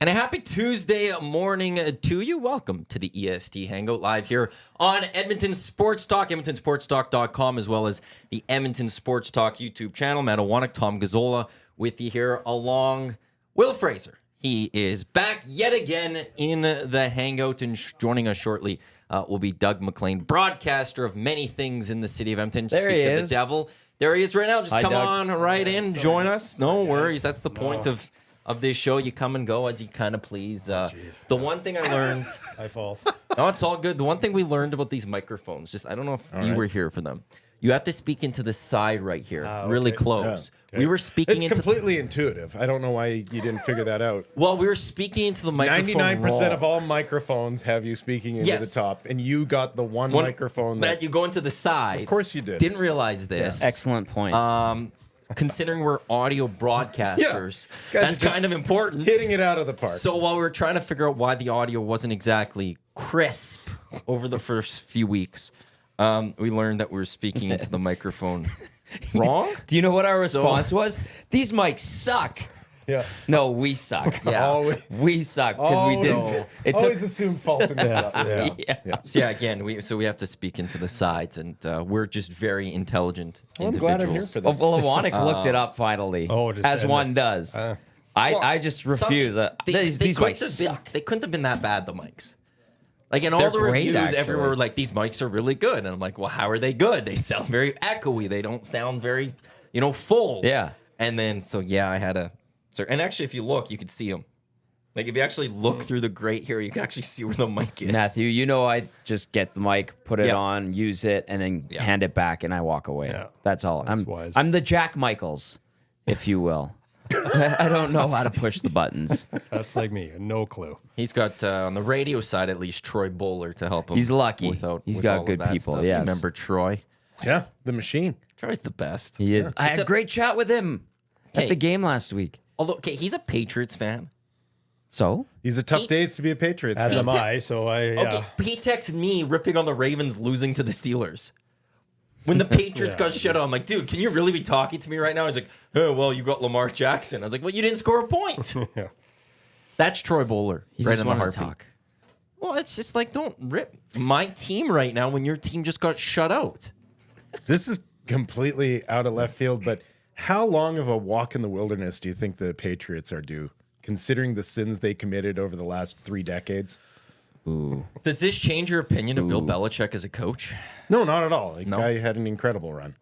And a happy Tuesday morning to you. Welcome to the EST Hangout live here on Edmonton Sports Talk, edmontonsportstalk.com, as well as the Edmonton Sports Talk YouTube channel. Matt Iwanyk, Tom Gazzola with you here along Wil Fraser. He is back yet again in the Hangout, and joining us shortly will be Doug McLean, broadcaster of many things in the city of Edmonton. There Speak he of is. the devil. There he is right now. Just Hi, come Doug. on right in, join us. No worries. That's the point of this show. You come and go as you kind of please. The one thing I learned... My fault. No, it's all good. The one thing we learned about these microphones, just I don't know if you were here for them. You have to speak into the side right here, really close. Yeah. We were speaking It's into... completely intuitive. I don't know why you didn't figure that out. Well, we were speaking into the microphone 99% of wrong. all microphones have you speaking into the top, and you got the one microphone that you go into the side. Of course you did. Didn't realize this. Excellent point. Considering we're audio broadcasters, that's kind of important. hitting it out of the park. So while we were trying to figure out why the audio wasn't exactly crisp over the first few weeks, we learned that we were speaking into the microphone wrong. Do you know what our response was? These mics suck. Yeah. No, we suck. Yeah. Always, We suck because we did. It took. always assume fault in this. Yeah. So yeah, again, we have to speak into the sides, and we're just very intelligent Well, I'm individuals. glad I'm here for Oh, this. well, Iwanyk looked it up finally, just as said one does. I just refuse. These couldn't mics have suck. been, they couldn't have been that bad, the mics. Like in all They're the great, reviews, actually. everywhere were like, these mics are really good. And I'm like, well, how are they good? They sound very echoey. They don't sound very, full. Yeah. And then, I had a... And actually, if you look, you could see them. Like, if you actually look through the grate here, you can actually see where the mic is. Matthew, I just get the mic, put it on, use it, and then hand it back, and I walk away. Yeah. That's all. That's wise. I'm the Jack Michaels, if you will. I don't know how to push the buttons. That's like me. No clue. He's got, on the radio side at least, Troy Bowler to help him. He's lucky. He's got all good of that people, stuff. yes. Remember Troy? Yeah, the machine. Troy's the best. He is. I had a great chat with him Okay. at the game last week. Although, he's a Patriots fan. So? These are tough days to be a Patriots As fan. am I. So Okay, he texted me ripping on the Ravens losing to the Steelers. When the Patriots got shut out, I'm like, dude, can you really be talking to me right now? He's like, oh, well, you got Lamar Jackson. I was like, well, you didn't score a point. Yeah. That's Troy Bowler. He Right just in the wanted heartbeat. to talk. Well, it's just like, don't rip my team right now when your team just got shut out. This is completely out of left field, but how long of a walk in the wilderness do you think the Patriots are due, considering the sins they committed over the last 3 decades? Ooh. Does this change your opinion of Bill Belichick as a coach? No, not at all. The No? guy had an incredible run.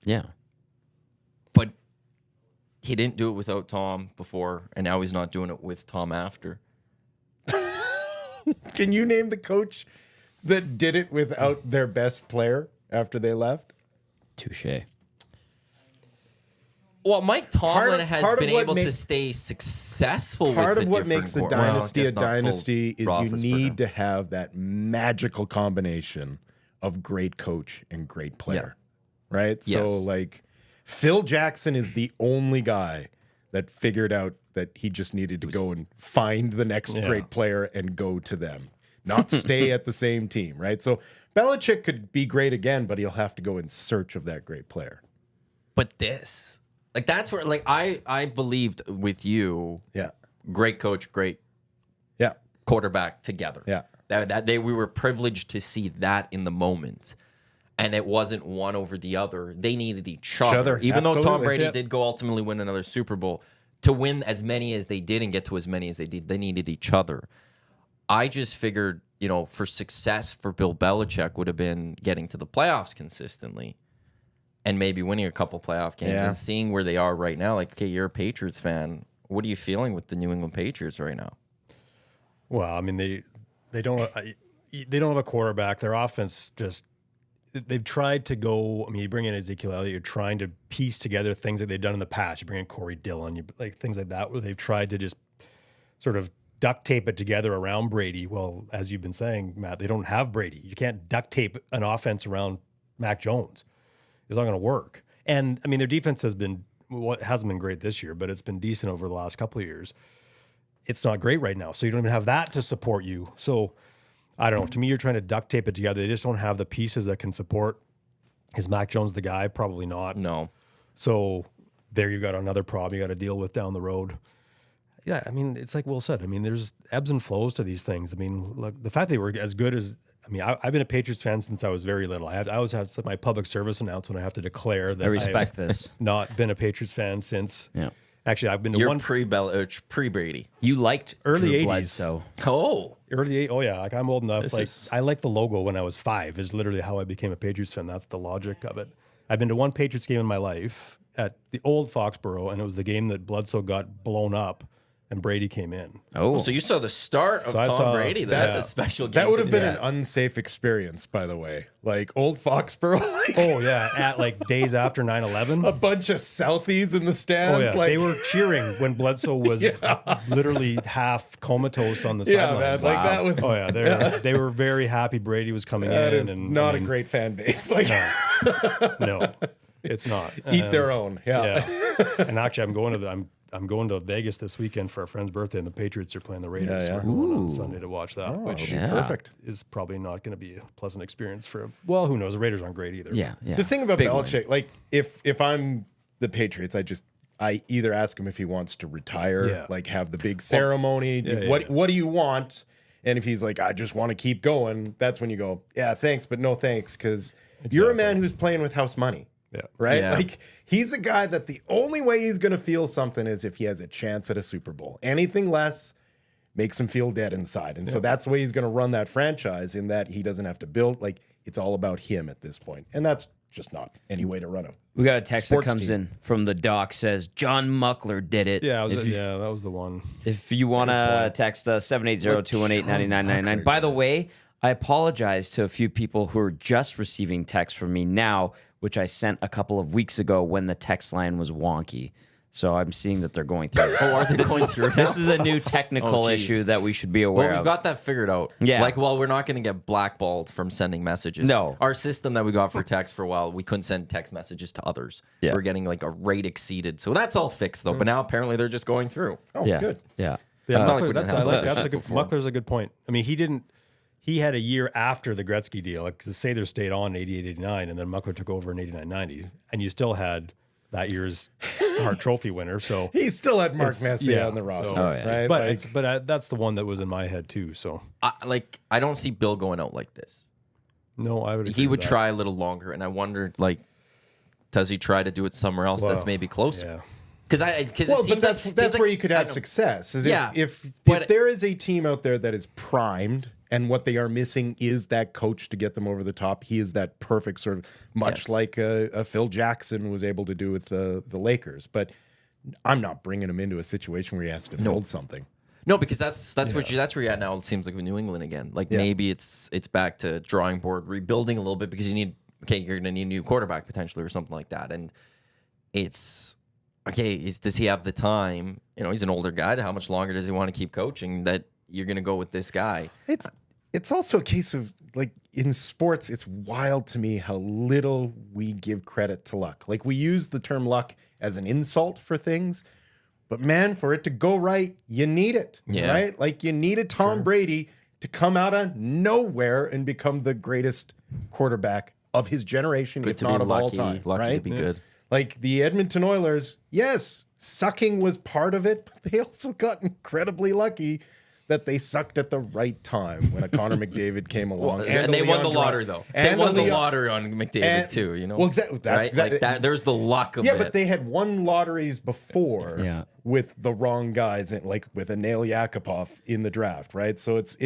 Yeah. But he didn't do it without Tom before, and now he's not doing it with Tom after. Can you name the coach that did it without their best player after they left? Touche. Well, Mike Tomlin Part has of been what able to makes- stay successful Part with of the what makes a different dynasty a not full dynasty is you Roethlisberger. need to have that magical combination of great coach and great player, right? Yes. So, like, Phil Jackson is the only guy that figured out that he just needed to go and find the next great player and go to them, not stay at the same team, right? So Belichick could be great again, but he'll have to go in search of that great player. But this, like, that's where, like, I believed with you, Yeah. great coach, great Yeah. quarterback together. Yeah. We were privileged to see that in the moment. And it wasn't one over the other. They needed each other. Even though Tom Absolutely. Brady Yeah. did go ultimately win another Super Bowl, to win as many as they did and get to as many as they did, they needed each other. I just figured, for success for Bill Belichick would have been getting to the playoffs consistently and maybe winning a couple playoff games and seeing where they are right now. Like, okay, you're a Patriots fan. What are you feeling with the New England Patriots right now? Well, I mean, they don't have a quarterback. Their offense just they've tried to go. I mean, you bring in Ezekiel Elliott. You're trying to piece together things that they've done in the past. You bring in Corey Dillon. You like things like that where they've tried to just sort of duct tape it together around Brady. Well, as you've been saying, Matt, they don't have Brady. You can't duct tape an offense around Mac Jones. It's not going to work. And I mean, their defense hasn't been great this year, but it's been decent over the last couple of years. It's not great right now, so you don't even have that to support you. So I don't know. To me, you're trying to duct tape it together. They just don't have the pieces that can support. Is Mac Jones the guy? Probably not. No. So there you've got another problem you got to deal with down the road. Yeah, I mean, it's like Will said. I mean, there's ebbs and flows to these things. I mean, look, the fact they were as good as, I mean, I've been a Patriots fan since I was very little. I always have my public service announcement. I have to declare that I respect I've this. not been a Patriots fan since. Yeah. Actually, I've been to You're one pre-Brady. You liked Early Drew 80s. Bledsoe. Oh, early. Oh yeah, like I'm old enough. This Like is- I liked the logo when I was 5. Is literally how I became a Patriots fan. That's the logic of it. I've been to one Patriots game in my life at the old Foxborough, and it was the game that Bledsoe got blown up, and Brady came in. Oh, so you saw the start of So I Tom saw Brady. That's that. a special game. That would have been Yeah. an unsafe experience, by the way. Like old Foxborough, like Oh yeah, at like days after 9/11. a bunch of Southies in the stands. Oh yeah, like, they were cheering when Bledsoe was literally half comatose on the yeah, man. sidelines. Like that was. Oh yeah, they were very happy Brady was coming That in. is and not I mean, a great fan base. Like, No, it's not. eat their own. Yeah. Yeah, and actually, I'm going to Vegas this weekend for a friend's birthday, and the Patriots are playing the Raiders. Yeah, yeah. So we're going on Ooh. Sunday to watch that, which yeah. Perfect. is probably not going to be a pleasant experience for. Well, who knows? The Raiders aren't great either. yeah, yeah. The thing about Big win. Belichick, like if I'm the Patriots, I either ask him if he wants to retire, Yeah. like have the big ceremony. What do you want? And if he's like, I just want to keep going, that's when you go, yeah, thanks, but no thanks, because you're a man who's playing with house money. Yeah. Right? Yeah. Like he's a guy that the only way he's gonna feel something is if he has a chance at a Super Bowl. Anything less makes him feel dead inside. And so that's the way he's gonna run that franchise, in that he doesn't have to build, like it's all about him at this point. And that's just not any way to run him. We got a text Sports that comes team. in from the doc, says John Muckler did it. Yeah, that was the one. If you want to text us, 780-218-9999. By the way, I apologize to a few people who are just receiving texts from me now, which I sent a couple of weeks ago when the text line was wonky. So I'm seeing that they're going through. Oh, are they going through it? This is a new technical Oh, geez. issue that we should be aware Well, we've of. got that figured out. Yeah. Like, well, we're not going to get blackballed from sending messages. No. Our system that we got for text for a while, we couldn't send text messages to others. Yeah. We're getting like a rate exceeded. So that's all fixed though. But now apparently they're just going through. Oh, yeah, good. yeah. Yeah, It's not like we that's, didn't have that's that a good. before. Muckler's a good point. I mean, he had a year after the Gretzky deal. Like, 'cause Sather stayed on in 88-89, and then Muckler took over in 89-90, and you still had that year's Hart Trophy winner. So, He still had Mark It's- Messier yeah, on the roster, so- Oh, yeah. right? but Like, that's the one that was in my head too. So, I don't see Bill going out like this. no, I would. agree He would with that. try a little longer, and I wondered, like, does he try to do it somewhere else that's Well, maybe closer? Yeah. Because well, it seems but that's like, that's seems where like- you could I have know. success. Is Yeah, if but- there is a team out there that is primed, and what they are missing is that coach to get them over the top. He is that perfect sort of, much Yes. like a Phil Jackson was able to do with the Lakers. But I'm not bringing him into a situation where he has to build something. No, because that's where you're at now. It seems like with New England again. Like maybe it's back to drawing board, rebuilding a little bit because you're going to need a new quarterback potentially or something like that. And it's okay. Does he have the time? You know, he's an older guy. How much longer does he want to keep coaching? That you're going to go with this guy. It's also a case of, like, in sports, it's wild to me how little we give credit to luck. Like, we use the term luck as an insult for things, but man, for it to go right, you need it, right? Like, you needed Tom Brady to come out of nowhere and become the greatest quarterback of his generation, if to not be of all lucky, time, lucky right? to be good. Like the Edmonton Oilers, yes, sucking was part of it, but they also got incredibly lucky that they sucked at the right time when a Connor McDavid came along. And they a won the Leon lottery Dre- though. They and won a the Leon- lottery on McDavid and- too. You know. Well, exactly. That's right? exactly Like that. There's the luck of Yeah, it. but they had won lotteries before Yeah. with the wrong guys, and like with a Nail Yakupov in the draft, right? So it's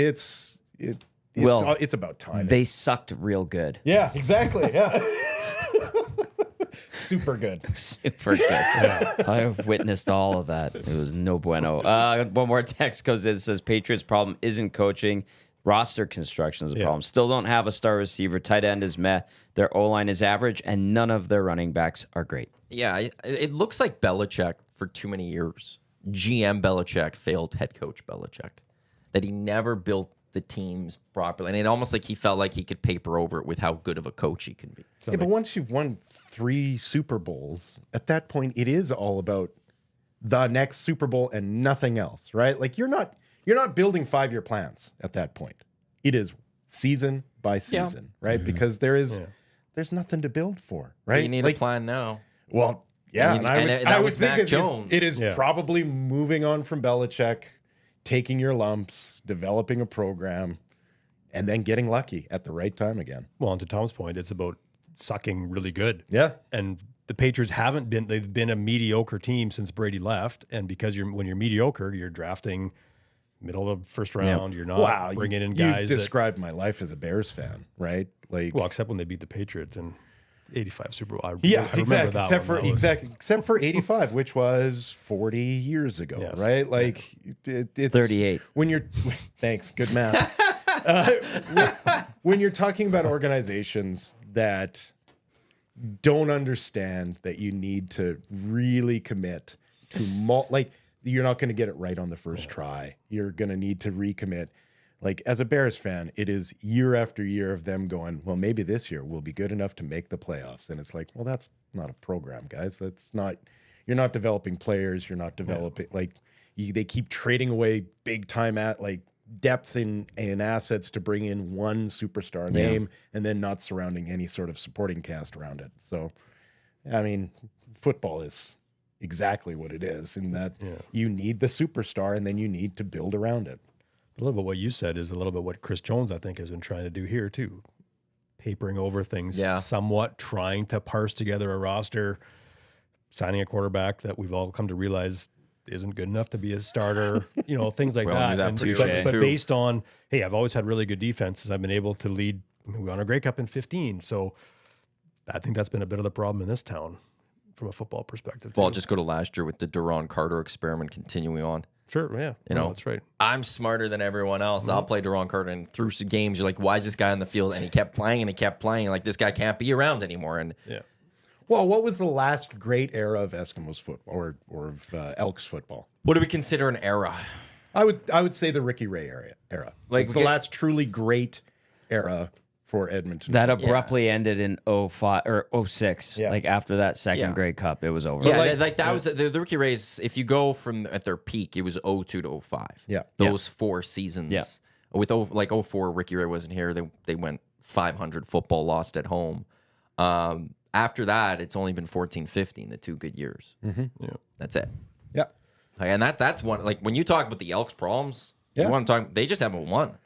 Well, it's about time. They sucked real good. Yeah, exactly. Yeah. Super good. Super good. I have witnessed all of that. It was no bueno. One more text goes in. It says Patriots' problem isn't coaching. Roster construction is a problem. Still don't have a star receiver. Tight end is meh. Their O-line is average, and none of their running backs are great. Yeah, it looks like Belichick for too many years. GM Belichick failed head coach Belichick. That he never built the teams properly. And it almost like he felt like he could paper over it with how good of a coach he can be. Yeah, but once you've won 3 Super Bowls, at that point, it is all about the next Super Bowl and nothing else, right? Like you're not building 5-year plans at that point. It is season by season, right? Because there's nothing to build for, right? You need like, a plan now. Well, Yeah, And and that I would was think Mac Jones. it is Yeah. probably moving on from Belichick, taking your lumps, developing a program, and then getting lucky at the right time again. Well, and to Tom's point, it's about sucking really good. Yeah. And the Patriots they've been a mediocre team since Brady left. And because when you're mediocre, you're drafting middle of first round. You're not bringing in guys. You've described my life as a Bears fan, right? Like, Well, except when they beat the Patriots in 85 Super Bowl. I remember exactly. that Except for 85, which was 40 years ago, Yes. right? Like it's 38. When you're thanks, good math. When you're talking about organizations that don't understand that you need to really commit to like you're not going to get it right on the first try. You're going to need to recommit. Like, as a Bears fan, it is year after year of them going, well, maybe this year we'll be good enough to make the playoffs. And it's like, well, that's not a program, guys. That's not, you're not developing players. You're not developing, they keep trading away big time at like depth in assets to bring in one superstar name and then not surrounding any sort of supporting cast around it. So, I mean, football is exactly what it is in that you need the superstar and then you need to build around it. A little bit what you said is a little bit what Chris Jones, I think, has been trying to do here, too. Papering over things somewhat, trying to parse together a roster, signing a quarterback that we've all come to realize isn't good enough to be a starter, things like that. But based on, hey, I've always had really good defenses. I've been able to lead. We won a Grey Cup in 15. So I think that's been a bit of the problem in this town from a football perspective, too. Well, just go to last year with the Duron Carter experiment continuing on. Sure, yeah. That's right. I'm smarter than everyone else. I'll play Duron Carter, and through some games, you're like, why is this guy on the field? And he kept playing, and he kept playing. Like, this guy can't be around anymore. And Well, what was the last great era of Eskimos football or of Elks football? what do we consider an era? I would say the Ricky Ray era. Like, It's the last truly great era for Edmonton. That abruptly ended in 05 or 06. Yeah. Like after that second Grey Cup, it was over. Yeah, that was the Rookie Rays. If you go from at their peak, it was 02 to 05. Yeah. Those 4 seasons. Yeah. With 04, Ricky Ray wasn't here. They went 500 football, lost at home. After that, it's only been 14, 15, the 2 good years. Yeah. That's it. Yeah. And that's one. Like when you talk about the Elks' problems, Yeah. you want to talk. They just haven't won.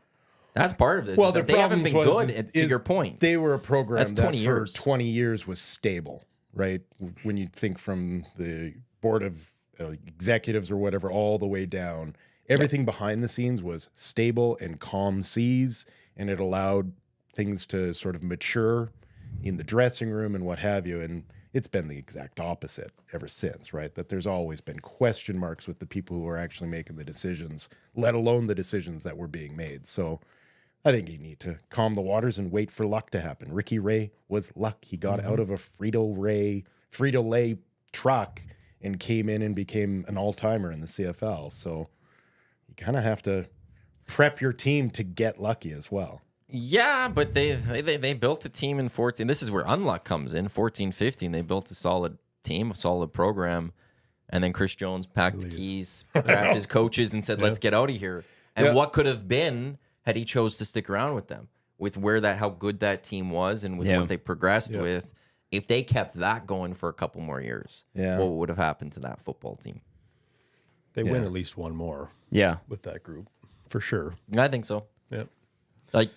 That's part of this. Well, is that they haven't been good. To your point, They were a program That's that 20 years. for 20 years was stable, right? When you think from the board of executives or whatever all the way down, everything behind the scenes was stable and calm seas, and it allowed things to sort of mature in the dressing room and what have you. And it's been the exact opposite ever since, right? That there's always been question marks with the people who are actually making the decisions, let alone the decisions that were being made. So I think you need to calm the waters and wait for luck to happen. Ricky Ray was luck. He got out of a Frito-Lay truck and came in and became an all-timer in the CFL. So you kind of have to prep your team to get lucky as well. yeah, but they built a team in 14. This is where unluck comes in. 14, 15, they built a solid team, a solid program, and then Chris Jones packed the keys, grabbed his coaches, and said, "Let's get out of here." And what could have been had he chose to stick around with them, with how good that team was, and with what they progressed with. If they kept that going for a couple more years, what would have happened to that football team? They win at least one more Yeah. with that group, for sure. I think so. Yeah. Like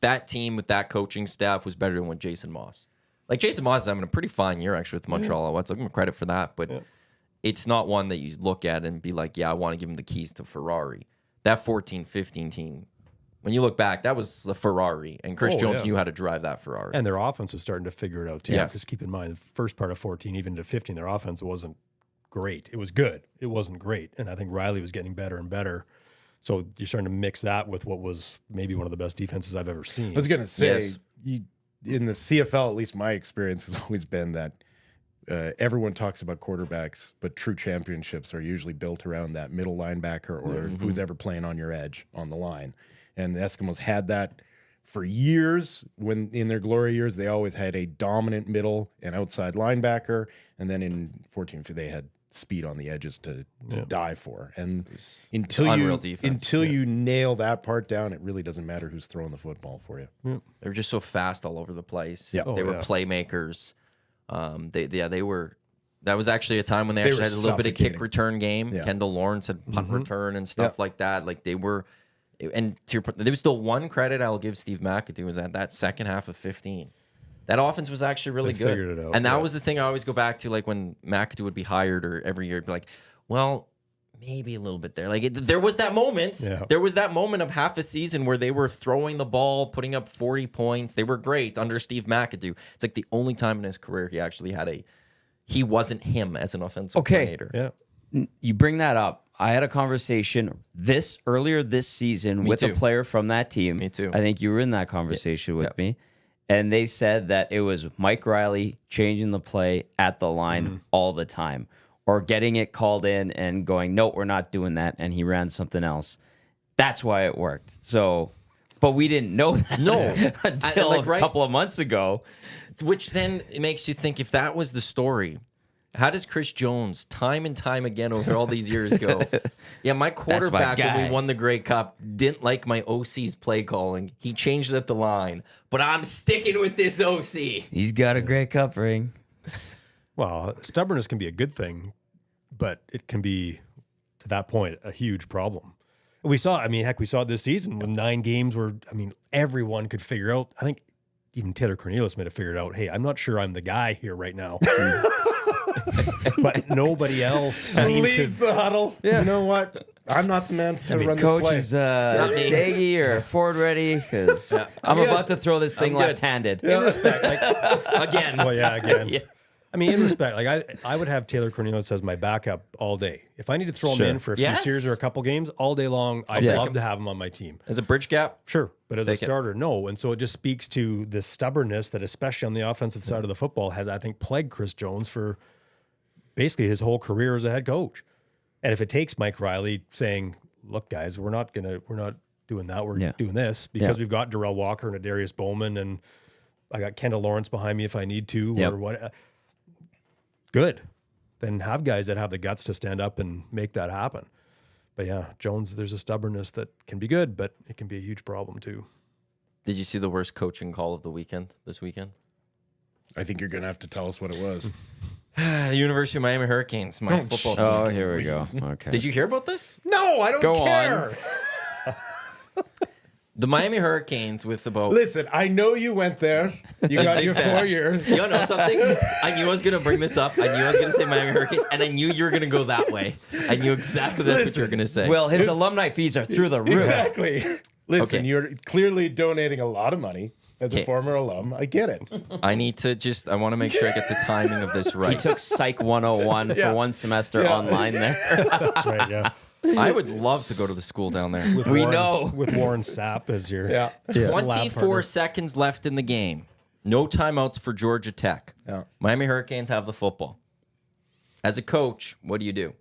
that team with that coaching staff was better than what Jason Moss. Like Jason Moss is having a pretty fine year actually with Montreal. I'll give him credit for that, but it's not one that you look at and be like, yeah, I want to give him the keys to Ferrari. That 14-15 team, when you look back, that was a Ferrari, and Chris Jones knew how to drive that Ferrari. And their offense was starting to figure it out too. Yes. Because keep in mind, the first part of 14, even to 15, their offense wasn't great. It was good. It wasn't great. And I think Riley was getting better and better. So you're starting to mix that with what was maybe one of the best defenses I've ever seen. I was going to say, Yes. in the CFL, at least my experience has always been that everyone talks about quarterbacks, but true championships are usually built around that middle linebacker or who's ever playing on your edge on the line. And the Eskimos had that for years. When in their glory years, they always had a dominant middle and outside linebacker. And then in 14, they had speed on the edges to die for. And until you nail that part down, it really doesn't matter who's throwing the football for you. They were just so fast all over the place. Yeah. They were playmakers. They were. That was actually a time when they actually had a little bit of kick return game. Yeah. Kendall Lawrence had punt return and stuff like that. Like they were, and to your point, there was the one credit I'll give Steve McAdoo was that second half of 15. That offense was actually really good. Figured it out, and that was the thing I always go back to, like when McAdoo would be hired or every year, it'd be like, well, maybe a little bit there. Like there was that moment. Yeah. There was that moment of half a season where they were throwing the ball, putting up 40 points. They were great under Steve McAdoo. It's like the only time in his career he actually had he wasn't him as an offensive coordinator. Yeah. You bring that up. I had a conversation earlier this season with a player from that team. Me too. I think you were in that conversation with me. And they said that it was Mike Riley changing the play at the line all the time, or getting it called in and going, no, we're not doing that. And he ran something else. That's why it worked. So, but we didn't know that until a couple of months ago. Which then makes you think, if that was the story, how does Chris Jones time and time again over all these years go, yeah, my quarterback when we won the Grey Cup didn't like my OC's play calling. He changed it at the line, but I'm sticking with this OC. He's got a Grey Cup ring. Well, stubbornness can be a good thing, but it can be, to that point, a huge problem. We saw it this season with 9 games where, everyone could figure out, I think even Taylor Cornelius might have figured out, hey, I'm not sure I'm the guy here right now. But nobody else leaves the huddle. Yeah. You know what? I'm not the man to run coach this play. Is Daggy or Ford ready? Because I'm about to throw this thing left-handed. In respect, again. Well, again. Yeah. In respect, I would have Taylor Cornelius as my backup all day. If I need to throw him in for a few series or a couple games all day long, I'd love to have him on my team. As a bridge gap? Sure. But as a starter, no. And so it just speaks to the stubbornness that, especially on the offensive side of the football, has, I think, plagued Chris Jones for basically his whole career as a head coach. And if it takes Mike Riley saying, look, guys, we're not doing that. We're doing this because we've got Darrell Walker and a Darius Bowman, and I got Kendall Lawrence behind me if I need to or what. Good. Then have guys that have the guts to stand up and make that happen. But yeah, Jones, there's a stubbornness that can be good, but it can be a huge problem too. Did you see the worst coaching call of the weekend this weekend? I think you're going to have to tell us what it was. University of Miami Hurricanes, my football team. Oh, here we go. Okay. Did you hear about this? No, I don't care. The Miami Hurricanes with about... Listen, I know you went there. You got your 4 years. You know something? I knew I was going to bring this up. I knew I was going to say Miami Hurricanes, and I knew you were going to go that way. I knew exactly that's what you were going to say. Well, his alumni fees are through the roof. Exactly. Listen, you're clearly donating a lot of money as a former alum. I get it. I want to make sure I get the timing of this right. He took Psych 101 for one semester online there. That's right, yeah. I would love to go to the school down there. With Warren Sapp as your 24 seconds left in the game. No timeouts for Georgia Tech. Yeah. Miami Hurricanes have the football. As a coach, what do you do?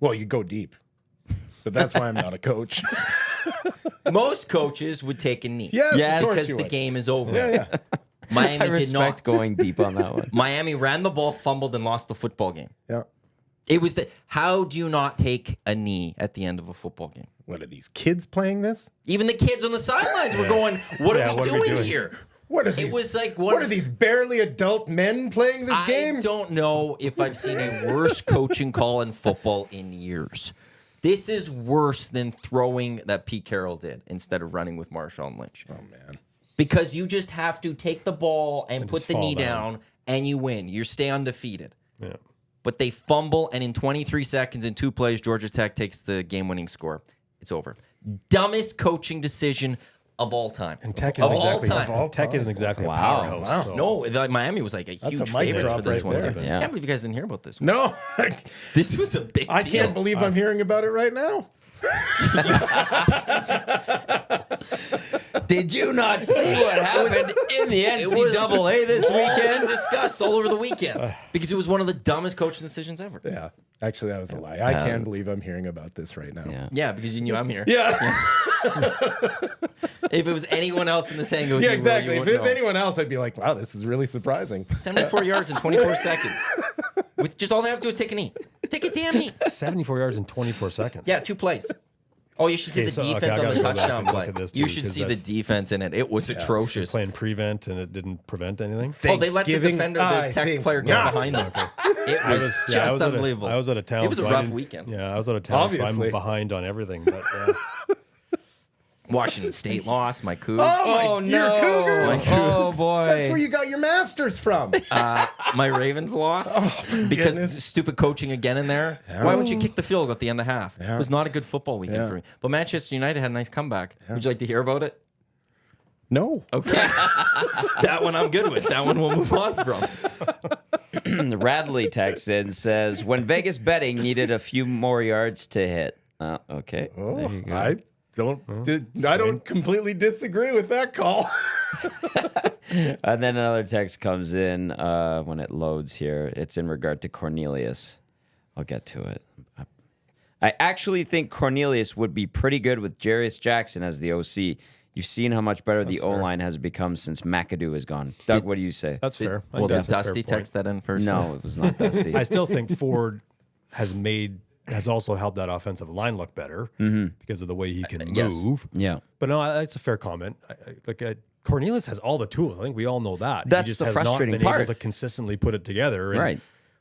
Well, you go deep. But that's why I'm not a coach. Most coaches would take a knee. Yes, because the game is over. Yeah. Miami I did not. Going deep on that one. Miami ran the ball, fumbled, and lost the football game. Yeah. It was how do you not take a knee at the end of a football game? What are these kids playing this? Even the kids on the sidelines were going, what are we doing here? What are these? It was like what are these barely adult men playing this game? I don't know if I've seen a worse coaching call in football in years. This is worse than throwing that Pete Carroll did instead of running with Marshawn Lynch. Oh man. Because you just have to take the ball and put the knee down and you win. You stay undefeated. Yeah. But they fumble, and in 23 seconds, in 2 plays, Georgia Tech takes the game-winning score. It's over. Dumbest coaching decision of all time. And Tech isn't exactly a powerhouse. Wow. So. No, Miami was like a huge favorite for this one. There, I can't believe you guys didn't hear about this one. No. This was a big deal. I can't believe I'm hearing about it right now. Did you not see what happened in the NCAA this weekend? Discussed all over the weekend because it was one of the dumbest coaching decisions ever. Yeah. Actually, that was a lie. I can't believe I'm hearing about this right now. Yeah, because you knew I'm here. Yeah. If it was anyone else in this hangout, yeah, exactly. If it was anyone else, I'd be like, wow, this is really surprising. 74 yards in 24 seconds. With just all they have to do is take a knee. Take a damn knee. 74 yards in 24 seconds. Yeah, 2 plays. Oh, you should see Okay, the so- okay, defense I on the gotta go back touchdown and look play. at this You too, should 'cause see the that's- defense in it. It was atrocious. Playing prevent and it didn't prevent anything. Oh, they let the Thanksgiving, defender, I the tech think player, get not. behind them. It was just unbelievable. I was out of town. It was a so I rough didn't- weekend. Yeah, I was out of town, so Obviously. I'm behind on everything. But Washington State lost. My Cougs. Oh, your no. Cougars. Oh, boy. That's where you got your masters from. My Ravens lost because goodness. stupid coaching again in there. Why would you kick the field goal at the end of half? It was not a good football weekend for me. But Manchester United had a nice comeback. Would you like to hear about it? No. Okay. That one I'm good with. That one we'll move on from. Radley texts in, says, when Vegas betting needed a few more yards to hit. Okay. There you go. I don't completely disagree with that call. And then another text comes in when it loads here. It's in regard to Cornelius. I'll get to it. I actually think Cornelius would be pretty good with Jarius Jackson as the OC. You've seen how much better the O-line has become since McAdoo is gone. Doug, what do you say? that's fair. I Well, think did that's a fair Dusty point. text that in first? No, it was not Dusty. I still think Ford has also helped that offensive line look better because of the way he can Yes. move. Yeah. But no, that's a fair comment. Cornelius has all the tools. I think we all know that. That's he just the has not frustrating been part. able to consistently put it together. And, Right.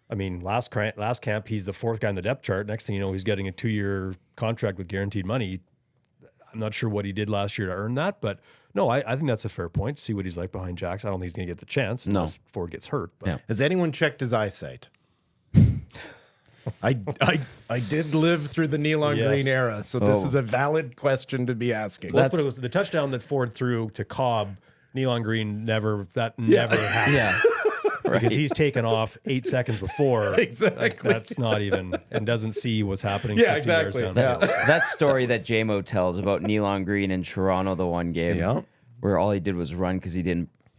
I mean, last camp, he's the fourth guy in the depth chart. Next thing you know, he's getting a 2-year contract with guaranteed money. I'm not sure what he did last year to earn that, but no, I think that's a fair point. See what he's like behind Jackson. I don't think he's going to get the chance unless Ford gets hurt. But Yeah. Has anyone checked his eyesight? I did live through the Neil on Yes. Green era, so this Oh. is a valid question to be asking. Let's put it this way, the touchdown that Ford threw to Cobb, Neil on Green never happened. Yeah. Because he's taken off 8 seconds before. Exactly. That's not even, and doesn't see what's happening Yeah, 50 yards exactly. down the field. That story that JMO tells about Nealon Green in Toronto, the one game Yeah. where all he did was run because he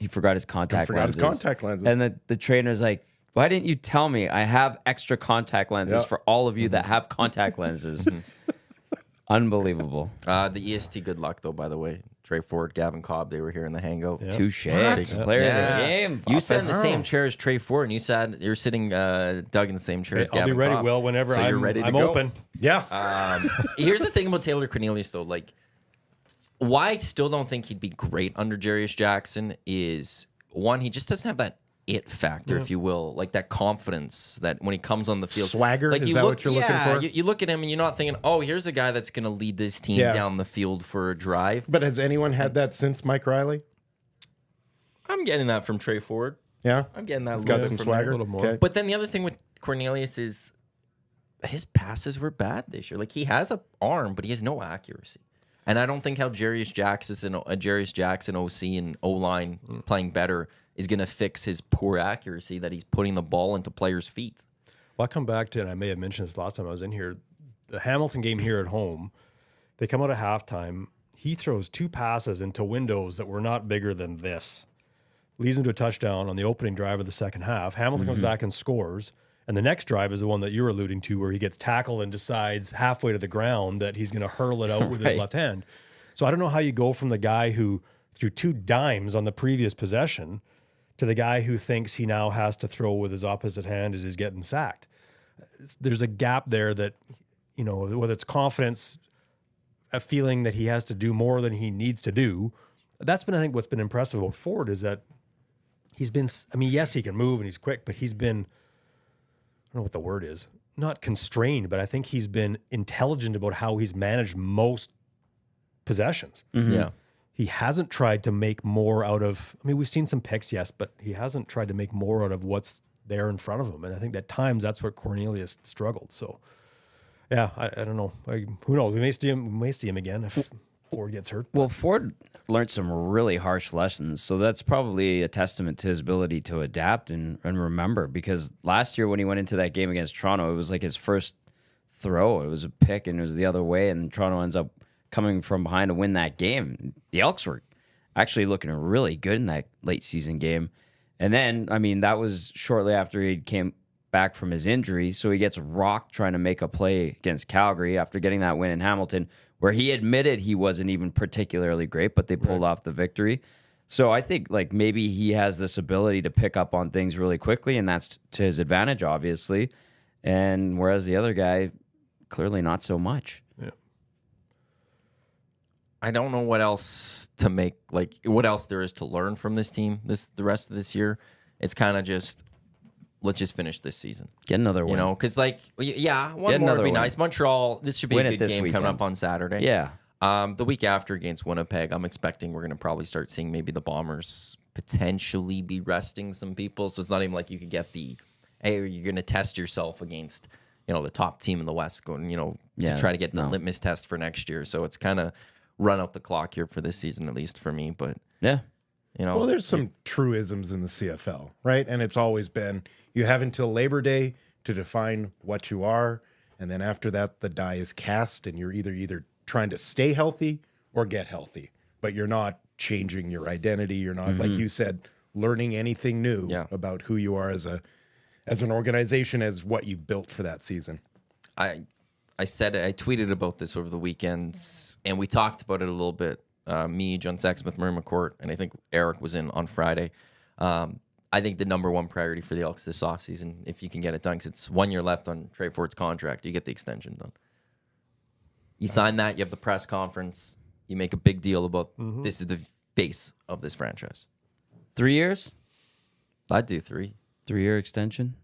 forgot his contact lenses. lenses. And the trainer's like, why didn't you tell me? I have extra contact lenses Yeah. for all of you that have contact lenses. Unbelievable. The EST, good luck, though, by the way. Trey Ford, Gavin Cobb, they were here in the hangout. Touche. What? Player of the game. You sat in the Offensive- same chair as Trey Ford, and you're sitting, Doug, in the same chair as I'll Gavin be ready, Cobb. Will, whenever So I'm, you're ready to I'm go. open. Yeah. Here's the thing about Taylor Cornelius, though. Like, why I still don't think he'd be great under Jarius Jackson is, one, he just doesn't have that it factor, if you will, like that confidence that when he comes on the field. Swagger? Like Is you that look, what you're looking for? You look at him and you're not thinking, oh, here's a guy that's going to lead this team Yeah. down the field for a drive. But has anyone had that since Mike Riley? I'm getting that from Trey Ford. Yeah. I'm getting that a He's little got bit some from swagger. there. A little more. Okay. But then the other thing with Cornelius is his passes were bad this year. Like, he has an arm, but he has no accuracy. And I don't think how Jarius Jackson OC and O-line playing better is going to fix his poor accuracy that he's putting the ball into players' feet. Well, I come back to, and I may have mentioned this last time I was in here, the Hamilton game here at home, they come out at halftime. He throws 2 passes into windows that were not bigger than this. Leads him to a touchdown on the opening drive of the second half. Hamilton comes back and scores. And the next drive is the one that you're alluding to, where he gets tackled and decides halfway to the ground that he's going to hurl it out with his Right. left hand. So I don't know how you go from the guy who threw 2 dimes on the previous possession to the guy who thinks he now has to throw with his opposite hand as he's getting sacked. There's a gap there that, you know, whether it's confidence, a feeling that he has to do more than he needs to do. That's been, I think, what's been impressive about Ford is that he's been, I mean, yes, he can move and he's quick, but he's been, I don't know what the word is, not constrained, but I think he's been intelligent about how he's managed most possessions. Yeah. He hasn't tried to make more out of, I mean, we've seen some picks, yes, but he hasn't tried to make more out of what's there in front of him. And I think at times that's where Cornelius struggled. So, yeah, I don't know. Who knows? We may see him again if Ford gets hurt. Well, Ford learned some really harsh lessons, so that's probably a testament to his ability to adapt and remember. Because last year when he went into that game against Toronto, it was like his first throw. It was a pick, and it was the other way, and Toronto ends up coming from behind to win that game. The Elks were actually looking really good in that late season game. And then, I mean, that was shortly after he came back from his injury, so he gets rocked trying to make a play against Calgary after getting that win in Hamilton, where he admitted he wasn't even particularly great, but they pulled off the victory. So I think like maybe he has this ability to pick up on things really quickly, and that's to his advantage, obviously. And whereas the other guy, clearly not so much. I don't know what else to make, like, what else there is to learn from this team the rest of this year. It's kind of just, let's just finish this season. Get another win. You know, because, like, yeah, one Get more would another be win. nice. Montreal, this should be Win a it good this game weekend. coming up on Saturday. Yeah. The week after against Winnipeg, I'm expecting we're going to probably start seeing maybe the Bombers potentially be resting some people. So it's not even like you could get the, hey, you're going to test yourself against, you know, the top team in the West going, you know, Yeah, to try to get the no. litmus test for next year. So it's kind of run out the clock here for this season, at least for me. But, Yeah. you know, Well, there's some truisms in the CFL, right? And it's always been you have until Labor Day to define what you are, and then after that, the die is cast, and you're either trying to stay healthy or get healthy, but you're not changing your identity. You're not, like you said, learning anything new Yeah. about who you are as an organization, as what you've built for that season. I tweeted about this over the weekends, and we talked about it a little bit. Me, John Sexsmith, Murray McCourt, and I think Eric was in on Friday. I think the number one priority for the Elks this offseason, if you can get it done, because it's 1 year left on Trey Ford's contract, you get the extension done. You sign that, you have the press conference, you make a big deal about this is the face of this franchise. 3 years? I'd do 3. 3-year extension?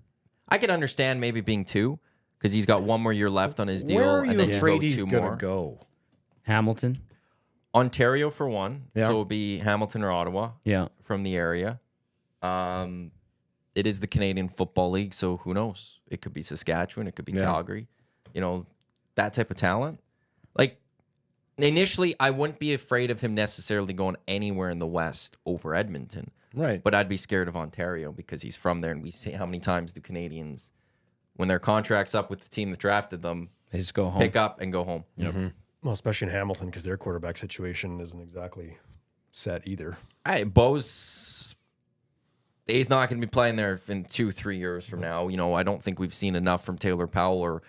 I could understand maybe being 2, because he's got 1 more year left on his deal, Where are and you then you afraid go he's 2 going more. to go? Hamilton? Ontario for 1, Yeah. so it'll be Hamilton or Ottawa Yeah. from the area. It is the Canadian Football League, so who knows? It could be Saskatchewan, it could be Calgary. You know, that type of talent. Like, initially, I wouldn't be afraid of him necessarily going anywhere in the West over Edmonton. Right. But I'd be scared of Ontario because he's from there, and we see how many times do Canadians, when their contract's up with the team that drafted them, They just go home. pick up and go home. Well, especially in Hamilton, because their quarterback situation isn't exactly set either. Hey, Bo's, he's not going to be playing there in 2-3 years from now. You know, I don't think we've seen enough from Taylor Powell, or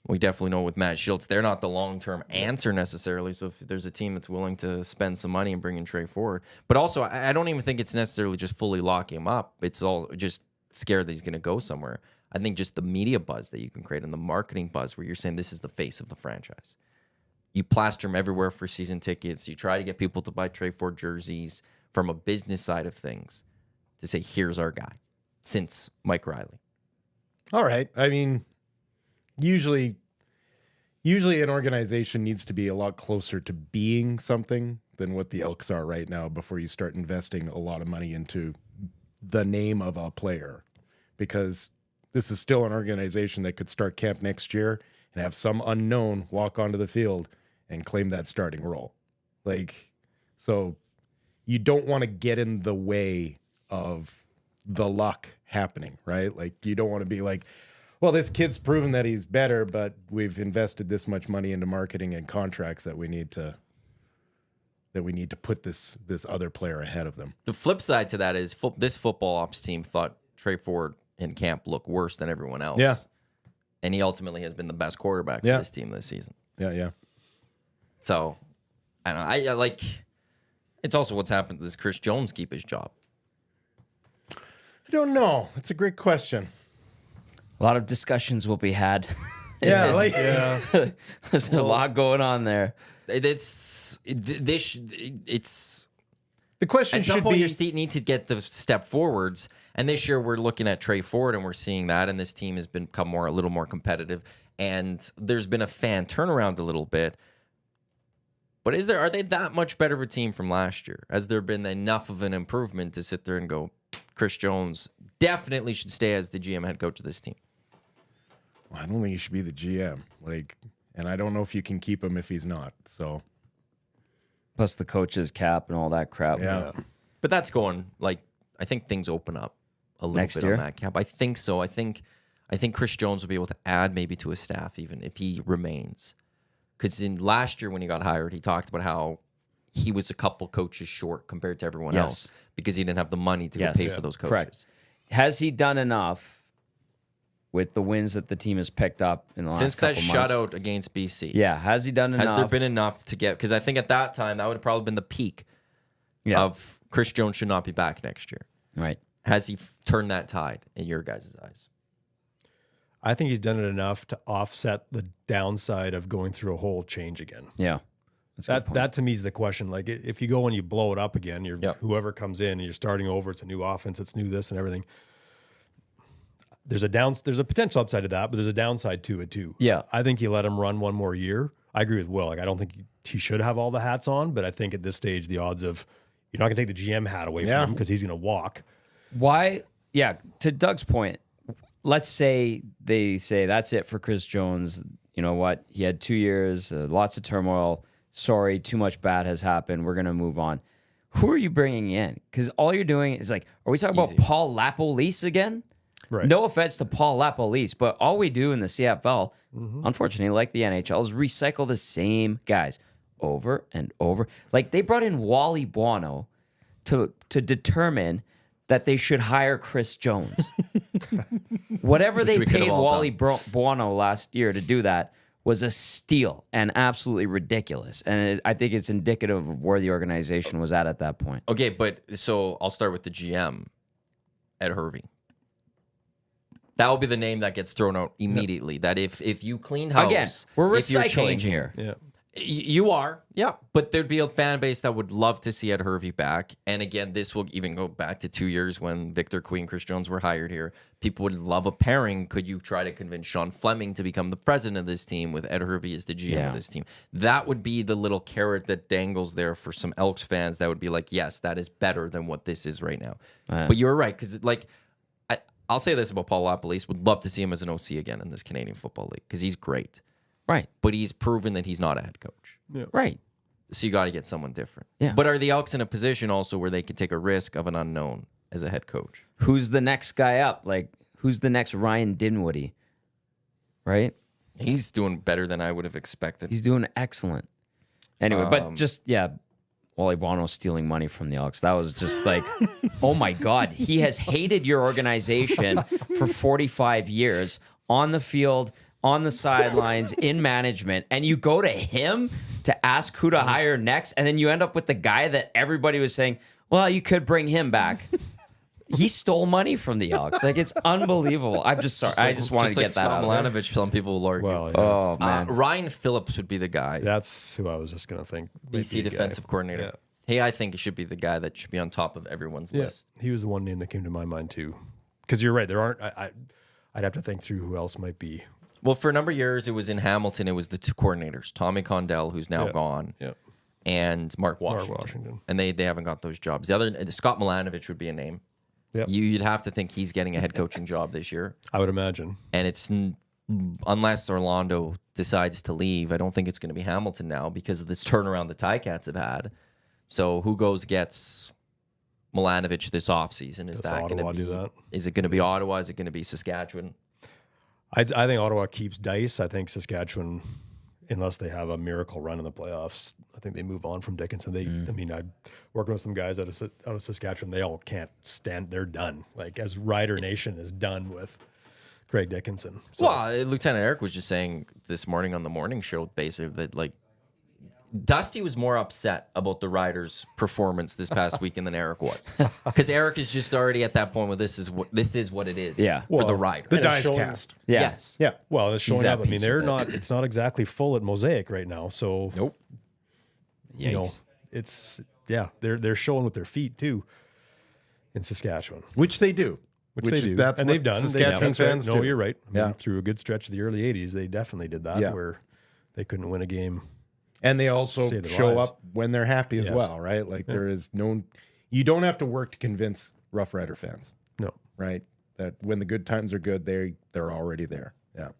we definitely know with Matt Schultz, they're not the long-term answer necessarily. So if there's a team that's willing to spend some money and bring in Trey Ford, but also I don't even think it's necessarily just fully locking him up. It's all just scared that he's going to go somewhere. I think just the media buzz that you can create and the marketing buzz where you're saying this is the face of the franchise. You plaster him everywhere for season tickets. You try to get people to buy Trey Ford jerseys from a business side of things to say, here's our guy, since Mike Riley. All right. I mean, usually an organization needs to be a lot closer to being something than what the Elks are right now before you start investing a lot of money into the name of a player, because this is still an organization that could start camp next year and have some unknown walk onto the field and claim that starting role. Like, so you don't want to get in the way of the luck happening, right? Like, you don't want to be like, well, this kid's proven that he's better, but we've invested this much money into marketing and contracts that we need to put this other player ahead of them. The flip side to that is this football ops team thought Trey Ford in camp looked worse than everyone else. Yeah. And he ultimately has been the best quarterback for Yeah. this team this season. Yeah. So, I don't know. I like, it's also what's happened to this Chris Jones keep his job. I don't know. It's a great question. A lot of discussions will be had. Yeah, There's a lot going on there. It's the question at some should point be your seat need to get the step forwards. And this year we're looking at Trey Ford and we're seeing that, and this team has become a little more competitive. And there's been a fan turnaround a little bit. But are they that much better of a team from last year? Has there been enough of an improvement to sit there and go, Chris Jones definitely should stay as the GM head coach of this team? I don't think he should be the GM. And I don't know if you can keep him if he's not. So Plus the coach's cap and all that crap. yeah. But that's going, I think things open up a little Next bit year? on that cap. I think so. I think Chris Jones will be able to add maybe to his staff even if he remains. Because in last year when he got hired, he talked about how he was a couple coaches short compared to everyone Yes. else because he didn't have the money to Yes. go pay for those coaches. Correct. Has he done enough with the wins that the team has picked up in the last Since that couple months? shutout against BC. Yeah, has he done enough? Has there been enough to get? Because I think at that time that would have probably been the peak of Chris Jones should not be back next year. Right. Has he turned that tide in your guys' eyes? I think he's done it enough to offset the downside of going through a whole change again. Yeah. That to me is the question. Like if you go and you blow it up again, whoever comes in and you're starting over, it's a new offense, it's new this and everything. There's a potential upside to that, but there's a downside to it too. Yeah. I think you let him run one more year. I agree with Will. Like I don't think he should have all the hats on, but I think at this stage the odds of you're not going to take the GM hat away from him because he's going to walk. Why? Yeah. To Doug's point, let's say they say that's it for Chris Jones. You know what? He had 2 years, lots of turmoil. Sorry, too much bad has happened. We're going to move on. Who are you bringing in? Because all you're doing is like, are we talking about Paul Lapolis again? Right. No offense to Paul Lapolis, but all we do in the CFL, unfortunately, like the NHL, is recycle the same guys over and over. Like they brought in Wally Buono to determine that they should hire Chris Jones. Whatever they paid Wally Buono last year to do that was a steal and absolutely ridiculous. And I think it's indicative of where the organization was at that point. Okay, but so I'll start with the GM, Ed Hervey. That will be the name that gets thrown out immediately. That if you clean house, again, we're if you're recycling changing, here. Yeah. You are, yeah. But there'd be a fan base that would love to see Ed Hervey back. And again, this will even go back to 2 years when Victor Queen, Chris Jones were hired here. People would love a pairing. Could you try to convince Sean Fleming to become the president of this team with Ed Hervey as the GM of this team? That would be the little carrot that dangles there for some Elks fans that would be like, yes, that is better than what this is right now. But you're right, because like, I'll say this about Paul Lapolis. Would love to see him as an OC again in this Canadian Football League because he's great. Right. But he's proven that he's not a head coach. Yeah. Right. So you got to get someone different. Yeah. But are the Elks in a position also where they could take a risk of an unknown as a head coach? Who's the next guy up? Like, who's the next Ryan Dinwiddie? Right? He's doing better than I would have expected. He's doing excellent. Anyway, but just, Wally Buono stealing money from the Elks. That was just like, oh my God. He has hated your organization for 45 years on the field, on the sidelines, in management, and you go to him to ask who to hire next, and then you end up with the guy that everybody was saying, well, you could bring him back. He stole money from the Elks. Like, it's unbelievable. I'm just sorry. I just wanted to get that out. Scott Milanovic, some people will argue. Well, yeah. Oh, man. Ryan Phillips would be the guy. That's who I was just going to think. BC defensive coordinator. Yeah. Hey, I think it should be the guy that should be on top of everyone's list. He was the one name that came to my mind too. Because you're right. There aren't. I'd have to think through who else might be. Well, for a number of years, it was in Hamilton. It was the two coordinators, Tommy Condell, who's now gone, and Mark Washington. And they haven't got those jobs. The other, Scott Milanovic would be a name. Yep. You'd have to think he's getting a head coaching job this year. I would imagine. And it's, unless Orlando decides to leave, I don't think it's going to be Hamilton now because of this turnaround the Ticats have had. So who gets Milanovic this offseason? Is that going to do that? Is it going to be Ottawa? Is it going to be Saskatchewan? I think Ottawa keeps Dice. I think Saskatchewan, unless they have a miracle run in the playoffs, I think they move on from Dickinson. I mean, I'm working with some guys out of Saskatchewan. They all can't stand. They're done. Like, as Rider Nation is done with Craig Dickinson. So, well, Lieutenant Eric was just saying this morning on the morning show, basically, that like Dusty was more upset about the Riders' performance this past weekend than Eric was, because Eric is just already at that point where this is what it is. Yeah. for the Riders. The dice cast. Yeah. Yes. yeah. Well, it's showing He's at up. I mean, peace they're with it. not. It's not exactly full at Mosaic right now. So Nope. you know, it's they're showing with their feet too in Saskatchewan, Which they do. which they do, That's and what they've done. Saskatchewan That's right. fans No, do. you're right. I mean, Yeah. through a good stretch of the early '80s, they definitely did that, Yeah. where they couldn't win a game. And they also Save their show lives. up when they're happy as Yes. well, right? Like there is you don't have to work to convince Rough Rider fans, No, right? That when the good times are good, they're already there. Yeah.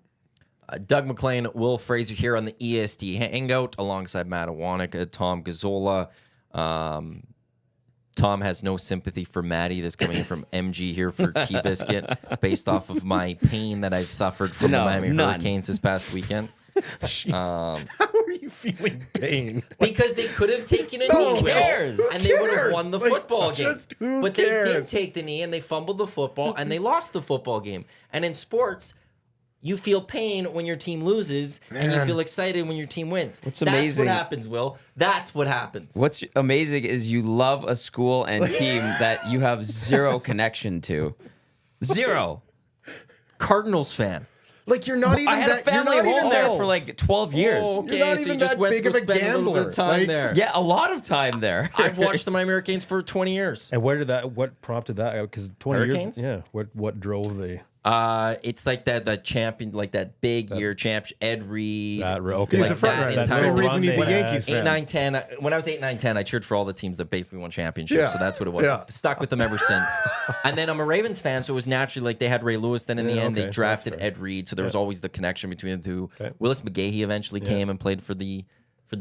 Doug McLean, Wil Fraser here on the EST Hangout alongside Matt Iwanyk, Tom Gazzola. Tom has no sympathy for Maddie. That's coming in from MG here for T-Biscuit, based off of my pain that I've suffered from the Miami Hurricanes this past weekend. How are you feeling pain? Because they could have taken a No, knee, who cares? and they would have cares? won the Like, football game. just who But they did cares? take the knee, and they fumbled the football, and they lost the football game. And in sports, you feel pain when your team loses, and you Man. feel excited when your team wins. What's That's amazing- what happens, Will. That's what happens. What's amazing is you love a school and team that you have zero connection to. Zero. Cardinals fan? Like you're not even I had a that. family you're not home even there that, for like 12 years. Oh, You're not so even you just that went big to of go a spend a little bit gambler. of time Like, there. Yeah, a lot of time there. I've watched the Miami Hurricanes for 20 years. And what prompted that? Because 20 Hurricanes? years. Yeah. What drove the It's like that champion, like that big year champion, Ed Reed. okay. He's like a front that runner. That's the entire same reason run he's a they had. Yankees 8, fan. 9, 10. When I was 8, 9, 10, I cheered for all the teams that basically won championships. Yeah. So that's what it was. Yeah. Stuck with them ever since. And then I'm a Ravens fan, so it was naturally like they had Ray Lewis. Then in the end, okay. they drafted That's fair. Ed Reed. So there was always the connection between the two. Okay. Willis McGahee eventually came and played for the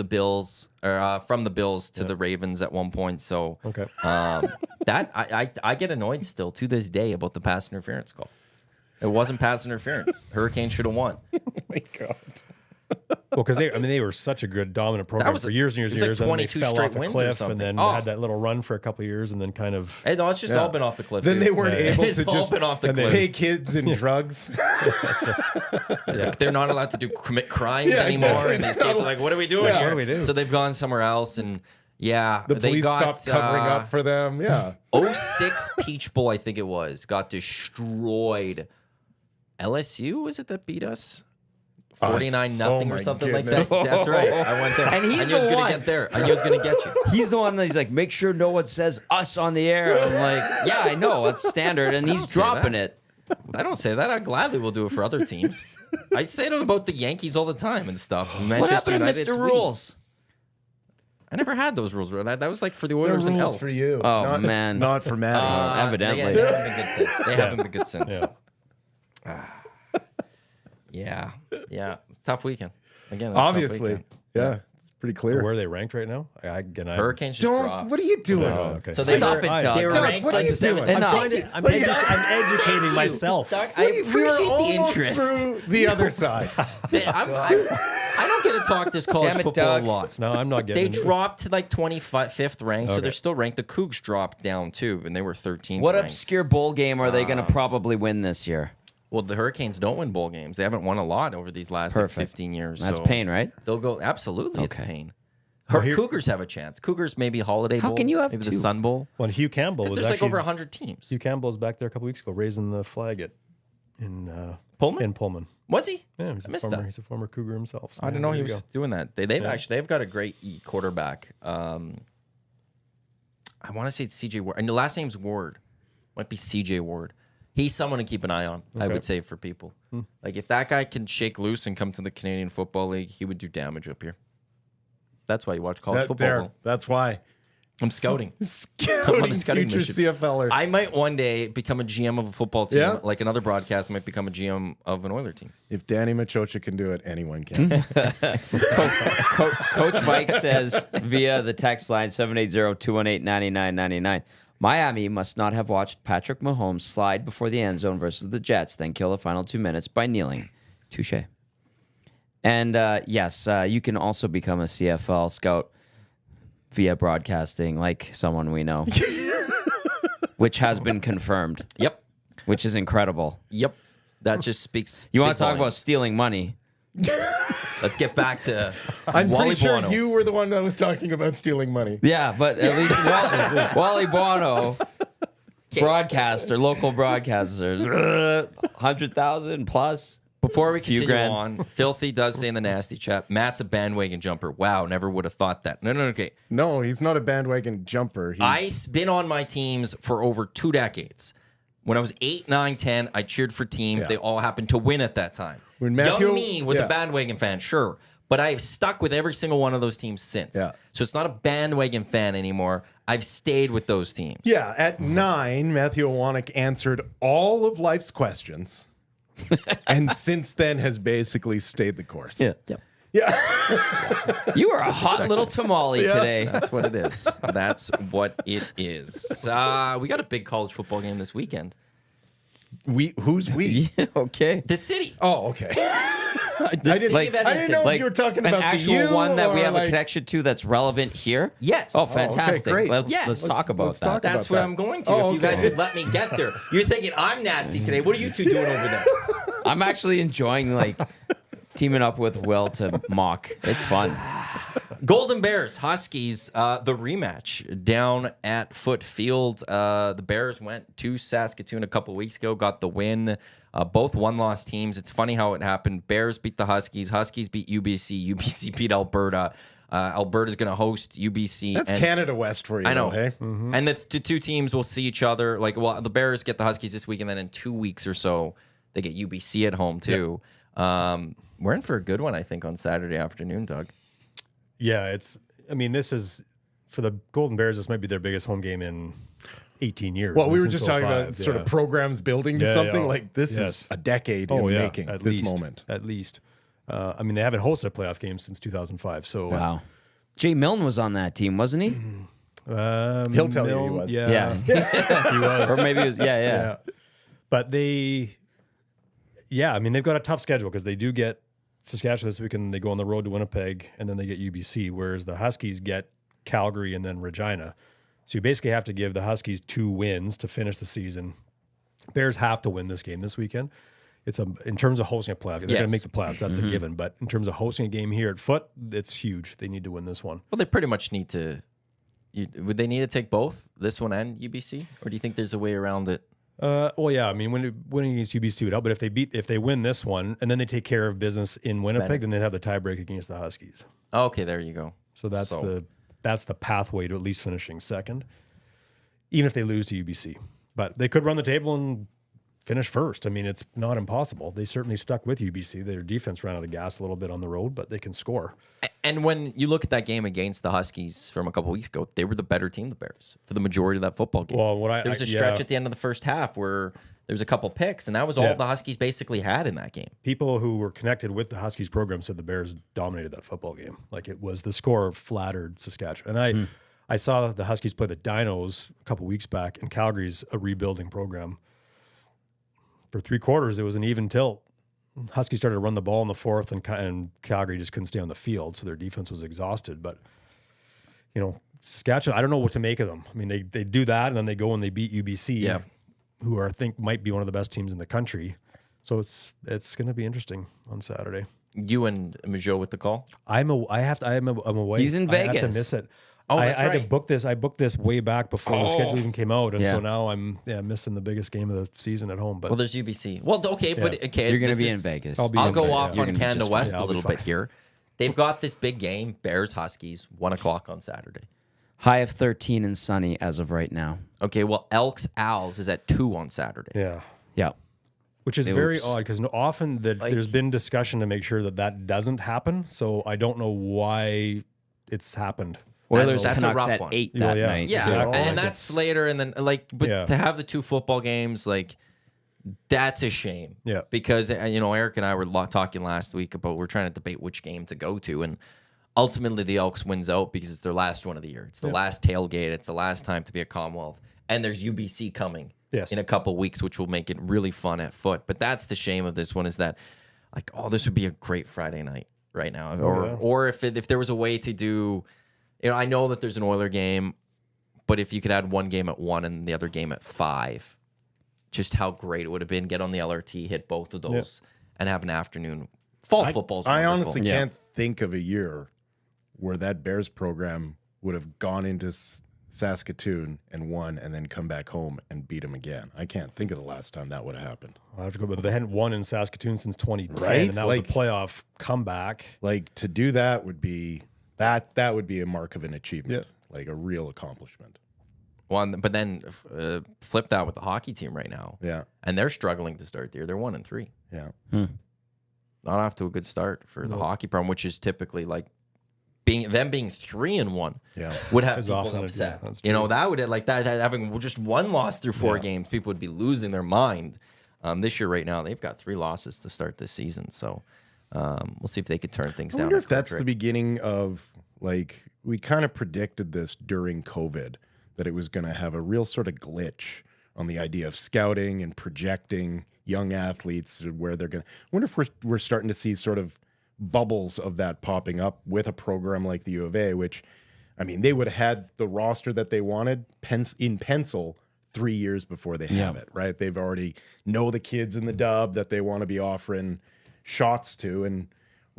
Bills, or from the Bills to the Ravens at one point. So Okay. that I get annoyed still to this day about the pass interference call. It wasn't pass interference. Hurricanes should have won. my God. Well, because they were such a good dominant program was- for years and years it and was years, like and then 22 they fell straight off a wins or cliff, something. and then Oh. had that little run for a couple of years, and then kind of Hey, no, it's just all been off the cliff. Then dude. they weren't able It's to all just been off the cliff. pay kids in drugs. They're not allowed to commit crimes Yeah, anymore, exactly. and these kids are like, "What are we doing Yeah, here?" what do we do? So they've gone somewhere else, and yeah, The they police got stopped covering up for them. Yeah. 06 Peach Bowl, I think it was, got destroyed. LSU was it that beat us? 49-0 Oh or my something like goodness. that. That's right. I went there. And he's I knew I was the gonna one. get there. I knew I was gonna get you. He's the one that's like, make sure no one says us on the air. I'm like, yeah, I know. That's standard. And he's don't say dropping that. it. I don't say that. I gladly will do it for other teams. I say it about the Yankees all the time and stuff. What Manchester happened to United, Mr. it's Rules? I never had those rules. That was like for the No Oilers and rules Elks. for you. Oh, Not- man. Not for Maddie. Evidently. They haven't been good since. They haven't been good since. yeah. Yeah. Tough weekend. Again, it was a tough Obviously. weekend. Yeah. It's pretty clear. Where are they ranked right now? Hurricanes just Don't. dropped. What are you doing? Oh, okay. So they Stop were, it, Doug. they were Doug, ranked what are like you doing? seventh. Enough. I'm educating myself. Doug, We I are appreciate the almost interest. Through the other side. I don't get to talk this college Damn it, football Doug. a lot. No, I'm not They getting. dropped to like 25th ranked, so Okay. they're still ranked. The Cougs dropped down too, and they were 13th. What ranked. obscure bowl game are they going to probably win this year? Well, the Hurricanes don't win bowl games. They haven't won a lot over these last like, Perfect. 15 years. That's so pain, right? They'll go absolutely. It's Okay. pain. Well, here- Cougars have a chance. Cougars maybe Holiday How Bowl. can you have maybe two? the Sun Bowl? When Hugh Campbell Because was there's like actually over 100 teams. Hugh Campbell was back there a couple weeks ago, raising the flag in Pullman? In Pullman. Was he? Yeah, I missed that. He's a former Cougar himself. So I didn't know he there you was go. doing that. They've got a great quarterback. I want to say it's CJ Ward, and the last name's Ward. Might be CJ Ward. He's someone to keep an eye on. I Okay. would say for people. Like if that guy can shake loose and come to the Canadian Football League, he would do damage up here. That's why you watch college football. That's why. I'm scouting. Scouting scouting future mission. CFLers. I might one day become a GM of a football team, Yeah. like another broadcast might become a GM of an Oiler team. If Danny Machocha can do it, anyone can. Coach Mike says via the text line 780-218-9999, Miami must not have watched Patrick Mahomes slide before the end zone versus the Jets, then kill the final 2 minutes by kneeling. Touche. And yes, you can also become a CFL scout via broadcasting, like someone we know, which has been confirmed, Yep. which is incredible. Yep. That just speaks. You want big to talk about volumes. stealing money? Let's get back to I'm Wally pretty sure Buono. you were the one that was talking about stealing money. Yeah, but at least Wally Buono, broadcaster, local broadcaster, 100,000 plus. Before we Few continue grand. on, Filthy does say in the nasty chat, Matt's a bandwagon jumper. Wow, never would have thought that. No, okay. No, he's not a bandwagon jumper. I've been on my teams for over 2 decades. When I was 8, 9, 10, I cheered for teams. Yeah. They all happened to win at that time. When Matthew- Young me was yeah. a bandwagon fan, sure. But I've stuck with every single one of those teams since. Yeah. So it's not a bandwagon fan anymore. I've stayed with those teams. Yeah, at 9, Matthew Iwanyk answered all of life's questions, and since then has basically stayed the course. Yeah. You are a hot little tamale today. That's what it is. That's what it is. We got a big college football game this weekend. Who's we? Yeah, okay. The city. Oh, okay. I didn't, Like- I didn't know if you were talking an about actual the U one that we or have like, a connection to that's relevant here. Yes. Oh, fantastic! great. Let's Yes. talk about let's that. talk That's about what that. I'm going to. Oh, if you guys okay. would let me get there. You're thinking I'm nasty today. What are you two doing over there? I'm actually enjoying like teaming up with Will to mock. It's fun. Golden Bears, Huskies, the rematch down at Foot Field. The Bears went to Saskatoon a couple weeks ago, got the win. Both one-loss teams. It's funny how it happened. Bears beat the Huskies. Huskies beat UBC. UBC beat Alberta. Alberta's going to host UBC. That's Canada West for you. I know. Hey? And the two teams will see each other. The Bears get the Huskies this week, and then in 2 weeks or so, they get UBC at home too. Yep. We're in for a good one, I think, on Saturday afternoon, Doug. Yeah, this is, for the Golden Bears, this might be their biggest home game in 18 years. Well, we were just talking about sort of programs building to something like this is a decade in making at this least, moment. At least. They haven't hosted a playoff game since 2005. So Wow. Jay Milne was on that team, wasn't he? He'll tell you he was. Yeah. He was. Or maybe it was, yeah. But they've got a tough schedule because they do get Saskatchewan this week and they go on the road to Winnipeg and then they get UBC, whereas the Huskies get Calgary and then Regina. So you basically have to give the Huskies 2 wins to finish the season. Bears have to win this game this weekend. In terms of hosting a playoff, they're going to make the playoffs. That's a given. But in terms of hosting a game here at Foot, it's huge. They need to win this one. Well, they pretty much need to. Would they need to take both, this one and UBC, or do you think there's a way around it? Winning against UBC would help. But if they win this one and then they take care of business in Winnipeg, then they have the tiebreak against the Huskies. Okay, there you go. So that's the pathway to at least finishing second, even if they lose to UBC. But they could run the table and finish first. It's not impossible. They certainly stuck with UBC. Their defense ran out of gas a little bit on the road, but they can score. And when you look at that game against the Huskies from a couple weeks ago, they were the better team, the Bears, for the majority of that football game. Well, there was a stretch at the end of the first half where there was a couple picks, and that was all the Huskies basically had in that game. People who were connected with the Huskies program said the Bears dominated that football game. The score flattered Saskatchewan. And I saw the Huskies play the Dinos a couple weeks back, and Calgary's a rebuilding program. For 3 quarters, it was an even tilt. Huskies started to run the ball in the fourth, and Calgary just couldn't stay on the field, so their defense was exhausted. But, Saskatchewan, I don't know what to make of them. They do that, and then they go and they beat UBC, who I think might be one of the best teams in the country. So it's going to be interesting on Saturday. You and Majot with the call? I'm away. He's in Vegas. I have to miss it. Oh, I that's had right. to book this. I booked this way back before the schedule even came out, and so now I'm missing the biggest game of the season at home. But Well, there's UBC. Well, okay, but okay, You're going to this be in is- Vegas. I'll go off You're on gonna be Canada just West fine. a I'll be little bit fine. here. They've got this big game, Bears Huskies, 1 o'clock on Saturday. High of 13 and sunny as of right now. Okay, well, Elks Owls is at 2 on Saturday. yeah. Yeah. Which is very Oops. odd because often there's been discussion to make sure that doesn't happen. So I don't know why it's happened. Oilers That's a Canucks rough at one. 8 that Yeah. night. Yeah, Exactly. and that's later, and then but to have the 2 football games, that's a shame. Yeah. Because Eric and I were talking last week about we're trying to debate which game to go to, and ultimately the Elks wins out because it's their last one of the year. It's the last tailgate. It's the last time to be a Commonwealth, and there's UBC coming in a couple weeks, which will make it really fun at Foot. But that's the shame of this one is that this would be a great Friday night right now, or if there was a way to do. I know that there's an Oiler game, but if you could add one game at 1 and the other game at 5, just how great it would have been. Get on the LRT, hit both of those, and have an afternoon. Fall football's I wonderful. honestly can't think of a year where that Bears program would have gone into Saskatoon and won and then come back home and beat them again. I can't think of the last time that would have happened. I have to go, but they hadn't won in Saskatoon since 2010, Right? and that was a playoff comeback. To do that would be that would be a mark of an achievement, a real accomplishment. Well, but then flip that with the hockey team right now. Yeah, And they're struggling to start the year. They're 1-3. yeah. Not off to a good start for the hockey program, which is typically being 3-1. Yeah. Would have As people often as- upset. yeah, that's That would having just 1 loss through 4 games, people would be losing their mind. This year, right now, they've got 3 losses to start this season. So we'll see if they could turn things I down. wonder at if that's Frederick. the beginning of we kind of predicted this during COVID that it was going to have a real sort of glitch on the idea of scouting and projecting young athletes to where they're going to. I wonder if we're starting to see sort of bubbles of that popping up with a program like the U of A, which, they would have had the roster that they wanted in pencil 3 years before they have it, right? They've already know the kids in the dub that they want to be offering shots to, and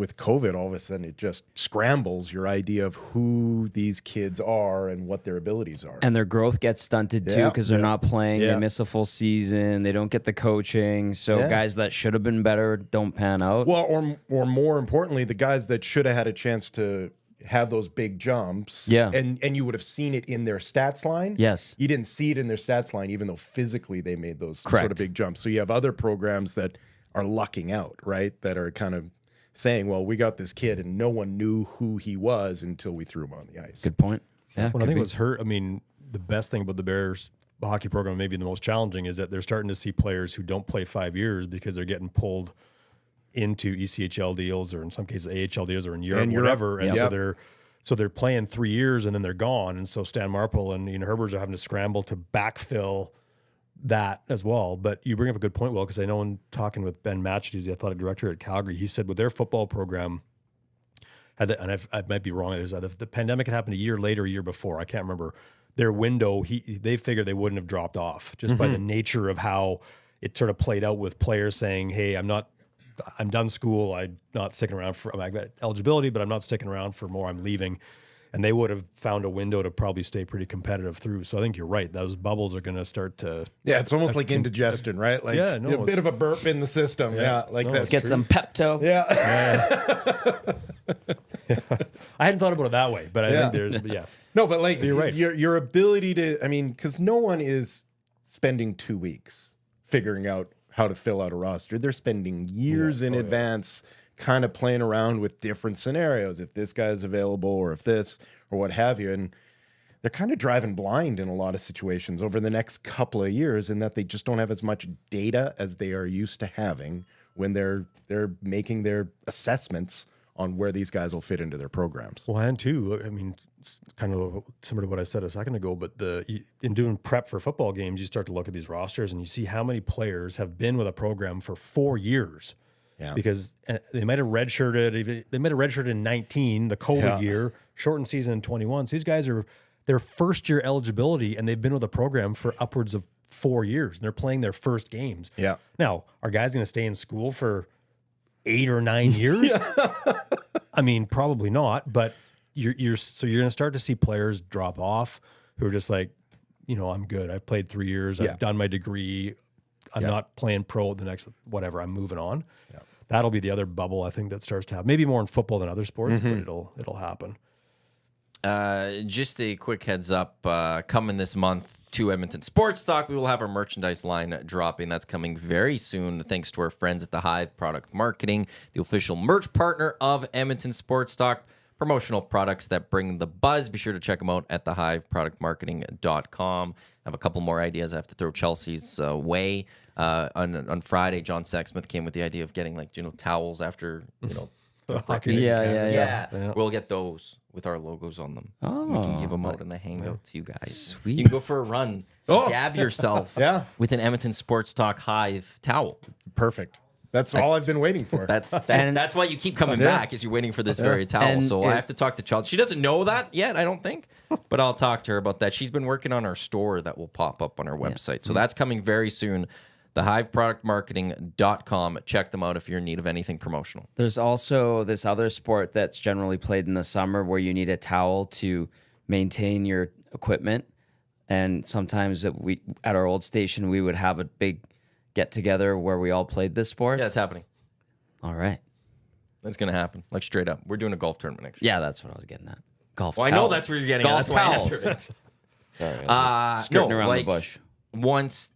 with COVID, all of a sudden it just scrambles your idea of who these kids are and what their abilities are. And their growth gets stunted too because they're not playing. Yeah. They miss a full season. They don't get the coaching. So guys that should have been better don't pan out. Well, or more importantly, the guys that should have had a chance to have those big jumps. Yeah. And you would have seen it in their stats line. Yes. You didn't see it in their stats line, even though physically they made those Correct. sort of big jumps. So you have other programs that are lucking out, right? That are kind of saying, well, we got this kid and no one knew who he was until we threw him on the ice. Good point. Yeah. Well, I think what's hurt, I mean, the best thing about the Bears hockey program, maybe the most challenging, is that they're starting to see players who don't play 5 years because they're getting pulled into ECHL deals or in some cases AHL deals or in Europe, And whatever. And Yep. so they're playing 3 years and then they're gone. And so Stan Marple and Ian Herbers are having to scramble to backfill that as well. But you bring up a good point, Will, because I know in talking with Ben Matchett, he's the athletic director at Calgary, he said with their football program, and I might be wrong, the pandemic had happened a year later, a year before, I can't remember, their window, they figured they wouldn't have dropped off just by the nature of how it sort of played out with players saying, hey, I'm done school, I'm not sticking around I've got eligibility, but I'm not sticking around for more, I'm leaving. And they would have found a window to probably stay pretty competitive through. So I think you're right. Those bubbles are going to start to. Yeah, it's almost like indigestion, right? Like Yeah, no, a bit of a burp in the system. Yeah, like no, that. Let's get some Pepto. Yeah. I hadn't thought about it that way, but I think there's yes. No, but like You're right. Your ability to, I mean, because no one is spending 2 weeks figuring out how to fill out a roster. They're spending years in advance, kind of playing around with different scenarios. If this guy's available, or if this, or what have you, and they're kind of driving blind in a lot of situations over the next couple of years, in that they just don't have as much data as they are used to having when they're making their assessments on where these guys will fit into their programs. Well, and too, I mean, it's kind of similar to what I said a second ago, but in doing prep for football games, you start to look at these rosters and you see how many players have been with a program for 4 years. Yeah. Because they might have redshirted. They might have redshirted in 19, the COVID year, shortened season in 21. So these guys are their first year eligibility, and they've been with the program for upwards of 4 years, and they're playing their first games. Yeah. Now, are guys going to stay in school for 8 or 9 years? I mean, probably not. But you're going to start to see players drop off who are just like, I'm good. I've played 3 years. I've done my degree. I'm not playing pro the next whatever. I'm moving on. Yeah. That'll be the other bubble I think that starts to happen. Maybe more in football than other sports, but it'll happen. Just a quick heads up, coming this month to Edmonton Sports Talk, we will have our merchandise line dropping. That's coming very soon, thanks to our friends at the Hive Product Marketing, the official merch partner of Edmonton Sports Talk. Promotional products that bring the buzz. Be sure to check them out at thehiveproductmarketing.com. I have a couple more ideas I have to throw Chelsea's way. On Friday, John Sexsmith came with the idea of getting towels after Hockey. Yeah. We'll get those with our logos on them. We can give them out in the Hangout to you guys. Sweet. You can go for a run. Dab yourself with an Edmonton Sports Talk Hive towel. Perfect. That's all I've been waiting for. That's why you keep coming back, is you're waiting for this very towel. And so I have to talk to Chelsea. She doesn't know that yet, I don't think, but I'll talk to her about that. She's been working on our store that will pop up on our website. So that's coming very soon. thehiveproductmarketing.com. Check them out if you're in need of anything promotional. There's also this other sport that's generally played in the summer where you need a towel to maintain your equipment. And sometimes at our old station, we would have a big get together where we all played this sport. Yeah, it's happening. All right. That's going to happen. Like straight up. We're doing a golf tournament next year. Yeah, that's what I was getting at. Golf Well, towels. I know that's where you're getting Golf at. That's why I towels. answered it. Sorry, I was just skirting around the bush. Once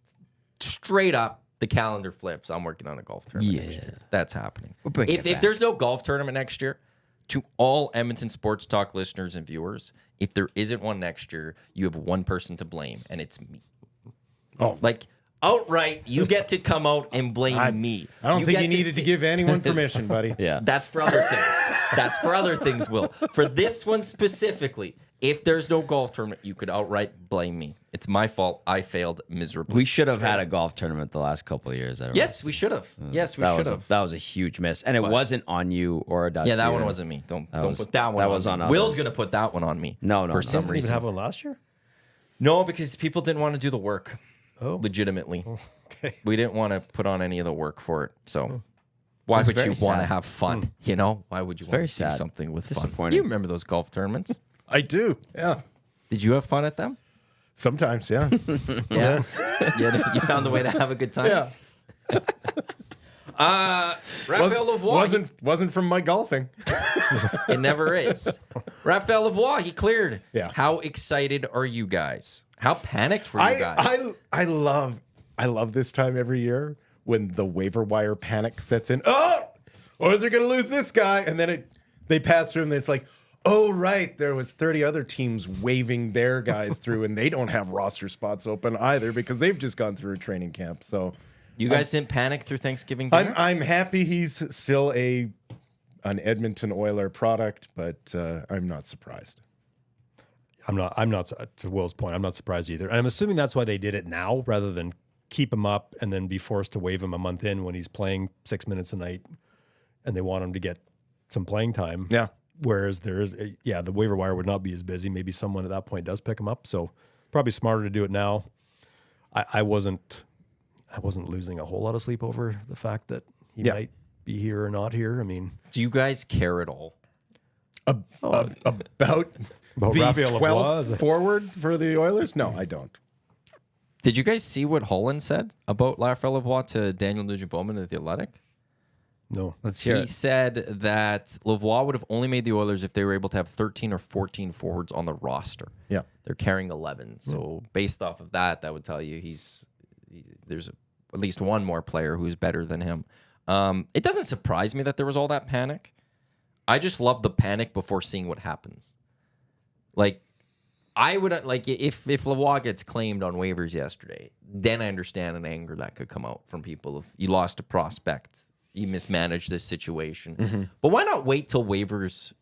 straight up the calendar flips, I'm working on a golf tournament next year. That's happening. We'll bring it If back. there's no golf tournament next year, to all Edmonton Sports Talk listeners and viewers, if there isn't one next year, you have one person to blame, and it's me. Oh. Like, outright, you get to come out and blame me. I don't think get you needed to give anyone permission, buddy. Yeah. That's for other things. That's for other things, Will. For this one specifically, if there's no golf tournament, you could outright blame me. It's my fault. I failed miserably. We should have had a golf tournament the last couple of years. Yes, we should have. Yes, we should have. That was a huge miss. And it wasn't on you or Dusty. Yeah, that one wasn't me. Don't put that one on was me. on others. Will's going to put that one on me. No, for some Didn't reason. even have one last year? No, because people didn't want to do the work. Oh. Legitimately. Okay. We didn't want to put on any of the work for it. So Why It's would you very want to sad. have fun? You know, why would you want Very to do sad. something with fun? Disappointing. You remember those golf tournaments? I do. Yeah. Did you have fun at them? Sometimes, yeah. Yeah. You found a way to have a good time. Yeah. Raphael Lavoie. Wasn't from my golfing. It never is. Raphael Lavoie, he cleared. Yeah. How excited are you guys? How panicked were you guys? I love this time every year when the waiver wire panic sets in. Oh, or they're gonna lose this guy, and then they pass through, and it's like, oh right, there was 30 other teams waving their guys through, and they don't have roster spots open either because they've just gone through a training camp. So You guys didn't panic through Thanksgiving dinner? I'm happy he's still an Edmonton Oiler product, but I'm not surprised. I'm not, to Will's point, I'm not surprised either. And I'm assuming that's why they did it now rather than keep him up and then be forced to waive him a month in when he's playing 6 minutes a night and they want him to get some playing time. Yeah. Whereas the waiver wire would not be as busy. Maybe someone at that point does pick him up. So probably smarter to do it now. I wasn't losing a whole lot of sleep over the fact that he might be here or not here. I mean, Do you guys care at all? About the Raphael 12th Lavoie. forward for the Oilers? No, I don't. Did you guys see what Holland said about Raphael Lavoie to Daniel Nugent-Bowman at The Athletic? No. Let's hear He it. said that Lavoie would have only made the Oilers if they were able to have 13 or 14 forwards on the roster. Yeah. They're carrying 11. So based off of that, that would tell you there's at least one more player who's better than him. It doesn't surprise me that there was all that panic. I just love the panic before seeing what happens. Like, I would if Lavoie gets claimed on waivers yesterday, then I understand an anger that could come out from people if you lost a prospect, you mismanaged this situation. But why not wait till waivers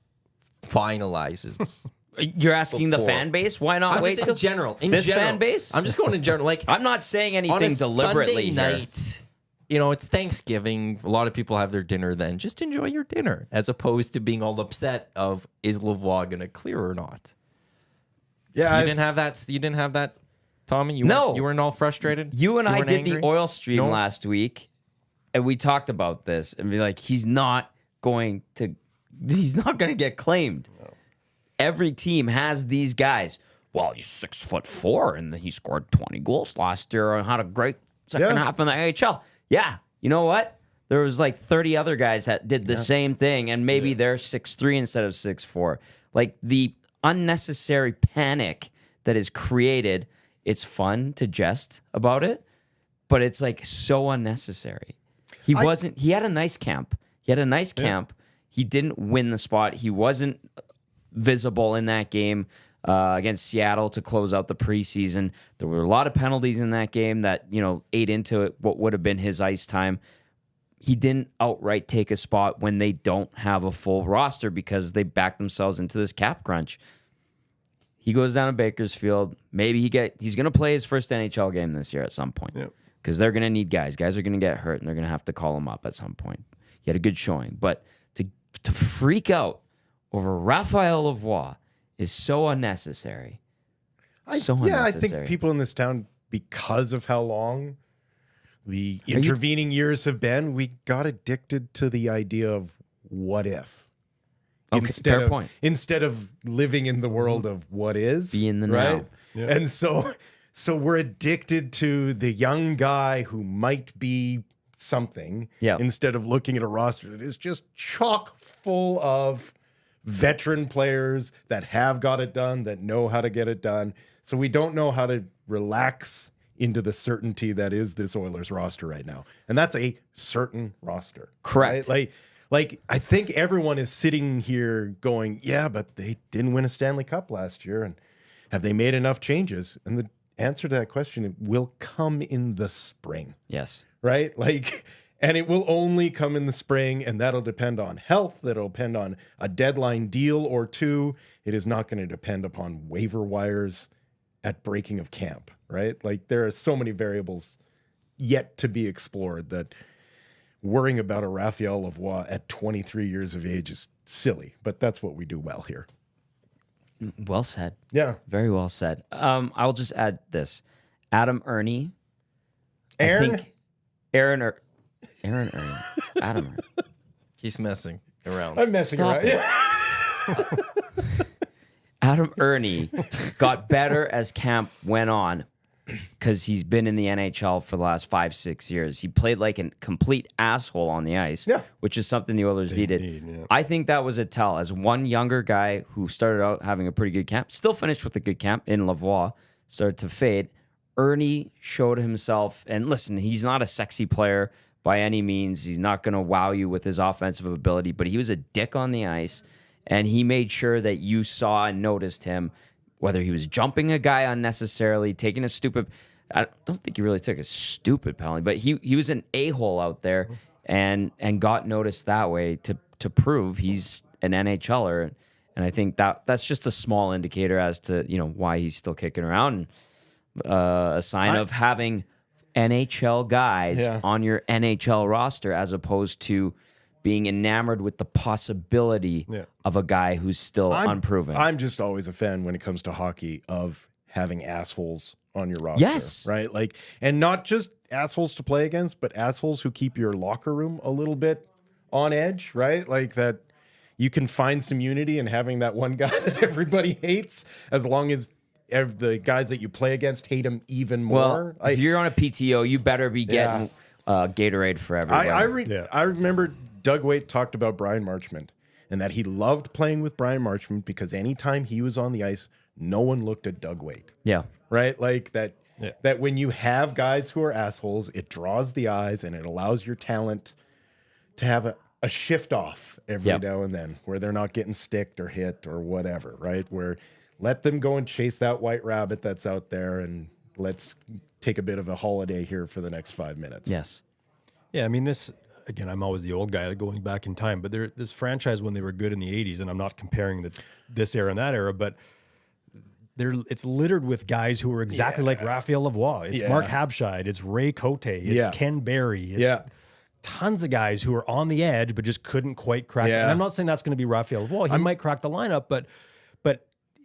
finalizes? You're asking the Before. fan base? Why not I'm wait just till in general. In this general. fan base? I'm just going in general. Like I'm not saying on a anything deliberately Sunday here. night, it's Thanksgiving. A lot of people have their dinner then. Just enjoy your dinner, as opposed to being all upset of is Lavoie going to clear or not. Yeah, You didn't have that. You didn't have that, Tommy. No. You weren't all frustrated. You and I weren't did angry? the oil stream No? last week, and we talked about this, and be like, he's not going to get claimed. Every team has these guys. Well, he's 6'4", and he scored 20 goals last year and had a great second half in the AHL. Yeah, you know what? There was like 30 other guys that did the same thing, and maybe they're 6'3" instead of 6'4". Like the unnecessary panic that is created, it's fun to jest about it, but it's like so unnecessary. He had a nice camp. He didn't win the spot. He wasn't visible in that game against Seattle to close out the preseason. There were a lot of penalties in that game that, ate into it, what would have been his ice time. He didn't outright take a spot when they don't have a full roster because they backed themselves into this cap crunch. He goes down to Bakersfield. Maybe he's going to play his first NHL game this year at some point because they're going to need guys. Guys are going to get hurt, and they're going to have to call him up at some point. He had a good showing. But to freak out over Raphael Lavoie is so unnecessary. I think people in this town, because of how long the intervening years have been, we got addicted to the idea of what if. Okay, fair point. Instead of living in the world of what is. Be in the right? now. Yeah. And so we're addicted to the young guy who might be something instead of looking at a roster that is just chock full of veteran players that have got it done, that know how to get it done. So we don't know how to relax into the certainty that is this Oilers roster right now. And that's a certain roster. Correct. Right? Like I think everyone is sitting here going, yeah, but they didn't win a Stanley Cup last year. And have they made enough changes? And the answer to that question will come in the spring. Yes. Right? And it will only come in the spring, and that'll depend on health. That'll depend on a deadline deal or two. It is not going to depend upon waiver wires at breaking of camp, right? There are so many variables yet to be explored that worrying about a Raphael Lavoie at 23 years of age is silly, but that's what we do well here. Well said. Yeah. Very well said. I'll just add this. Adam Ernie. Aaron? Aaron Ernie. Adam Ernie. He's messing around. I'm messing Stop around. it. Yeah. Adam Ernie got better as camp went on because he's been in the NHL for the last 5-6 years. He played like a complete asshole on the ice, which is something the Oilers needed. I think that was a tell. As one younger guy who started out having a pretty good camp, still finished with a good camp in Lavoie, started to fade. Ernie showed himself, and listen, he's not a sexy player by any means. He's not going to wow you with his offensive ability, but he was a dick on the ice, and he made sure that you saw and noticed him, whether he was jumping a guy unnecessarily, taking a stupid... I don't think he really took a stupid penalty, but he was an a-hole out there and got noticed that way to prove he's an NHLer. And I think that's just a small indicator as to why he's still kicking around. A sign of having NHL guys on your NHL roster as opposed to being enamored with the possibility of a guy who's still unproven. I'm just always a fan when it comes to hockey of having assholes on your roster. Yes. Right? Like, and not just assholes to play against, but assholes who keep your locker room a little bit on edge, right? Like that you can find some unity in having that one guy that everybody hates, as long as the guys that you play against hate him even more. Well, if you're on a PTO, you better be getting Gatorade for everybody. I remember Doug Waite talked about Brian Marchment and that he loved playing with Brian Marchment because anytime he was on the ice, no one looked at Doug Waite. Yeah. Right? Like that that when you have guys who are assholes, it draws the eyes and it allows your talent to have a shift off every now and then where they're not getting sticked or hit or whatever, right? Where let them go and chase that white rabbit that's out there and let's take a bit of a holiday here for the next 5 minutes. Yes. Yeah, I mean, again, I'm always the old guy going back in time, but this franchise when they were good in the 80s, and I'm not comparing this era and that era, but it's littered with guys who are exactly like Raphael Lavoie. It's Mark Habscheid. It's Ray Cote. It's Ken Barry. It's tons of guys who are on the edge but just couldn't quite crack. And I'm not saying that's going to be Raphael Lavoie. He might crack the lineup, but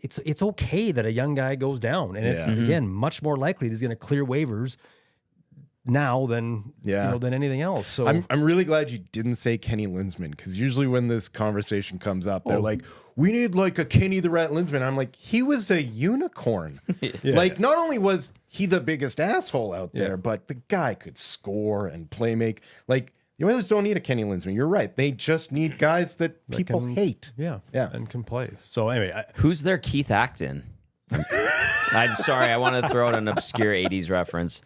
it's okay that a young guy goes down, and it's again much more likely he's going to clear waivers now than than anything else. So I'm really glad you didn't say Kenny Linsman, because usually when this conversation comes up, they're like, we need like a Kenny the Rat Linsman. I'm like, he was a unicorn. Like, not only was he the biggest asshole out there, but the guy could score and play make. Like, the Oilers don't need a Kenny Linsman. You're right. They just need guys that people hate. And can play. So anyway, who's their Keith Acton? I'm sorry, I want to throw out an obscure 80s reference.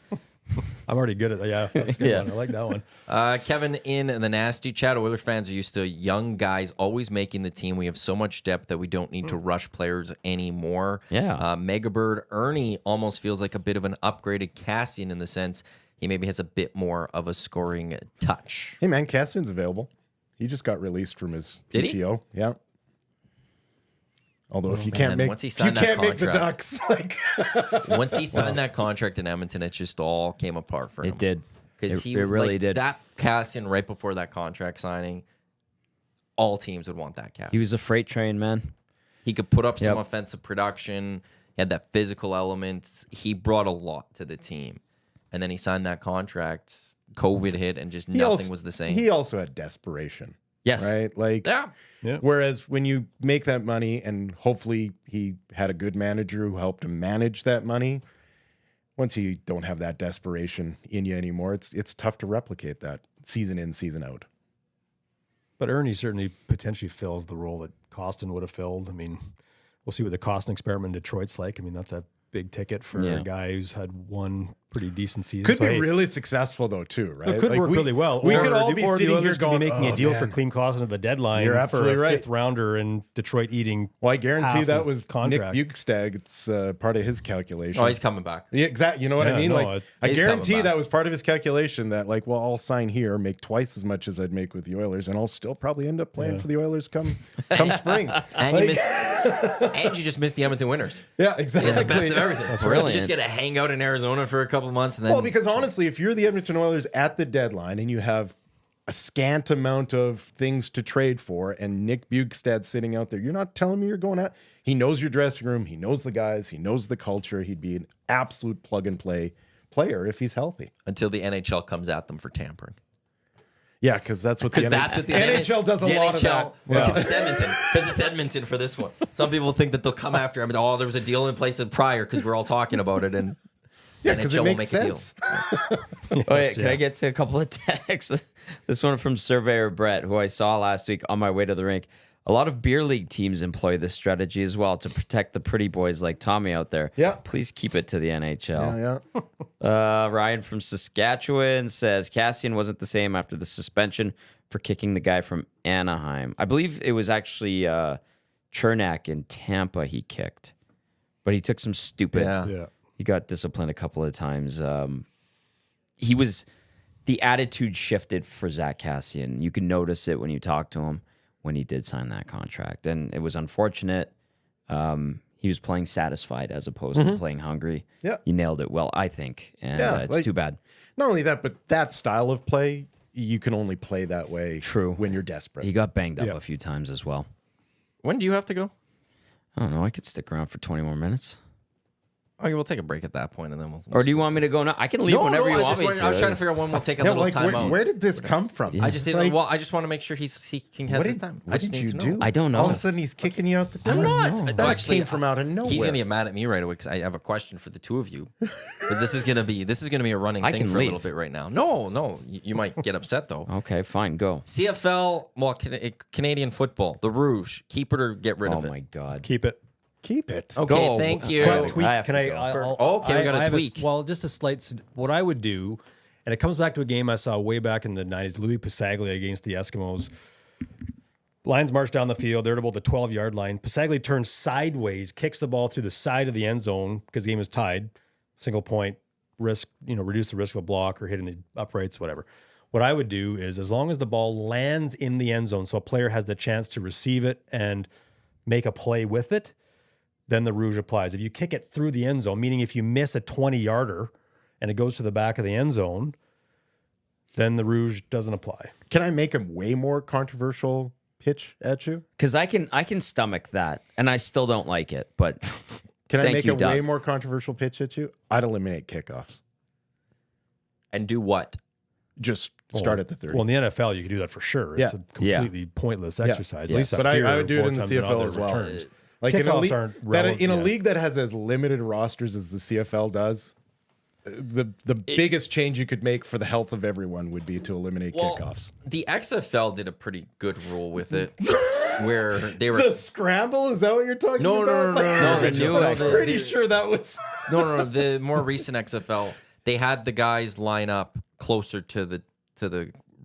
I'm already good at that. Yeah, that's a good one. I like that one. Kevin in the nasty chat, Oilers fans are used to young guys always making the team. We have so much depth that we don't need to rush players anymore. Yeah. Megabird Ernie almost feels like a bit of an upgraded Cassian in the sense he maybe has a bit more of a scoring touch. Hey, man, Cassian's available. He just got released from his Did he? PTO. Yeah. Although if you can't make the Ducks, like once he signed that contract in Edmonton, it just all came apart for him. It did. Because it really did. That Cassian right before that contract signing, all teams would want that Cassian. He was a freight train, man. He could put up some offensive production. He had that physical element. He brought a lot to the team. And then he signed that contract. COVID hit, and just nothing was the same. He also had desperation. Yes. Right? Like, whereas when you make that money, and hopefully he had a good manager who helped him manage that money, once you don't have that desperation in you anymore, it's tough to replicate that season in, season out. But Ernie certainly potentially fills the role that Costin would have filled. I mean, we'll see what the Costin experiment in Detroit's like. I mean, that's a big ticket for a guy who's had one pretty decent season. Could be really successful though, too, right? It could work really well. We could all be sitting here going, making a deal for Clean Costin at the deadline. You're absolutely for a right. fifth rounder, and Detroit eating. Well, I guarantee that was contract. Nick Bukestad. It's part of his calculation. Oh, he's coming back. Yeah, exactly. You know what I mean? no, Like, I he's guarantee coming back. that was part of his calculation. That like, well, I'll sign here, make twice as much as I'd make with the Oilers, and I'll still probably end up playing for the Oilers come spring. And you just missed the Edmonton Winners. Yeah, exactly. You had the best of everything. That's brilliant. You just get to hang out in Arizona for a couple of months, and then Well, because honestly, if you're the Edmonton Oilers at the deadline and you have a scant amount of things to trade for, and Nick Bukestad sitting out there, you're not telling me you're going out. He knows your dressing room. He knows the guys. He knows the culture. He'd be an absolute plug and play player if he's healthy. until the NHL comes at them for tampering. Yeah, because that's what the That's what the NHL does a lot of that. Because it's Edmonton. Because it's Edmonton for this one. Some people think that they'll come after. I mean, there was a deal in place prior because we're all talking about it, and because NHL it will makes make sense. a deal. Oh, yeah, can I get to a couple of texts? This one from Surveyor Brett, who I saw last week on my way to the rink. A lot of beer league teams employ this strategy as well to protect the pretty boys like Tommy out there. Yeah. Please keep it to the NHL. Yeah. Ryan from Saskatchewan says Cassian wasn't the same after the suspension for kicking the guy from Anaheim. I believe it was actually Chernak in Tampa he kicked, but he took some stupid. Yeah. He got disciplined a couple of times. The attitude shifted for Zach Cassian. You can notice it when you talk to him when he did sign that contract. And it was unfortunate. He was playing satisfied as opposed to playing hungry. Yeah. You nailed it well, I think. And it's too bad. Not only that, but that style of play, you can only play that way True. when you're desperate. He got banged up a few times as well. When do you have to go? I don't know. I could stick around for 20 more minutes. Okay, we'll take a break at that point, and then we'll. Or do you want me to go now? I can leave whenever you want me to. I was trying to figure out when we'll take a little time out. Where did this come from? I just didn't. Well, I just want to make sure he has his time. I What just did need you to do? know. I don't know. All of a sudden, he's kicking you out the door. I'm not. That came from out of nowhere. He's gonna get mad at me right away because I have a question for the two of you. Because this is gonna be a running I thing can for a little leave. bit right now. No, you might get upset though. Okay, fine. Go. CFL, well, Canadian football, the Rouge, keep it or get rid Oh, of it. my God. Keep it. Keep it. Okay, Go. thank you. Quick Tweak. I have Can to I? go. Okay, we got a I have tweak. well, just a slight. What I would do, and it comes back to a game I saw way back in the '90s. Louis Pasaglia against the Eskimos. Lions march down the field. They're at about the 12-yard line. Pasaglia turns sideways, kicks the ball through the side of the end zone because the game is tied. Single point, reduce the risk of a block or hitting the uprights, whatever. What I would do is, as long as the ball lands in the end zone, so a player has the chance to receive it and make a play with it, then the Rouge applies. If you kick it through the end zone, meaning if you miss a 20-yarder and it goes to the back of the end zone, then the Rouge doesn't apply. Can I make a way more controversial pitch at you? Because I can stomach that, and I still don't like it. But Can I Thank make you, a Doug. way more controversial pitch at you? I'd eliminate kickoffs. And do what? Just start at the 30. Well, in the NFL, you can do that for sure. It's Yeah. a completely pointless exercise. At least but up here, I would do it more in the times than CFL not, as they're well. returns. Like in a Kickoffs league, aren't that relevant, in a yeah. league that has as limited rosters as the CFL does, the biggest change you could make for the health of everyone would be to eliminate kickoffs. The XFL did a pretty good rule with it, where they were. The scramble? Is that what you're talking No, about? no, the new I'm XFL. pretty sure that was. No. The more recent XFL, they had the guys line up closer to the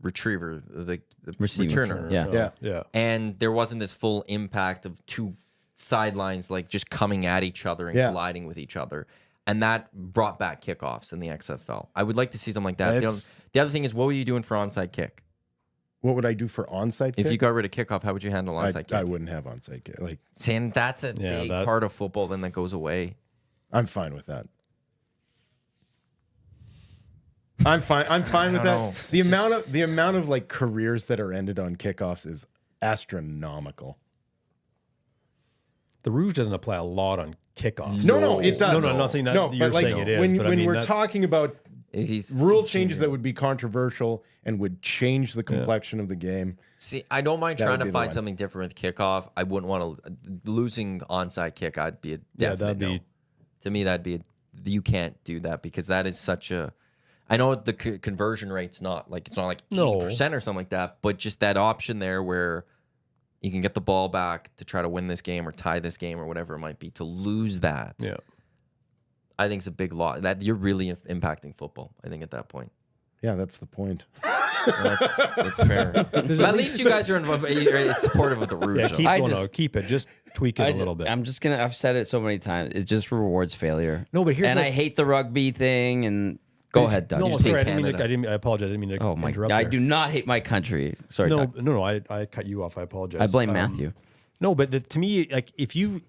retriever, the Receiving returner. Yeah. Yeah. And there wasn't this full impact of two sidelines like just coming at each other and Yeah. colliding with each other. And that brought back kickoffs in the XFL. I would like to see something like that. The other thing is, what were you doing for onside kick? What would I do for onside kick? If you got rid of kickoff, how would you handle onside kick? I wouldn't have onside kick. Like, Saying that's a big part of football, then that goes away. I'm fine with that. I'm fine with that. know. The amount of like careers that are ended on kickoffs is astronomical. The Rouge doesn't apply a lot on kickoffs. No, it does. No, I'm not saying that No, you're but like saying it is. when, but I when mean, we're that's- talking about If he's rule changes that would be controversial and would change the complexion of the game. See, I don't mind That trying would to be the find one. something different with kickoff. I wouldn't want to losing onside kick. I'd be a definite that'd be- no. To me, that'd be you can't do that because that is such a. I know the conversion rate's not like it's not like 80% or something like that, but just that option there where you can get the ball back to try to win this game or tie this game or whatever it might be. To lose that, Yeah. I think it's a big loss. That you're really impacting football. I think at that point. Yeah, that's the point. That's fair. But at least you guys are supportive of the Rouge. Yeah, though. keep it. Just tweak it a little bit. I've said it so many times. It just rewards failure. No, but here's and the- I hate the rugby thing. And go ahead, Doug. No, You just sorry, hate I apologize. I didn't mean to Oh my! interrupt I there. do not hate my country. Sorry, No, Doug. no, I cut you off. I apologize. I blame Matthew. No, but to me, like if you,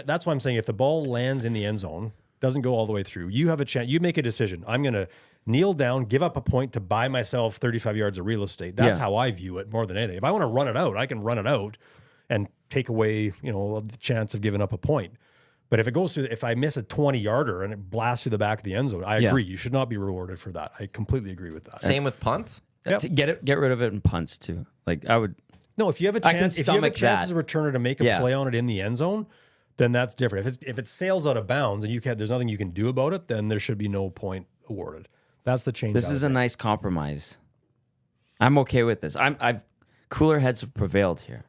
that's why I'm saying if the ball lands in the end zone, doesn't go all the way through, you have a chance. You make a decision. I'm going to kneel down, give up a point to buy myself 35 yards of real estate. That's how I view it more than anything. If I want to run it out, I can run it out and take away, the chance of giving up a point. But if it goes through, if I miss a 20-yarder and it blasts through the back of the end zone, I agree. You should not be rewarded for that. I completely agree with that. Same with punts. To get rid of it in punts too. Like I would. No, if you have a I can chance, if you have a stomach chance that. as a returner to make a Yeah. play on it in the end zone, then that's different. If it sails out of bounds and there's nothing you can do about it, then there should be no point awarded. That's the change. This is a nice compromise. I'm okay with this. I've cooler heads have prevailed here.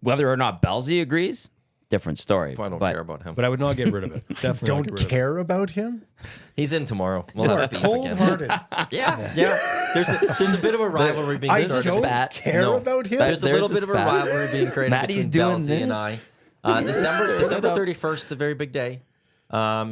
Whether or not Belsey agrees, different story. I don't but care about him. But I would not get rid of it. Definitely not Don't get rid of it. care about him? He's in tomorrow. We'll have beef again. Cold-hearted. Yeah. There's a bit of a rivalry being I started. don't Bat. care No. about him. There's a little There's bit a of a spat. rivalry being created Maddie's between doing Belsey and this. I. December Straight up. 31st is a very big day.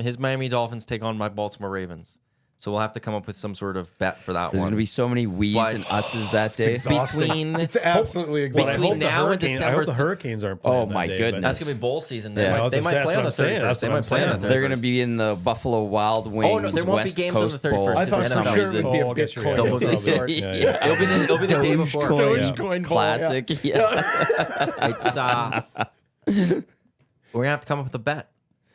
His Miami Dolphins take on my Baltimore Ravens. So we'll have to come up with some sort of bet for that There's one. going to be so many we's But- and us's that day. between It's absolutely Well, I exhausting. Between hope the now and Hurricanes- I December hope the Hurricanes aren't playing Oh, that my day, goodness. that's gonna be bowl season. They Yeah. might, they might That's play what on the I'm saying. 31st. That's They what might I'm play on the saying. 31st. They're going to be in the Buffalo Wild Wings. Oh, no, there won't be West games on the Coast Bowl 31st, I because thought the for NFL sure is it in. would be Oh, a I guess Bitcoin. you're right. Double That's digit. probably- yeah. It'll be the day before. Dogecoin classic. Yeah. It's we're gonna have to come up with a bet,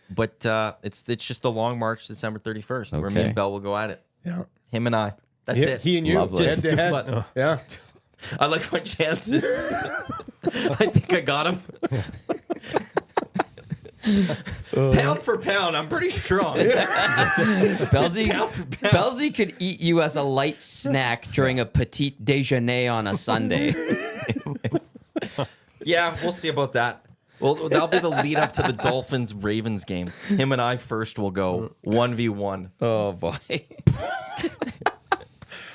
but it's just a long march, December 31st, where me Okay. and Bell will go at it. Yeah. Him and I. That's Yeah, it. he and you. Lovely. Head to head. Just two Yeah. I like my chances. I think I got him. Pound for pound, I'm pretty strong. Belsey, pound for pound. Belsey could eat you as a light snack during a petit déjeuner on a Sunday. Yeah, we'll see about that. Well, that'll be the lead up to the Dolphins Ravens game. Him and I first will go 1v1. Oh boy.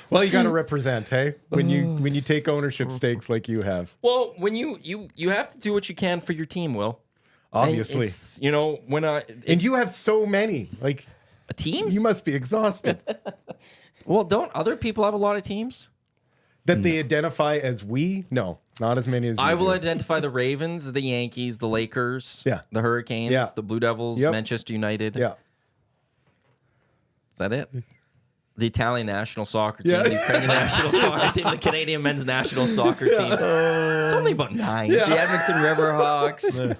Well, you got to represent, hey? When you take ownership stakes like you have. Well, when you have to do what you can for your team, Will. And Obviously. it's, when And you have so many. Like, teams. you must be exhausted. Well, don't other people have a lot of teams? That they identify as we? No, not as many as you I will do. identify the Ravens, the Yankees, the Lakers, Yeah. the Hurricanes, Yeah. the Blue Devils, Yep. Manchester United. Yeah. Is that it? The Italian national soccer team, Yeah. the Ukrainian national soccer team, the Canadian men's national soccer team. It's only about 9. The Edmonton Riverhawks.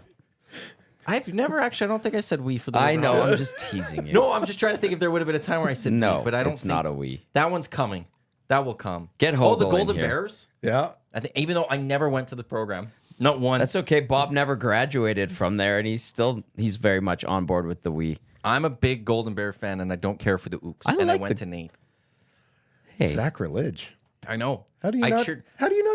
I've never actually, I don't think I said we for the I know. Riverhawks. I'm just teasing you. No, I'm just trying to think if there would have been a time where I said No, we, but I don't it's think not a we. That one's coming. That will come. Get Oh, Hogle the in Golden here. Bears? Yeah. I think, even though I never went to the program. Not once. That's okay. Bob never graduated from there, and he's very much on board with the we. I'm a big Golden Bear fan, and I don't care for the Ooks. I And I like went the- to Nate. Hey, Sacrilege. I know. How do you not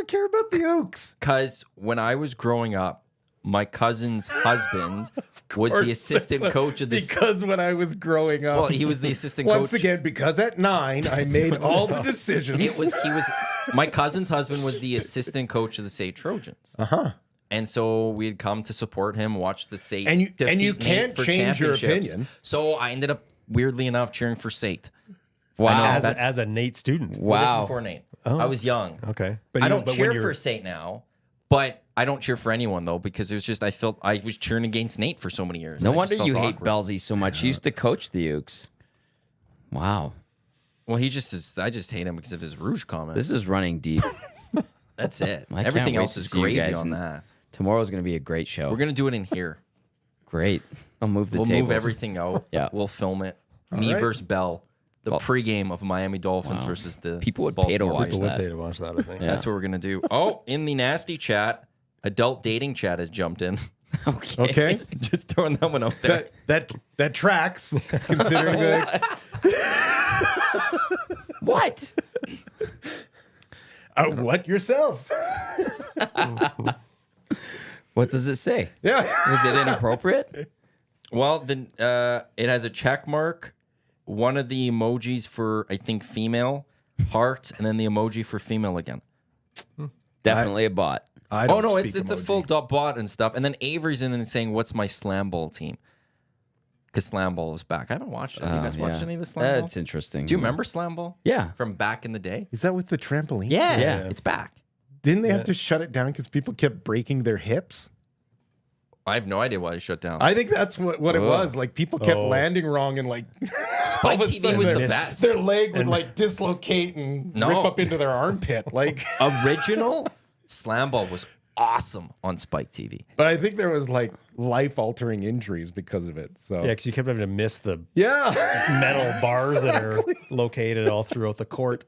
care about the Oaks? Because when I was growing up, my cousin's husband was the assistant coach of this. Because when I was growing up, Well, he was the assistant once coach. again, because at 9 I made all the decisions. He was my cousin's husband was the assistant coach of the State Trojans. And so we'd come to support him, watch the State. And you defeat can't Nate for change your championships. opinion. So I ended up weirdly enough cheering for Sate. wow. As a Nate student. This Wow. before Nate. I was young. Okay. I don't cheer for Sate now, but I don't cheer for anyone though because it was just I felt I was cheering against Nate for so many years. No I just wonder felt you hate awkward. Belsey so much. He used to coach the Ukes. Wow. Well, he just is. I just hate him because of his Rouge comments. This is running deep. That's it. I can't Everything wait else to is see you gravy guys on in- that. Tomorrow's going to be a great show. We're gonna do it in here. Great. I'll move the We'll tables. move everything out. Yeah. We'll film it. Me right. versus Bell. The Well- pregame of Miami Dolphins Wow. versus the People would pay to Baltimore watch Ravens. People that. would pay to watch that, I think. Yeah. That's what we're gonna do. Oh, in the nasty chat, adult dating chat has jumped in. Okay. Okay. Just throwing that one out there. That tracks, considering that. What? What yourself? What does it say? Yeah. Was it inappropriate? Well, then it has a check mark, one of the emojis for I think female, heart, and then the emoji for female again. Definitely a bot. I Oh don't no, speak it's a emoji. full bot and stuff. And then Avery's in and saying, "What's my slam ball team?" Because slam ball is back. I haven't watched it. Have you guys watched any of the slam ball? That's interesting. Do you remember slam ball Yeah. from back in the day? Is that with the trampoline? Yeah, Yeah. it's back. Didn't they have to shut it down because people kept breaking their hips? I have no idea why it shut down. I think that's what it Whoa. was. Like people kept landing wrong and like Spike all of a TV sudden was their- the best. Their leg would like dislocate and No. rip up into their armpit. Like, Original slam ball was awesome on Spike TV. but I think there was like life-altering injuries because of it. So Yeah, because you kept having to miss the yeah. metal bars that are located all throughout the court.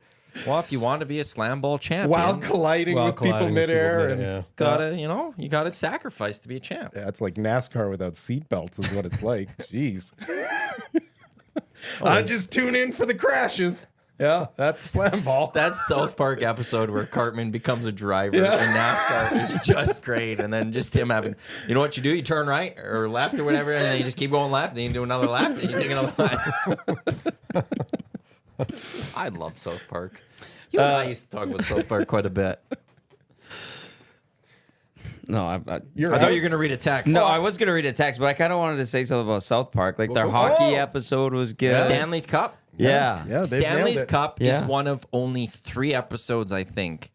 Well, if you want to be a slam ball champion, While colliding with people midair. And yeah. you gotta sacrifice to be a champ. Yeah, it's like NASCAR without seatbelts is what it's like. Jeez. I just tune in for the crashes. Yeah, that's slam ball. That South Park episode where Cartman becomes a driver in NASCAR is just great. And then just him having, you know what you do? You turn right or left or whatever, and then you just keep going left, and then you do another left, and you take another left. I love South Park. You and I used to talk about South Park quite a bit. No, I thought you were going to read a text. No, I was going to read a text, but I kind of wanted to say something about South Park. Like their hockey episode was good. Stanley's Cup? Yeah. Yeah, they've nailed Stanley's it. Cup Yeah. is one of only 3 episodes, I think,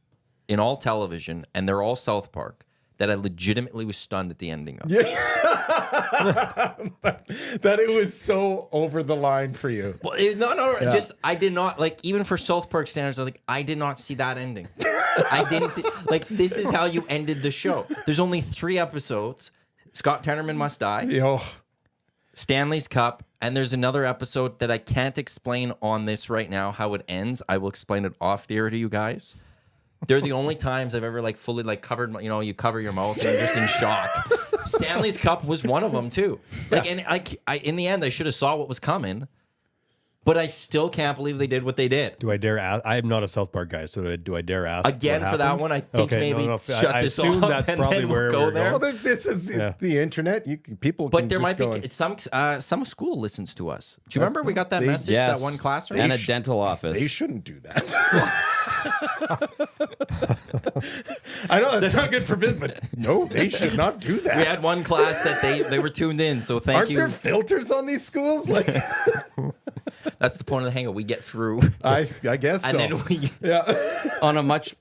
in all television, and they're all South Park, that I legitimately was stunned at the ending of. That it was so over the line for you. Well, just I did not like, even for South Park standards. I did not see that ending. I didn't see this is how you ended the show. There's only 3 episodes. Scott Tenorman Must Die, Yo, Stanley's Cup, and there's another episode that I can't explain on this right now how it ends. I will explain it off the air to you guys. They're the only times I've ever fully covered. You cover your mouth and you're just in shock. Stanley's Cup was one of them too. And in the end, I should have saw what was coming, but I still can't believe they did what they did. Do I dare ask? I am not a South Park guy, so do I dare ask Again, what for that happened? one, I think maybe shut I this assume off that's and probably then where we'll go we're there. going. well, this is the internet. People, But can there just might be go and- some school listens to us. Do you remember we got that message? Yes. That one classroom. And a dental office. They shouldn't do that. I know that's not good for business, but no, they should not do that. We had one class that they were tuned in. So thank Aren't you. there filters on these schools? Like, That's the point of the hangout. We get through, I guess and so. then we. Yeah. On a much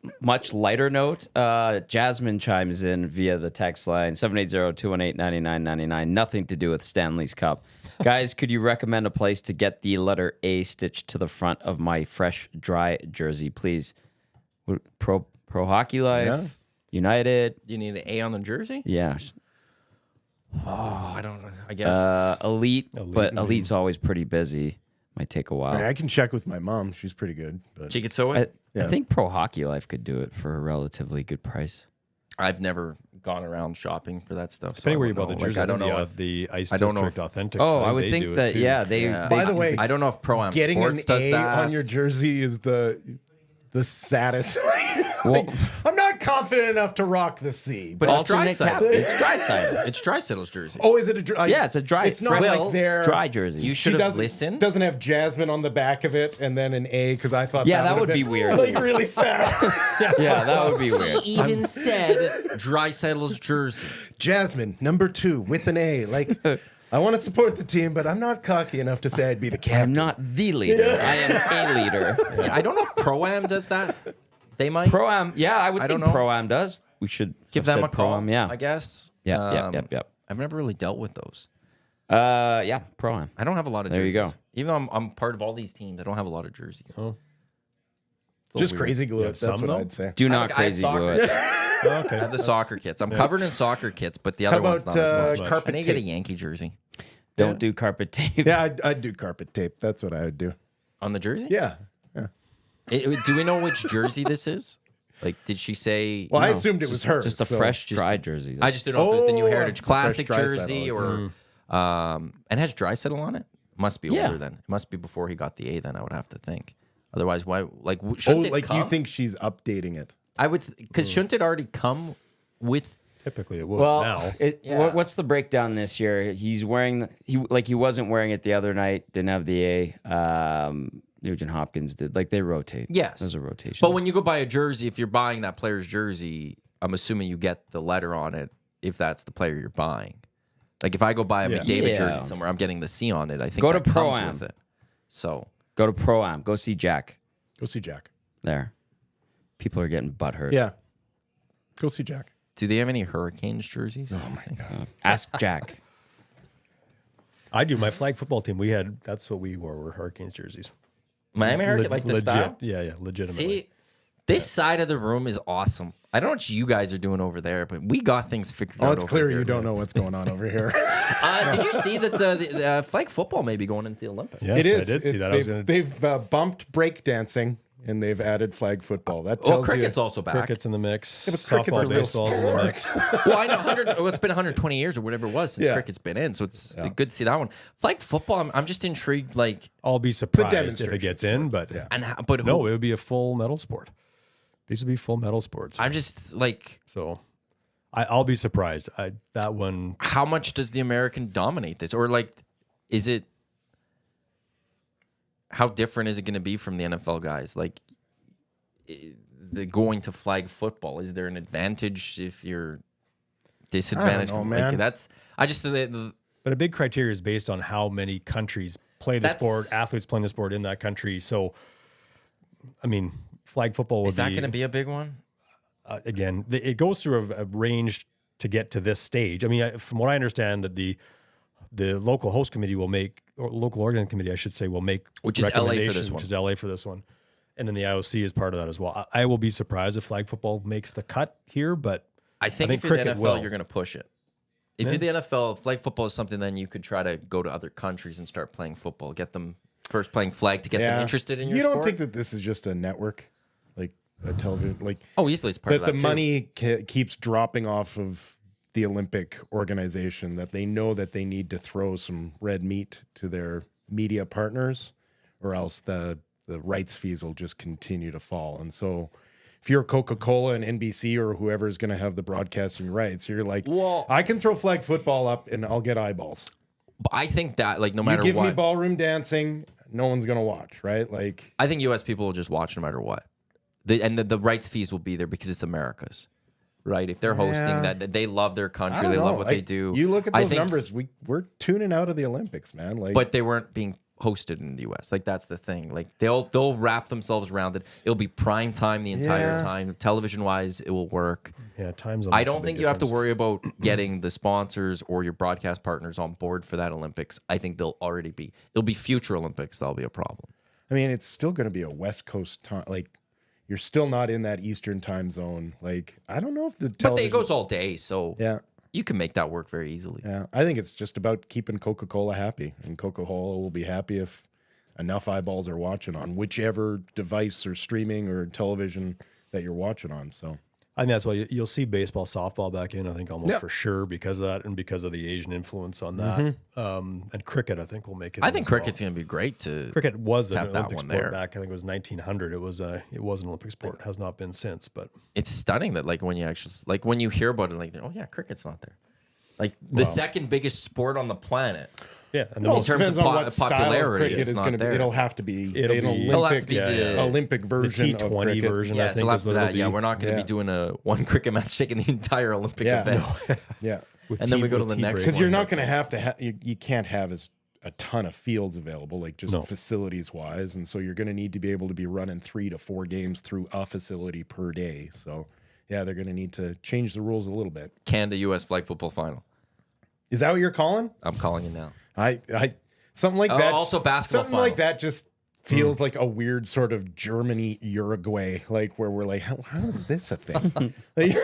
lighter note, Jasmine chimes in via the text line 780-218-9999. Nothing to do with Stanley's Cup. Guys, could you recommend a place to get the letter A stitched to the front of my fresh, dry jersey, please? Pro Hockey Life, Yeah. United. You need an A on the jersey? Yeah. Oh, I don't know. I guess. Elite, but maybe. Elite's always pretty busy. Might take a while. I can check with my mom. She's pretty good. But She could sew it. I think Pro Hockey Life could do it for a relatively good price. I've never gone around shopping for that stuff. So Depending I where you wouldn't bought the know. jersey, I don't know. the Ice I don't know District if- Authentic. Oh, side, I would they think do it that, too. yeah, they. Yeah. By the way, I don't know if Pro Am getting Sports an does A that. on your jersey is the saddest. Well, I'm not confident enough to rock the C. But it's alternate dry cap. sided. It's dry sided. It's dry saddle's jersey. Oh, is it a dry? Yeah, it's a dry. It's not fresh- like their dry jersey. You She should have doesn't, listened. doesn't have Jasmine on the back of it and then an A because I thought Yeah, that would've would be been, weird. like really sad. Yeah, that would be weird. He even said dry saddle's jersey. Jasmine, number 2 with an A. Like, I want to support the team, but I'm not cocky enough to say I'd be the I'm captain. not the leader. I am a leader. I don't know if Pro Am does that. They might. Pro Am, yeah, I would I think don't know. Pro Am does. We should Give have them said a call. Pro Am, yeah, I guess. Yep. I've never really dealt with those. Yeah, Pro Am. I don't have a lot of There jerseys. you go. Even though I'm part of all these teams, I don't have a lot of jerseys. Oh, Just crazy glue You it. have That's some, what though? I'd say. Do I not have crazy soccer. glue it. okay. I have the soccer kits. I'm covered in soccer kits, but the How other one's about not as much. much. I carpet need to get a tape? Yankee jersey Don't do carpet tape. Yeah, I'd do carpet tape. That's what I would do. on the jersey. Yeah. Do we know which jersey this is? Like, did she say? Well, I No. assumed it was her. Just a fresh dry jersey. I just didn't know if it was the New Oh, Heritage fresh Classic dry jersey saddle. or, and has dry settle on it. Must be Yeah. older then. It must be before he got the A. Then I would have to think. Otherwise, why? Like, Oh, shouldn't it like come? you think she's updating it? I would, because shouldn't it already come with? Typically, it would Well, now. Yeah. what's the breakdown this year? He's wearing he wasn't wearing it the other night. Didn't have the A. Nugent Hopkins did. Like they rotate. Yes, there's a rotation. But when you go buy a jersey, if you're buying that player's jersey, I'm assuming you get the letter on it if that's the player you're buying. Like if I go buy a McDavid Yeah. jersey somewhere, I'm getting the C on it. I think Go to that comes Pro-Am. with it. So go to Pro Am. Go see Jack. Go see Jack. There. People are getting butthurt. Yeah. Go see Jack. do they have any Hurricanes jerseys? Oh my god! Ask Jack. I do. My flag football team. That's what we wore. Were Hurricanes jerseys. Miami Hurricane, like the legit. style. Yeah, legitimately. See, this side of the room is awesome. I don't know what you guys are doing over there, but we got things figured out. Oh, it's over clear here. you don't know what's going on over here. Did you see that the flag football may be going into the Olympics? Yes, It is. I did see that. They've bumped breakdancing and they've added flag football. That tells cricket's you, also back. Cricket's in the mix. but cricket's Softball, a real baseball's in the mix. Well, I know it's been 120 years or whatever it was since Yeah. cricket's been in, so it's good to see that one. Flag football, I'm just intrigued. Like, I'll be surprised if demonstration it gets in, but but no, it would be a full medal sport. These would be full medal sports. I'm just like, So I'll be surprised. That one. how much does the American dominate this, or like, is it? How different is it going to be from the NFL guys? Like, the going to flag football, is there an advantage if you're disadvantaged? I don't know, Like, man. that's I just But a big criteria is based on how many countries play the sport, athletes playing the sport in that country. So, I mean, flag football would is that going to be a big one? Again, it goes through a range to get to this stage. I mean, from what I understand, that the local host committee will make, or local organizing committee, I should say, will make Which is LA for this recommendations, one. Which is LA for this one. And then the IOC is part of that as well. I will be surprised if flag football makes the cut here, but I think if you're the cricket NFL, will. you're going to push it. If you're the NFL, flag football is something then you could try to go to other countries and start playing football. Get them first playing flag to get them interested in your You sport. don't think that this is just a network, like a television, like Oh, easily it's part of that that the too. money keeps dropping off of the Olympic organization, that they know that they need to throw some red meat to their media partners, or else the rights fees will just continue to fall. And so if you're Coca-Cola and NBC or whoever is going to have the broadcasting rights, you're like, Well- I can throw flag football up and I'll get eyeballs. But I think that like no You matter give me what, ballroom dancing, no one's going to watch, right? Like, I think U.S. people will just watch no matter what. The rights fees will be there because it's America's, right? If they're hosting that, they love their I country, don't they know. love what they Like, do. You look at I those think- numbers, we're tuning out of the Olympics, man. Like, but they weren't being hosted in the U.S. Like that's the thing. Like they'll wrap themselves around it. It'll be prime time the entire Yeah. time. Television wise, it will work. yeah, times. I don't think you have to worry about getting the sponsors or your broadcast partners on board for that Olympics. I think it'll be future Olympics that'll be a problem. I mean, it's still going to be a West Coast time. Like, you're still not in that Eastern time zone. Like, I don't know if the But television... it goes all day, so Yeah, you can make that work very easily. yeah. I think it's just about keeping Coca-Cola happy. And Coca-Cola will be happy if enough eyeballs are watching on whichever device or streaming or television that you're watching on. So, I think that's why you'll see baseball, softball back in. I think almost for sure because of that and because of the Asian influence on that. And cricket, I think will make it. I in think as well. cricket's going to be great to. Cricket was an have that Olympic one sport there. back. I think it was 1900. It was an Olympic sport. It has not been since. But It's stunning that like when you hear about it, like oh yeah, cricket's not there. Like the second biggest sport on the planet. yeah, and well, in it terms depends of on what style of popularity, cricket it's is not going to be. there. It'll have to be It'll an be- It'll have Olympic, to be the- Olympic version the of T20 cricket. version. Yeah, I so think we'll is have what to it'll that. be. Yeah, we're not going to be doing a one cricket match taking the entire Olympic Yeah. event. Yeah. With and then tea- we go to with the tea next break. Because you're one. not going to have you can't have a ton of fields available, like just facilities wise. And so you're going to need to be able to be running 3 to 4 games through a facility per day. So, yeah, they're going to need to change the rules a little bit. Canada U.S. flag football final. Is that what you're calling? I'm calling it now. I something like that. Also basketball Something like final. that just feels like a weird sort of Germany Uruguay, like where we're like, how is this a thing? Like,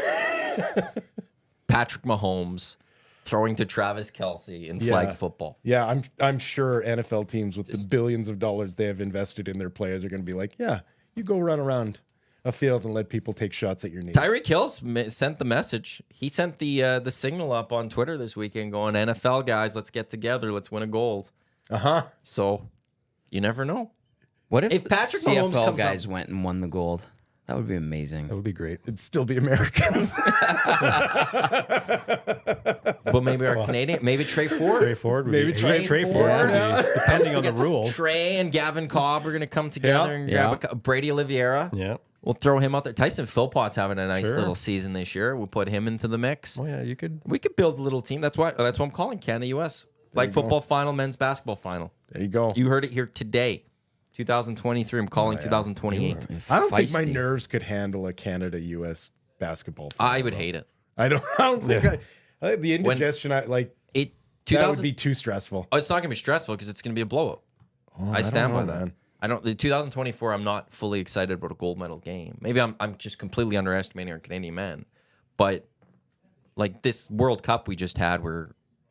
Patrick Mahomes throwing to Travis Kelce in flag football. yeah, I'm sure NFL teams with the billions of dollars they have invested in their players are going to be like, yeah, you go run around a field and let people take shots at your knees. Tyreek Hill's sent the message. He sent the signal up on Twitter this weekend going, NFL guys, let's get together. Let's win a gold. So you never know. What if Patrick Mahomes CFL comes guys up- went and won the gold? That would be amazing. That would be great. It'd still be Americans. But maybe our Canadian, maybe Trey Ford. Trey Ford would Maybe be, Trey Trey Ford, Ford, would be- yeah. depending on the rules. Trey and Gavin Cobb are going to come together and grab Brady Oliveira. Yeah. We'll throw him out there. Tyson Philpott's having a nice Sure. little season this year. We'll put him into the mix. Oh yeah, you could. We could build a little team. That's why I'm calling Canada US. Flag football final, men's basketball final. There you go. You heard it here today. 2023. I'm calling 2028. I don't think my Feisty. nerves could handle a Canada-U.S. basketball. Final, I would though. hate it. I don't think I think the indigestion. That would 2000 be too stressful. Oh, it's not going to be stressful because it's going to be a blowout. I stand by that. man. I don't. The 2024. I'm not fully excited about a gold medal game. Maybe I'm just completely underestimating our Canadian men. But like this World Cup we just had, where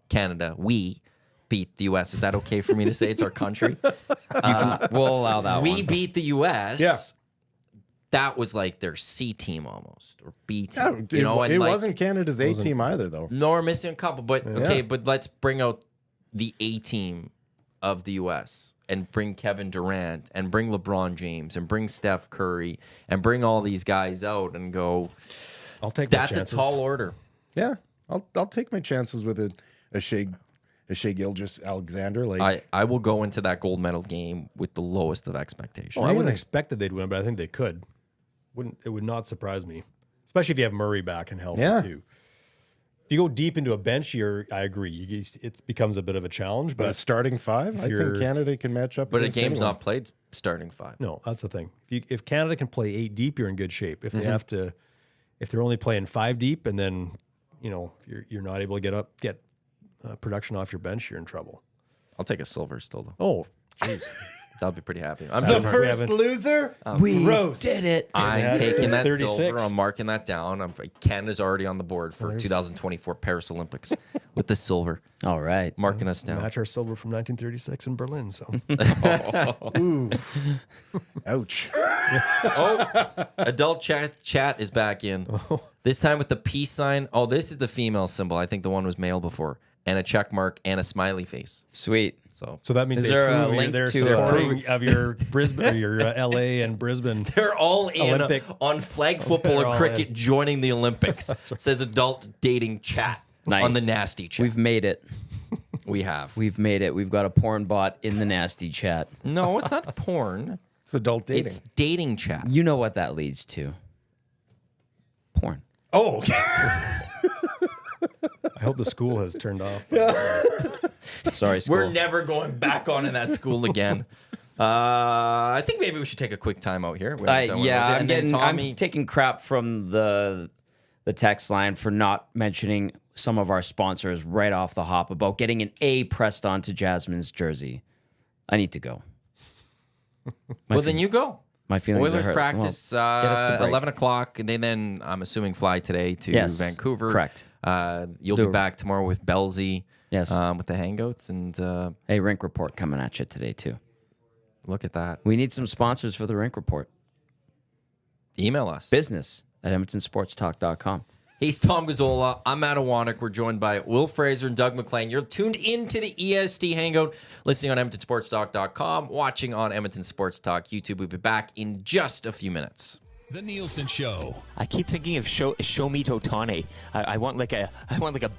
Canada we beat the U.S. Is that okay for me to say? It's our country. We'll allow that We one. beat the U.S. Yeah. that was like their C team almost, or B team. Yeah, you know, and it like, wasn't Canada's A team either, though. No, we're missing a couple, but okay, but let's bring out the A team of the U.S. and bring Kevin Durant and bring LeBron James and bring Steph Curry and bring all these guys out and go. I'll take my That's chances. a tall order. Yeah, I'll take my chances with a Shea Gilgeous-Alexander. Like I will go into that gold medal game with the lowest of expectations. I wouldn't expect that they'd win, but I think they could. It would not surprise me, especially if you have Murray back and healthy too. If you go deep into a bench year, I agree. It becomes a bit of a challenge. but a But starting five, I think Canada can match up. But a against game's anyone. not played starting 5. no, that's the thing. If Canada can play 8 deep, you're in good shape. If they Mm-hmm. have to, if they're only playing 5 deep, and then you're not able to get production off your bench, you're in trouble. I'll take a silver still, though. Oh, jeez. I'll be pretty happy. I'm The doing- first loser. We Gross. did it. I'm Yeah, it taking says that 36. silver. I'm marking that down. Canada's already on the board for 2024 Paris Olympics with the silver. All right. Marking us down. Match our silver from 1936 in Berlin. So Ouch. Adult chat is back in. This time with the peace sign. Oh, this is the female symbol. I think the one was male before. And a check mark and a smiley face. Sweet. So that means Is they there a prove link they're to, supporting of your Brisbane or your LA and Brisbane. They're all in Olympic. on flag football They're or all cricket in. joining the Olympics. Says adult dating chat Nice. on the nasty chat. We've made it. We have. We've made it. We've got a porn bot in the nasty chat. No, it's not porn. It's adult dating. It's dating chat. You know what that leads to. Porn. Oh, I hope the school has turned off. Sorry, school. We're never going back on in that school again. I think maybe we should take a quick time out here. We haven't done one of those yet. And then Tommy, I'm taking crap from the text line for not mentioning some of our sponsors right off the hop about getting an A pressed onto Jasmine's jersey. I need to go. well, then you go. My feelings are Oilers hurt. practice Well, get us to break. 11 o'clock, and they then, I'm assuming, fly today to Yes, Vancouver. correct. You'll be back tomorrow with Belzy. Yes. With the Hangouts, and Hey, Rink Report coming at you today, too. look at that. We need some sponsors for the Rink Report. Email us. Business at EdmontonSportsTalk.com. He's Tom Gazzola. I'm Matt Iwanyk. We're joined by Wil Fraser and Doug McLean. You're tuned into the EST Hangout, listening on EdmontonSportsTalk.com, watching on Edmonton Sports Talk YouTube. We'll be back in just a few minutes. The Nielsen Show. I keep thinking of Shomeat Ohtani. I want like a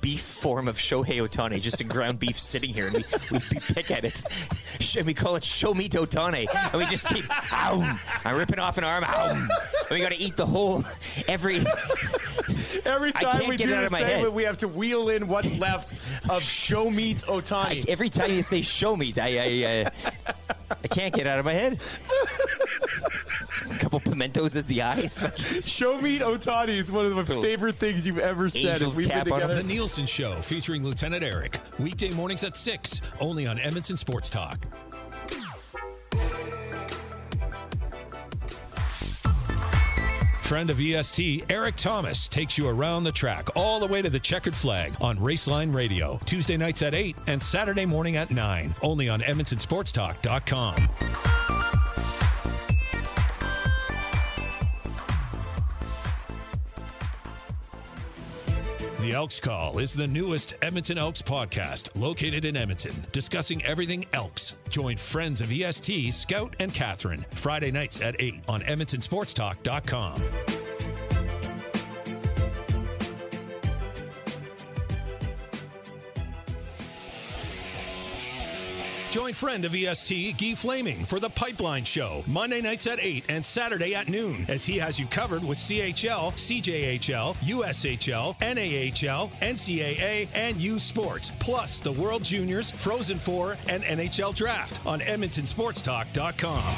beef form of Shohei Ohtani, just a ground beef sitting here, and we pick at it. And we call it Shomeat Ohtani, and we just keep I'm ripping off an arm, and we got to eat the whole every Every I time can't we get do it out the of my segment, head. we have to wheel in what's left of Shomeat Ohtani. every time you say show meat, I can't get it out of my head. A couple pimentos as the eyes. Shomeat Ohtani is one of my favorite things you've ever said. Angel's If we've cap been on him. together. The Nielsen Show featuring Lieutenant Eric. Weekday mornings at 6, only on Edmonton Sports Talk. Friend of EST, Eric Thomas, takes you around the track all the way to the checkered flag on Raceline Radio. Tuesday nights at 8 and Saturday morning at 9, only on EdmontonSportsTalk.com. The Elks Call is the newest Edmonton Elks podcast located in Edmonton, discussing everything Elks. Join friends of EST, Scout and Catherine, Friday nights at 8 on EdmontonSportsTalk.com. Join friend of EST, Guy Flaming, for the Pipeline Show, Monday nights at 8 and Saturday at noon, as he has you covered with CHL, CJHL, USHL, NAHL, NCAA, and U Sports, plus the World Juniors, Frozen Four, and NHL Draft on EdmontonSportsTalk.com.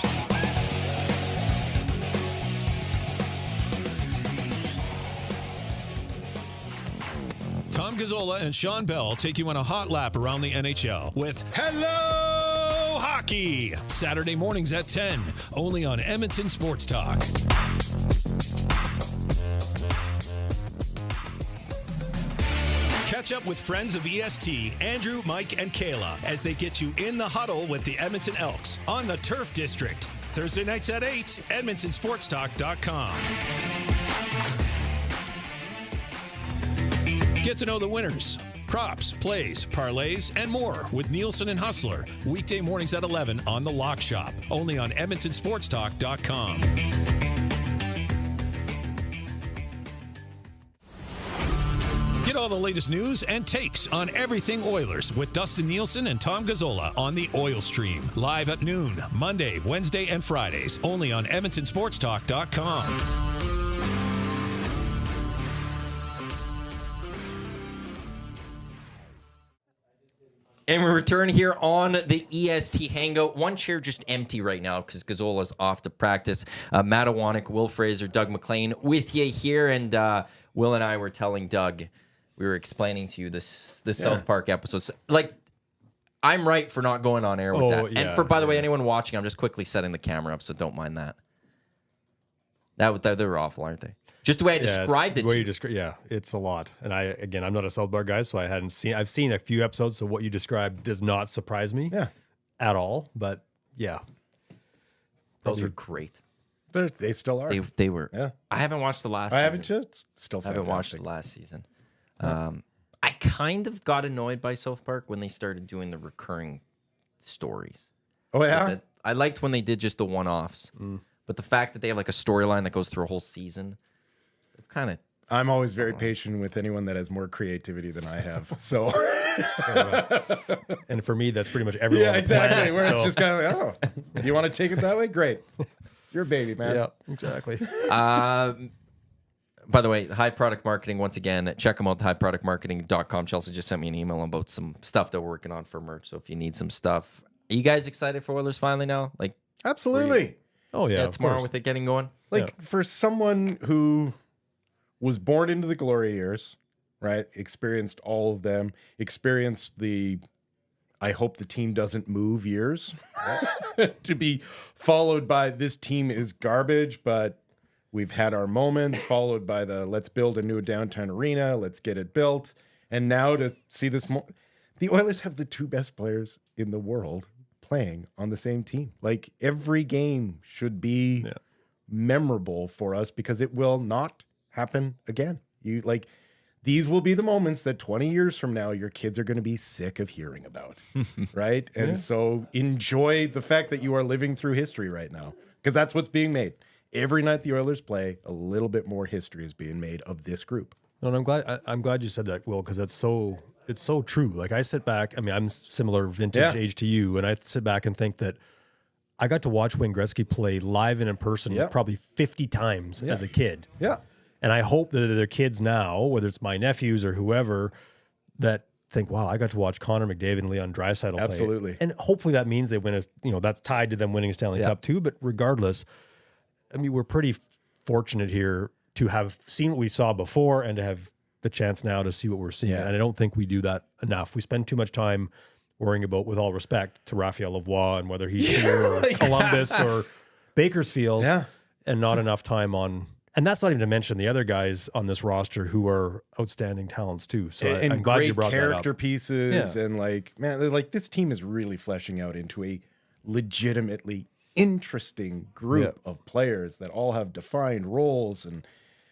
Tom Gazzola and Sean Bell take you on a hot lap around the NHL with Hello Hockey, Saturday mornings at 10, only on Edmonton Sports Talk. Catch up with friends of EST, Andrew, Mike, and Kayla, as they get you in the huddle with the Edmonton Elks on the Turf District. Thursday nights at 8, EdmontonSportsTalk.com. Get to know the winners, props, plays, parlays, and more with Nielsen and Hustler. Weekday mornings at 11 on The Lock Shop. Only on EdmontonSportsTalk.com. Get all the latest news and takes on everything Oilers with Dustin Nielsen and Tom Gazzola on the Oil Stream. Live at noon, Monday, Wednesday, and Fridays. Only on EdmontonSportsTalk.com. And we return here on the EST Hangout. One chair just empty right now because Gazzola's off to practice. Matt Iwanyk, Wil Fraser, Doug McLean with you here. And Will and I were telling Doug, we were explaining to you the South Park episodes. Like, I'm right for not going on air with that. Yeah, and for, by the way, anyone watching, I'm just quickly setting the camera up, so don't mind that. They're awful, aren't they? Just the way I described it. Yeah, it's a lot. And I'm not a South Park guy, so I've seen a few episodes, so what you described does not surprise me at all. But yeah. Those are great. They still are. They were. Yeah. I haven't watched the last season. Haven't you? It's still I fantastic. haven't watched the last season. I kind of got annoyed by South Park when they started doing the recurring stories. Oh, yeah? I liked when they did just the one-offs. But the fact that they have like a storyline that goes through a whole season, kind of. I'm always very patient with anyone that has more creativity than I have. So, and for me, that's pretty much everyone. yeah, on the planet, exactly. Where it's so- just kind of like, oh, you want to take it that way? Great. It's your baby, man. Yeah, exactly. By the way, High Product Marketing, once again, check them out, highproductmarketing.com. Chelsea just sent me an email about some stuff that we're working on for merch. So if you need some stuff, are you guys excited for Oilers finally now? Like, Absolutely. Oh, yeah. of tomorrow course. with it getting going? Like, for someone who was born into the glory years, right? Experienced all of them, experienced the I hope the team doesn't move years, to be followed by this team is garbage, but we've had our moments, followed by the let's build a new downtown arena, let's get it built. And now to see this, the Oilers have the two best players in the world playing on the same team. Like, every game should be memorable for us because it will not happen again. These will be the moments that 20 years from now your kids are going to be sick of hearing about, right? And so enjoy the fact that you are living through history right now because that's what's being made. Every night the Oilers play, a little bit more history is being made of this group. No, and I'm glad you said that, Will, because it's so true. Like, I sit back, I mean, I'm similar vintage age to you, and I sit back and think that I got to watch Wayne Gretzky play live and in person probably 50 times as a kid. Yeah. And I hope that their kids now, whether it's my nephews or whoever, that think, wow, I got to watch Connor McDavid and Leon Draisaitl play. Absolutely. And hopefully that means they win that's tied to them winning a Stanley Cup too. But regardless, I mean, we're pretty fortunate here to have seen what we saw before and to have the chance now to see what we're seeing. And I don't think we do that enough. We spend too much time worrying about, with all respect to Raphael Lavoie and whether he's here or Columbus or Bakersfield, and not enough time on. And that's not even to mention the other guys on this roster who are outstanding talents too. So and I'm glad great you brought that up. character pieces and this team is really fleshing out into a legitimately interesting group of players that all have defined roles. And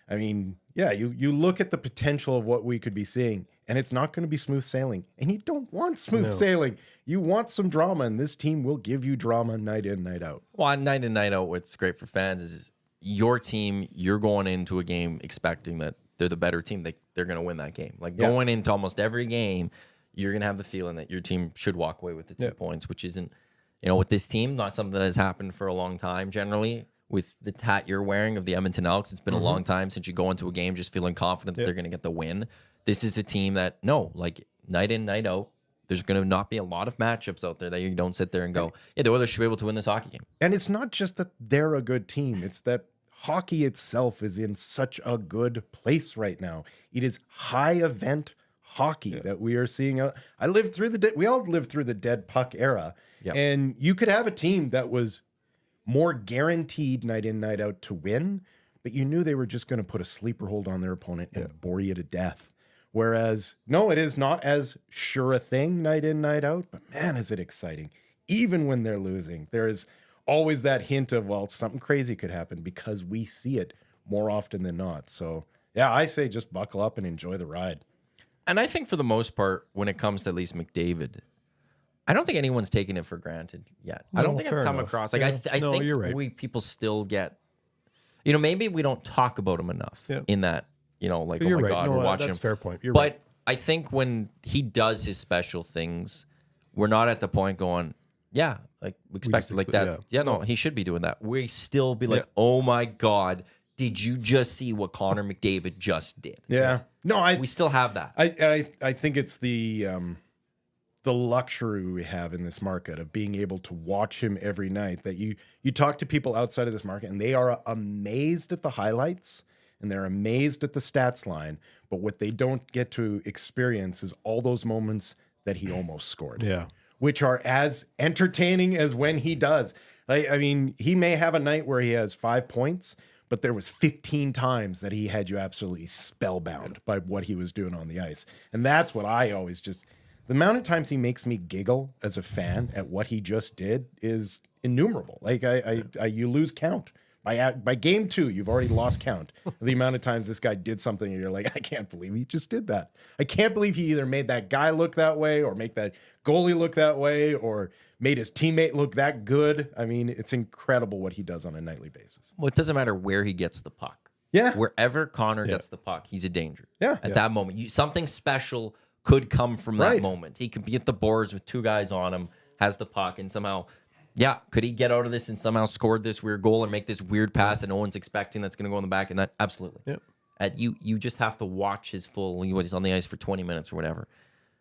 I mean, you look at the potential of what we could be seeing, and it's not going to be smooth sailing. And you don't want smooth sailing. You want some drama, and this team will give you drama night in, night out. Well, night in, night out, what's great for fans is your team, you're going into a game expecting that they're the better team. They're going to win that game. Like, going into almost every game, you're going to have the feeling that your team should walk away with the 2 points, which isn't, with this team, not something that has happened for a long time generally. With the hat you're wearing of the Edmonton Elks, it's been a long time since you go into a game just feeling confident that they're going to get the win. This is a team that, night in, night out, there's going to not be a lot of matchups out there that you don't sit there and go, the Oilers should be able to win this hockey game. And it's not just that they're a good team. It's that hockey itself is in such a good place right now. It is high event hockey that we are seeing. We all lived through the dead puck era. Yep. And you could have a team that was more guaranteed night in, night out to win, but you knew they were just going to put a sleeper hold on their opponent and bore you to death. Whereas, no, it is not as sure a thing night in, night out, but man, is it exciting. Even when they're losing, there is always that hint of, well, something crazy could happen because we see it more often than not. So, yeah, I say just buckle up and enjoy the ride. And I think for the most part, when it comes to at least McDavid, I don't think anyone's taken it for granted yet. I don't think I've come across like I think you're right. people still get, maybe we don't talk about him enough in that, like, You're oh my right. God, No, we're watching that's him. a fair point. You're But right. I think when he does his special things, we're not at the point going, yeah, like we expect like that. Yeah, no, he should be doing that. We still be like, oh my God, did you just see what Connor McDavid just did? Yeah. No, We still have that. I think it's the luxury we have in this market of being able to watch him every night. That you talk to people outside of this market and they are amazed at the highlights and they're amazed at the stats line, but what they don't get to experience is all those moments that he almost scored. Yeah. Which are as entertaining as when he does. Like, I mean, he may have a night where he has 5 points, but there was 15 times that he had you absolutely spellbound by what he was doing on the ice. And that's what I always just, the amount of times he makes me giggle as a fan at what he just did is innumerable. Like you lose count. By game 2, you've already lost count. The amount of times this guy did something and you're like, I can't believe he just did that. I can't believe he either made that guy look that way or make that goalie look that way or made his teammate look that good. I mean, it's incredible what he does on a nightly basis. Well, it doesn't matter where he gets the puck. Yeah. Wherever Connor gets the puck, he's a danger. Yeah. At that moment, something special could come from that Right. moment. He could be at the boards with 2 guys on him, has the puck, and somehow, could he get out of this and somehow scored this weird goal and make this weird pass that no one's expecting that's going to go in the back? And that, absolutely. Yep. You just have to watch his full, he's on the ice for 20 minutes or whatever.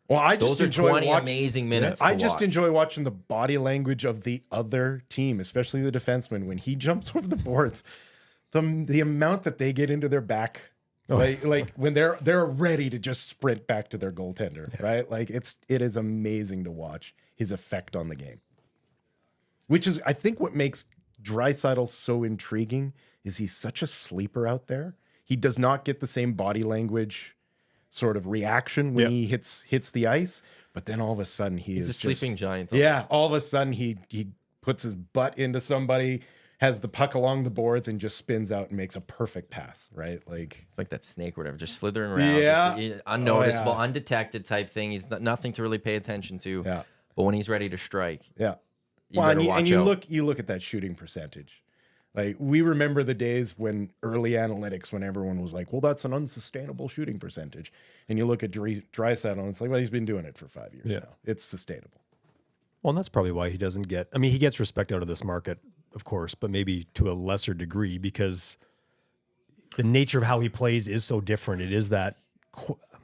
Well, I just Those are enjoy 20 watching, amazing minutes. I to just watch. enjoy watching the body language of the other team, especially the defenseman when he jumps over the boards. The amount that they get into their back, like when they're ready to just sprint back to their goaltender, right? Like it is amazing to watch his effect on the game. Which is, I think, what makes Draisaitl so intriguing is he's such a sleeper out there. He does not get the same body language sort of reaction when he hits the ice, but then all of a sudden he's a sleeping giant. Yeah, all of a sudden he puts his butt into somebody, has the puck along the boards, and just spins out and makes a perfect pass, right? Like It's like that snake or whatever, just slithering around. Just unnoticeable, undetected type thing. He's nothing to really pay attention to. Yeah. But when he's ready to strike, yeah. you better watch out. You look at that shooting percentage. Like we remember the days when early analytics, when everyone was like, "Well, that's an unsustainable shooting percentage," and you look at Draisaitl, and it's like, "Well, he's been doing it for 5 years now. It's sustainable." Well, and that's probably why he doesn't get. I mean, he gets respect out of this market, of course, but maybe to a lesser degree because the nature of how he plays is so different. It is that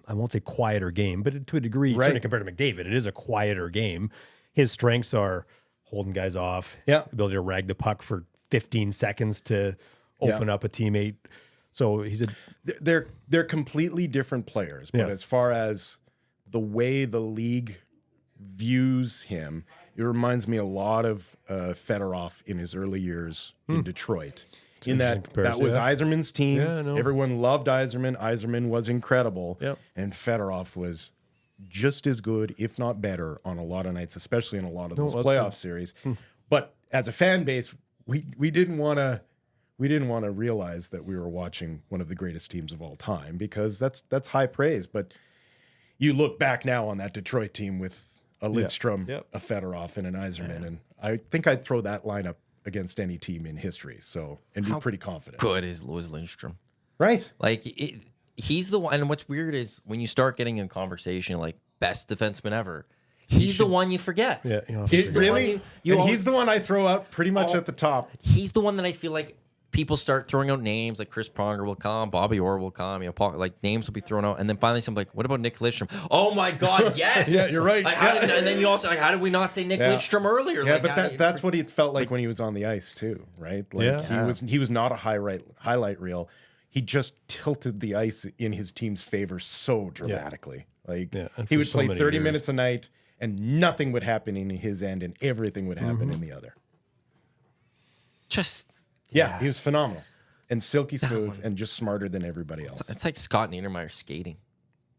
I won't say quieter game, but to a degree, certainly compared to McDavid, it is a quieter game. His strengths are holding guys off, ability to rag the puck for 15 seconds to open up a teammate. So they're completely different players, but as far as the way the league views him, it reminds me a lot of Fedorov in his early years in Detroit. In that was Yzerman's team. Everyone loved Yzerman. Yzerman was incredible, and Fedorov was just as good, if not better, on a lot of nights, especially in a lot of those playoff series. But as a fan base, we didn't want to realize that we were watching one of the greatest teams of all time because that's high praise. But you look back now on that Detroit team with a Lidstrom, a Fedorov, and an Yzerman, and I think I'd throw that lineup against any team in history. So and be pretty confident. Good is Louis Lindstrom, right? Like he's the one. And what's weird is when you start getting in conversation like best defenseman ever. He's the one you forget. Yeah, really? He's the one I throw out pretty much at the top. He's the one that I feel like people start throwing out names like Chris Pronger will come, Bobby Orr will come, Paul, like names will be thrown out, and then finally something like, what about Nick Lidstrom? Oh my God, yes. Yeah, you're right. Like, and then you also like, how did we not say Nick Lidstrom earlier? Yeah, like, but that's what it felt like when he was on the ice too, right? Like he was not a highlight reel. He just tilted the ice in his team's favor so dramatically. Like he would play 30 minutes a night. And nothing would happen in his end, and everything would happen in the other. He was phenomenal, and silky smooth, and just smarter than everybody else. It's like Scott Niedermayer skating.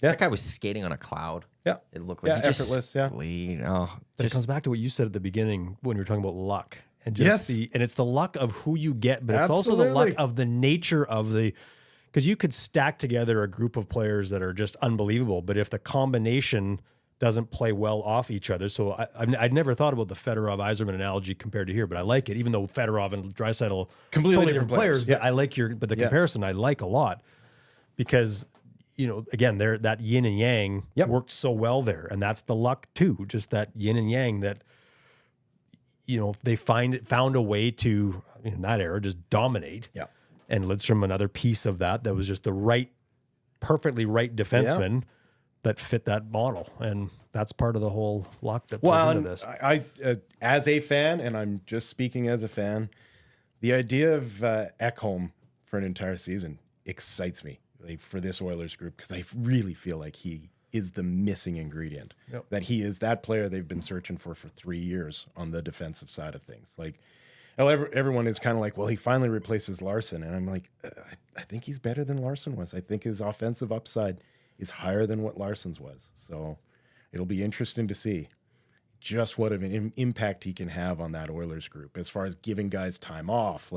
Yeah, that guy was skating on a cloud. Yeah, it looked like he effortless. Just it comes back to what you said at the beginning when we were talking about luck and just and it's the luck of who you get, but it's also the luck of the nature of because you could stack together a group of players that are just unbelievable, but if the combination doesn't play well off each other. So I'd never thought about the Fedorov-Yzerman analogy compared to here, but I like it, even though Fedorov and Draisaitl completely totally different players. Yeah. But I like the comparison I like a lot because, again, that yin and yang worked so well there. And that's the luck too, just that yin and yang that, they found a way to, in that era, just dominate. Yeah. And Lidstrom, another piece of that was just the perfectly right defenseman that fit that model, and that's part of the whole luck that plays into this. I as a fan, and I'm just speaking as a fan, the idea of Ekholm for an entire season excites me, for this Oilers group, because I really feel like he is the missing ingredient. Yep. That he is that player they've been searching for 3 years on the defensive side of things. Everyone is kind of like, well, he finally replaces Larson, and I'm like, I think he's better than Larson was. I think his offensive upside is higher than what Larson's was. So it'll be interesting to see just what of an impact he can have on that Oilers group as far as giving guys time off,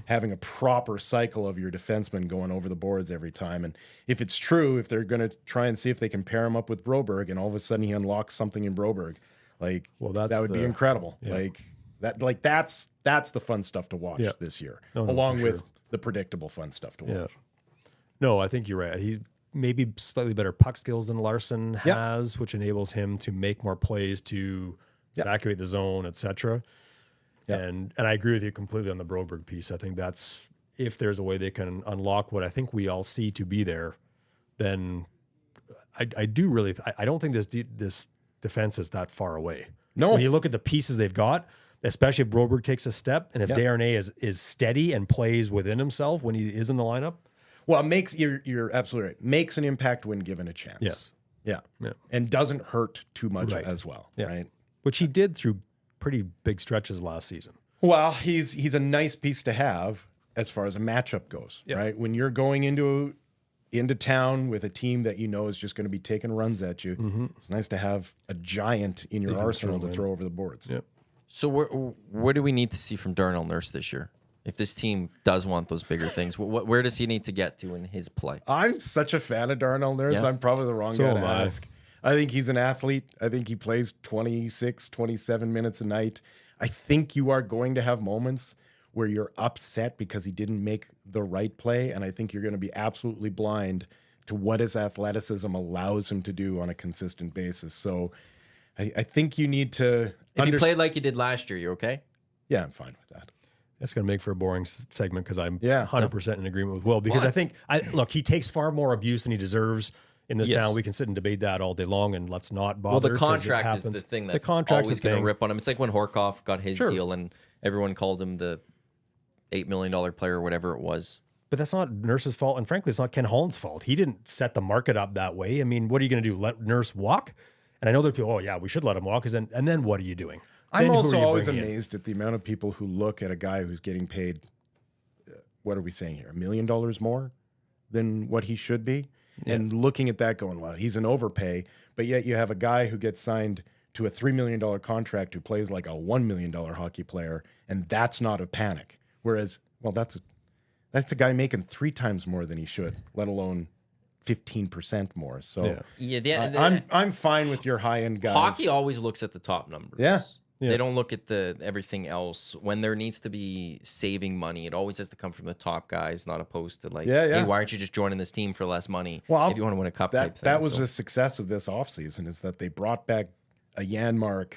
having a proper cycle of your defenseman going over the boards every time. And if it's true, if they're going to try and see if they can pair him up with Broberg and all of a sudden he unlocks something in Broberg, that would be incredible. Yeah. That's the fun stuff to watch this year, along with the predictable fun stuff to watch. Yeah. No, I think you're right. He's maybe slightly better puck skills than Larson has, which enables him to make more plays to evacuate the zone, etc. And I agree with you completely on the Broberg piece. I think that's, if there's a way they can unlock what I think we all see to be there, then I don't think this defense is that far away. No. When you look at the pieces they've got, especially if Broberg takes a step, and if Darnay is steady and plays within himself when he is in the lineup. Well, you're absolutely right. Makes an impact when given a chance. Yes. Yeah. And doesn't hurt too much as well. Yeah. Right. Which he did through pretty big stretches last season. Well, he's a nice piece to have as far as a matchup goes. Yeah. Right. When you're going into town with a team that is just going to be taking runs at you, it's nice to have a giant in your arsenal to throw over the boards. Yep. So where do we need to see from Darnell Nurse this year? If this team does want those bigger things, where does he need to get to in his play? I'm such a fan of Darnell Nurse. Yeah. I'm probably the wrong guy to ask. I think he's an athlete. I think he plays 26, 27 minutes a night. I think you are going to have moments where you're upset because he didn't make the right play, and I think you're going to be absolutely blind to what his athleticism allows him to do on a consistent basis. So I think you need to... If you played like you did last year, you okay? Yeah, I'm fine with that. That's going to make for a boring segment because I'm 100% in agreement with Will. Because I think, he takes far more abuse than he deserves in this town. We can sit and debate that all day long, and let's not bother. Well, the contract is the thing that's always going to rip on him. It's like when Horkoff got his deal and everyone called him the $8 million player or whatever it was. But that's not Nurse's fault, and frankly, it's not Ken Holland's fault. He didn't set the market up that way. I mean, what are you going to do, let Nurse walk? And I know there are people, we should let him walk, and then what are you doing? I'm also always amazed at the amount of people who look at a guy who's getting paid, what are we saying here, $1 million more than what he should be? Yeah. And looking at that going, well, he's an overpay, but yet you have a guy who gets signed to a $3 million contract who plays like a $1 million hockey player, and that's not a panic. Whereas, that's a guy making 3 times more than he should, let alone 15% more. So I'm fine with your high-end guys. Hockey always looks at the top numbers. Yeah. They don't look at everything else. When there needs to be saving money, it always has to come from the top guys, not opposed to hey, why aren't you just joining this team for less money if you want to win a cup type thing? That was the success of this offseason, is that they brought back a Janmark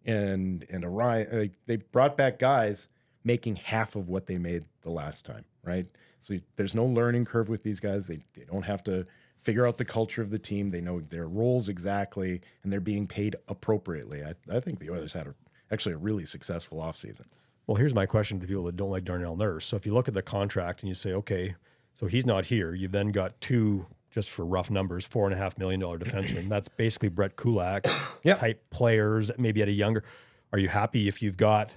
and a Ryan. They brought back guys making half of what they made the last time, right? So there's no learning curve with these guys. They don't have to figure out the culture of the team. They know their roles exactly, and they're being paid appropriately. I think the Oilers had actually a really successful offseason. Well, here's my question to people that don't like Darnell Nurse. So if you look at the contract and you say, okay, so he's not here, you've then got 2, just for rough numbers, $4.5 million defensemen. That's basically Brett Kulak type players, maybe at a younger. Are you happy if you've got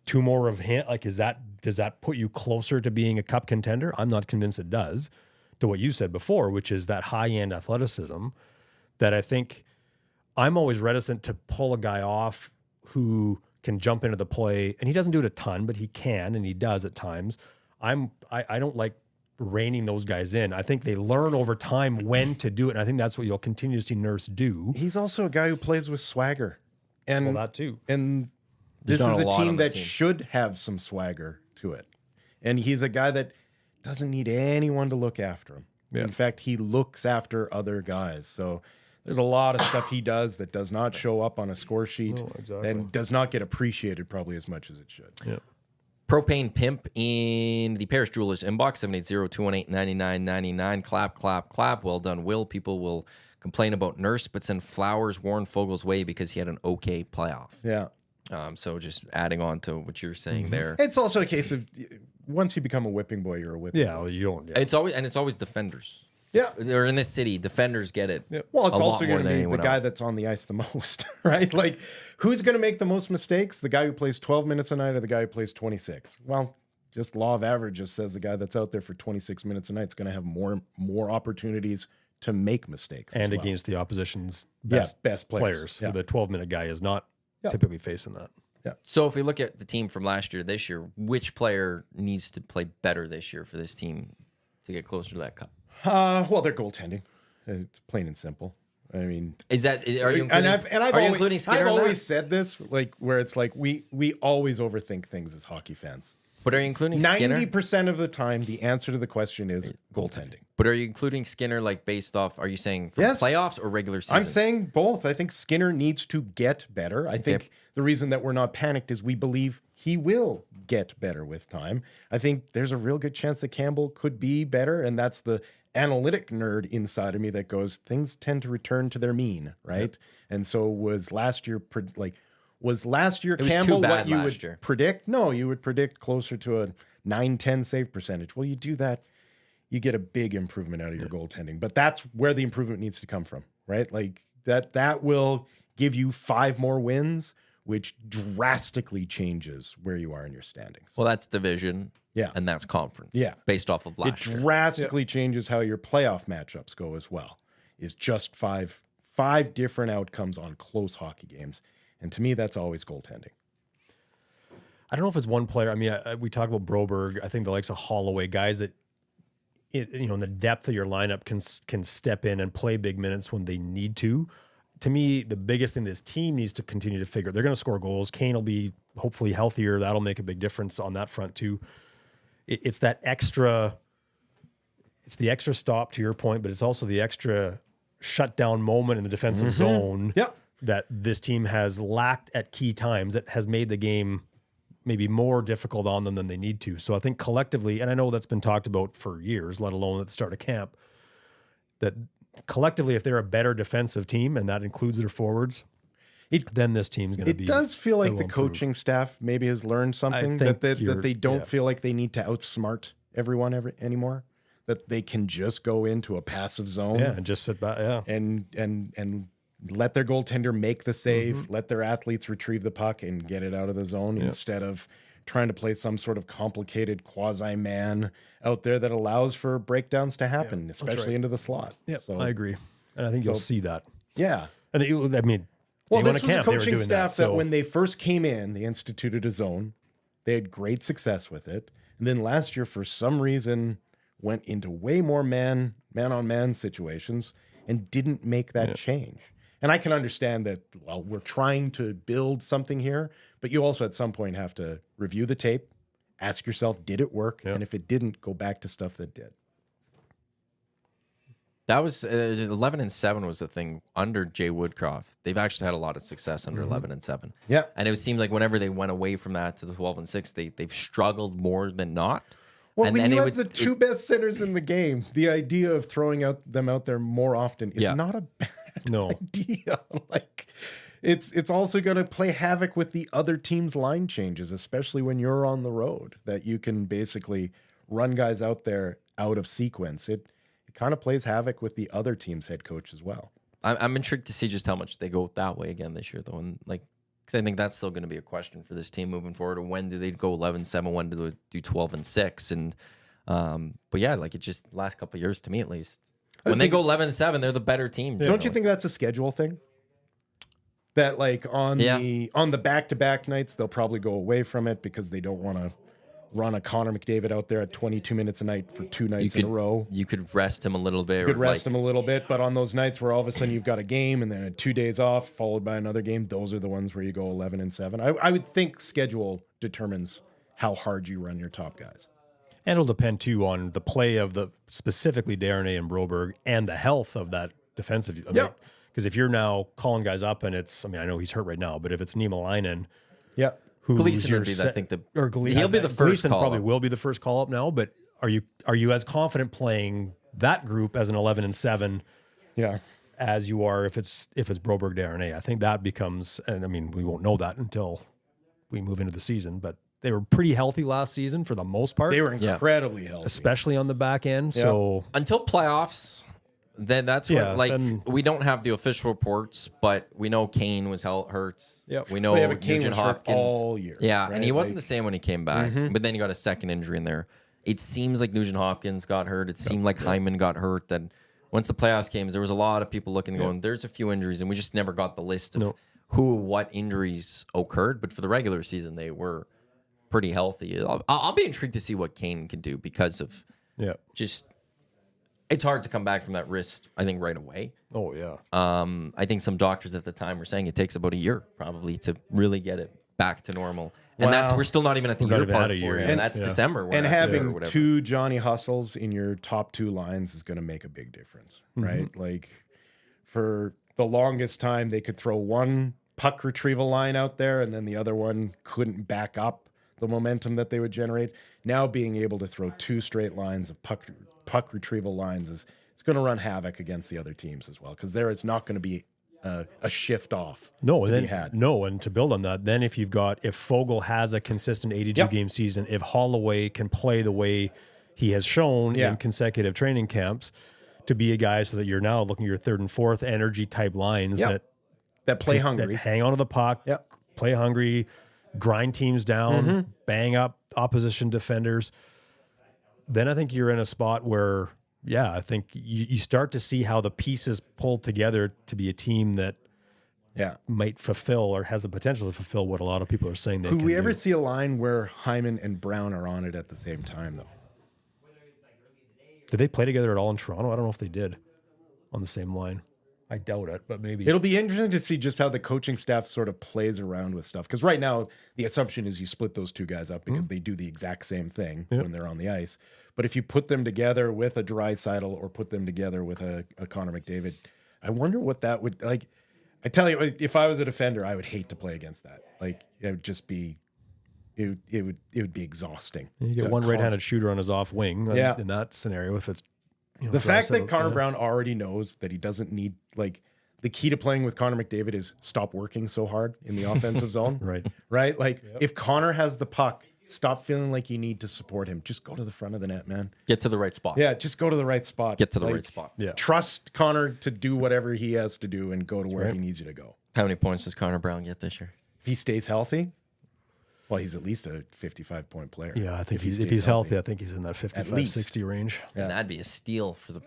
2 more of him? Does that put you closer to being a cup contender? I'm not convinced it does, to what you said before, which is that high-end athleticism that I think I'm always reticent to pull a guy off who can jump into the play, and he doesn't do it a ton, but he can, and he does at times. I don't like reining those guys in. I think they learn over time when to do it, and I think that's what you'll continue to see Nurse do. He's also a guy who plays with swagger. And Well, that too. And There's this not is a a lot team on the that team. should have some swagger to it. And he's a guy that doesn't need anyone to look after him. Yeah. In fact, he looks after other guys. So there's a lot of stuff he does that does not show up on a score sheet and does not get appreciated probably as much as it should. Yeah. Propane Pimp in the Paris Jewelers inbox, 780-218-9999. Clap, clap, clap. Well done, Will. People will complain about Nurse, but send flowers Warren Fogel's way because he had an okay playoff. Yeah. So just adding on to what you're saying there. It's also a case of once you become a whipping boy, you're a whipping boy. Yeah, well, you don't. Yeah. It's always defenders. Yeah. They're in this city. Defenders get it. Yeah. Well, it's a also lot more going to than be anyone the guy else. that's on the ice the most, right? Like, who's going to make the most mistakes? The guy who plays 12 minutes a night or the guy who plays 26? Well, just law of averages says the guy that's out there for 26 minutes a night is going to have more opportunities to make mistakes. And as well. against the opposition's best best players. Yeah. The 12-minute guy is not Yeah. typically facing that. So if we look at the team from last year, this year, which player needs to play better this year for this team to get closer to that cup? Well, they're goaltending. It's plain and simple. I mean, Is that are you and including, I've are you always, including Skinner I've in that? always said this, like where it's like we always overthink things as hockey fans. But are you including Skinner? 90% of the time, the answer to the question is goaltending. But are you including Skinner like based off? Are you saying from Yes. playoffs or regular season? I'm saying both. I think Skinner needs to get better. I think the reason that we're not panicked is we believe he will get better with time. I think there's a real good chance that Campbell could be better, and that's the analytic nerd inside of me that goes, things tend to return to their mean, right? And so was last year was Campbell too bad what you last would year. predict? No, you would predict closer to a 9-10 save percentage. Well, you do that, you get a big improvement out of your goaltending. But that's where the improvement needs to come from, right? Like that will give you 5 more wins, which drastically changes where you are in your standings. Well, that's division. Yeah. And that's conference. Yeah. Based off of It last year. drastically changes how your playoff matchups go as well. Is just five different outcomes on close hockey games. And to me, that's always goaltending. I don't know if it's one player. I mean, we talk about Broberg. I think the likes of Holloway, guys that, in the depth of your lineup can step in and play big minutes when they need to. To me, the biggest thing this team needs to continue to figure, they're going to score goals. Kane will be hopefully healthier. That'll make a big difference on that front too. It's the extra stop to your point, but it's also the extra shutdown moment in the defensive zone that this team has lacked at key times that has made the game maybe more difficult on them than they need to. So I think collectively, and I know that's been talked about for years, let alone at the start of camp, that collectively, if they're a better defensive team, and that includes their forwards, then this team's going to be. It does feel like it'll the improve. coaching staff maybe has learned something think that they don't feel like they need to outsmart everyone anymore. That they can just go into a passive zone, and just sit back, and let their goaltender make the save, let their athletes retrieve the puck and get it out of the zone instead of trying to play some sort of complicated quasi-man out there that allows for breakdowns to happen, especially into the slot. Yeah, So, I agree, and I think you'll see that. yeah. And I mean, Well, they won this was a camp, they were coaching doing staff that so- when they first came in, they instituted a zone. They had great success with it. And then last year, for some reason, went into way more man-on-man situations and didn't make that change. And I can understand that, well, we're trying to build something here, but you also at some point have to review the tape, ask yourself, did it work? And if it didn't, go back to stuff that did. That was 11-7 was the thing under Jay Woodcroft. They've actually had a lot of success under 11-7. Yeah. And it seemed like whenever they went away from that to the 12-6, they've struggled more than not. Well, and when then you it have would- the two best centers in the game, the idea of throwing them out there more often is not a bad idea. Like, it's also going to play havoc with the other team's line changes, especially when you're on the road, that you can basically run guys out there out of sequence. It kind of plays havoc with the other team's head coach as well. I'm intrigued to see just how much they go that way again this year, though. And because I think that's still going to be a question for this team moving forward. When do they go 11-7? When do they do 12-6? And but yeah, it just last couple of years to me at least. When they go 11-7, they're the better team. Don't you think that's a schedule thing? that like on Yeah. the back-to-back nights, they'll probably go away from it because they don't want to run a Connor McDavid out there at 22 minutes a night for 2 nights in a row. You could rest him a little bit. You could rest him a little bit, but on those nights where all of a sudden you've got a game and then 2 days off followed by another game, those are the ones where you go 11-7. I would think schedule determines how hard you run your top guys. And it'll depend too on the play of the specifically Darnay and Broberg and the health of that defensive. Because if you're now calling guys up and it's, I know he's hurt right now, but if it's Niemelainen, who's Gleason your would be, I think, he'll be the first Gleason call probably up. will be the first call up now. But are you as confident playing that group as an 11-7? Yeah. As you are if it's Broberg, Darnay? I think that becomes, and we won't know that until we move into the season, but they were pretty healthy last season for the most part. They were incredibly healthy. Especially on the back end. Yeah. So Until playoffs, then that's when, we don't have the official reports, but we know Kane was hurt. Yep. We know but Kane Nugent was hurt Hopkins all year. Yeah, right? and he wasn't Like- the same when he came back, but then he got a second injury in there. It seems like Nugent Hopkins got hurt. It seemed like Hyman got hurt. That once the playoffs came, there was a lot of people looking and going, there's a few injuries, and we just never got the list of what injuries occurred. But for the regular season, they were pretty healthy. I'll be intrigued to see what Kane can do because of just it's hard to come back from that wrist, I think, right away. Oh yeah. I think some doctors at the time were saying it takes about a year probably to really get it back to normal. And we're still not even at the We're not year even part at a year for it, yet. and that's December. And having whatever. 2 Johnny Hustles in your top 2 lines is going to make a big difference, right? Like for the longest time, they could throw one puck retrieval line out there and then the other one couldn't back up the momentum that they would generate. Now being able to throw 2 straight lines of puck retrieval lines it's going to run havoc against the other teams as well, because there is not going to be a shift off. And to build on that, then if Fogle has a consistent 82 game season, if Holloway can play the way he has shown in consecutive training camps, to be a guy so that you're now looking at your third and fourth energy type lines that play hungry, that hang on to the puck, play hungry, grind teams down, bang up opposition defenders. Then I think you're in a spot where, I think you start to see how the pieces pull together to be a team that might fulfill or has the potential to fulfill what a lot of people are saying they can do. Could we ever see a line where Hyman and Brown are on it at the same time, though? Did they play together at all in Toronto? I don't know if they did on the same line. I doubt it, but maybe. It'll be interesting to see just how the coaching staff sort of plays around with stuff. Because right now, the assumption is you split those 2 guys up because they do the exact same thing when they're on the ice. But if you put them together with a Draisaitl or put them together with a Connor McDavid, I wonder what that would like. I tell you, if I was a defender, I would hate to play against that. Like it would just be, it would be exhausting. You get one right-handed shooter on his off wing in that scenario. If it's the fact that Connor Brown already knows that he doesn't need, like, the key to playing with Connor McDavid is stop working so hard in the offensive zone. Right? Like, if Connor has the puck, stop feeling like you need to support him. Just go to the front of the net, man. Get to the right spot. Yeah, just go to the right spot. Get to the right spot. Yeah. Trust Connor to do whatever he has to do and go to where he needs you to go. How many points does Connor Brown get this year? If he stays healthy, well, he's at least a 55-point player. Yeah, I think if stays he's healthy, I think he's in that 55-60 range. And that'd be a steal for the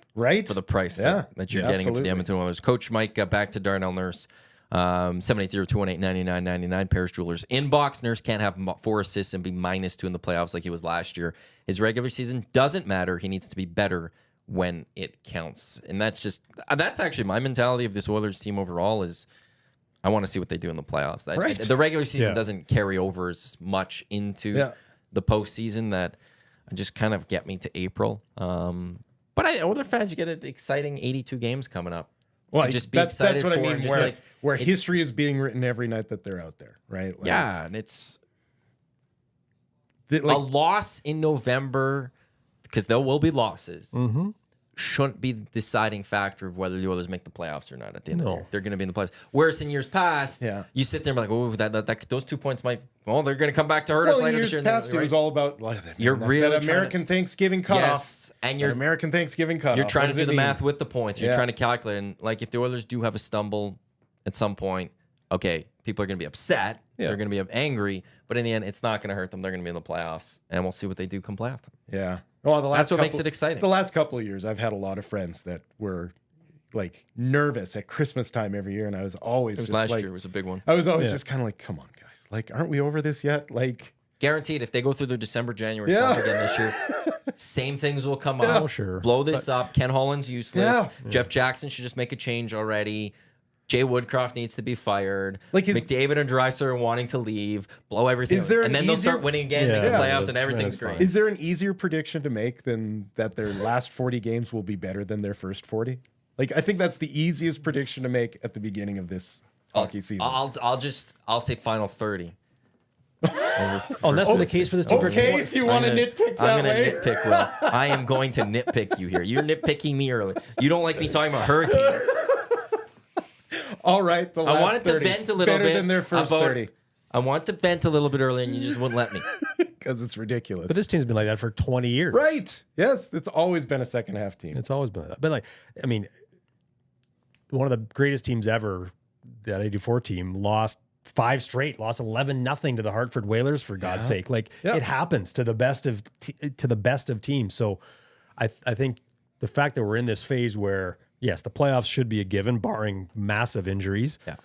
for the price that you're getting for the Edmonton Oilers. Coach Mike, back to Darnell Nurse. 780-218-9999. Paris Jewelers inbox. Nurse can't have 4 assists and be -2 in the playoffs like he was last year. His regular season doesn't matter. He needs to be better when it counts. And that's actually my mentality of this Oilers team overall is I want to see what they do in the playoffs. The regular season doesn't carry over as much into the postseason. That just kind of get me to April. But other fans, you get an exciting 82 games coming up. Well, just be excited that's what for. I mean. Where history is being written every night that they're out there, right? Like, and it's a loss in November, because there will be losses. Shouldn't be the deciding factor of whether the Oilers make the playoffs or not at the end of the year. They're going to be in the playoffs. Whereas in years past, you sit there and be like, oh, that those 2 points might, they're going to come back to hurt us later this year. In years past, it was all about you're really that American Thanksgiving cutoff. And you're American Thanksgiving cutoff. You're trying to do the math with the points. You're trying to calculate. And like, if the Oilers do have a stumble at some point, okay, people are going to be upset. They're going to be angry. But in the end, it's not going to hurt them. They're going to be in the playoffs. And we'll see what they do come playoff time. Yeah. Well, that's what makes it exciting. The last couple of years, I've had a lot of friends that were like nervous at Christmas time every year, and I was always It was just last like, year. It was a big one. I was always just kind of like, come on, guys, like, aren't we over this yet? Like, Guaranteed, if they go through the December, January slump again this year, same things will come up. Oh, sure. Blow this up. Ken Holland's useless. Yeah. Jeff Jackson should just make a change already. Jay Woodcroft needs to be fired. Like McDavid and Dreisaitl are wanting to leave. Blow everything. Is there and an then they'll easier- start winning again, Yeah. make the Yeah. playoffs, and everything's That's fine. great. is there an easier prediction to make than that their last 40 games will be better than their first 40? Like, I think that's the easiest prediction to make at the beginning of this hockey season. I'll say final 30. Oh, and that's been the case for this team. Okay, if you want to nitpick that I'm going way. to nitpick, Will. I am going to nitpick you here. You're nitpicking me early. You don't like me talking about Hurricanes. All right, the last I wanted to 30, vent a little better bit than their first about- 30 I want to vent a little bit early, and you just wouldn't let me. because it's ridiculous. But this team's been like that for 20 years. Right. Yes, it's always been a second half team. It's always been like that. But like, I mean, one of the greatest teams ever, that 84 team, lost 5 straight, lost 11-0 to the Hartford Whalers, for God's sake. Like, it happens to the best of teams. So I think the fact that we're in this phase where, yes, the playoffs should be a given, barring massive injuries. Yeah.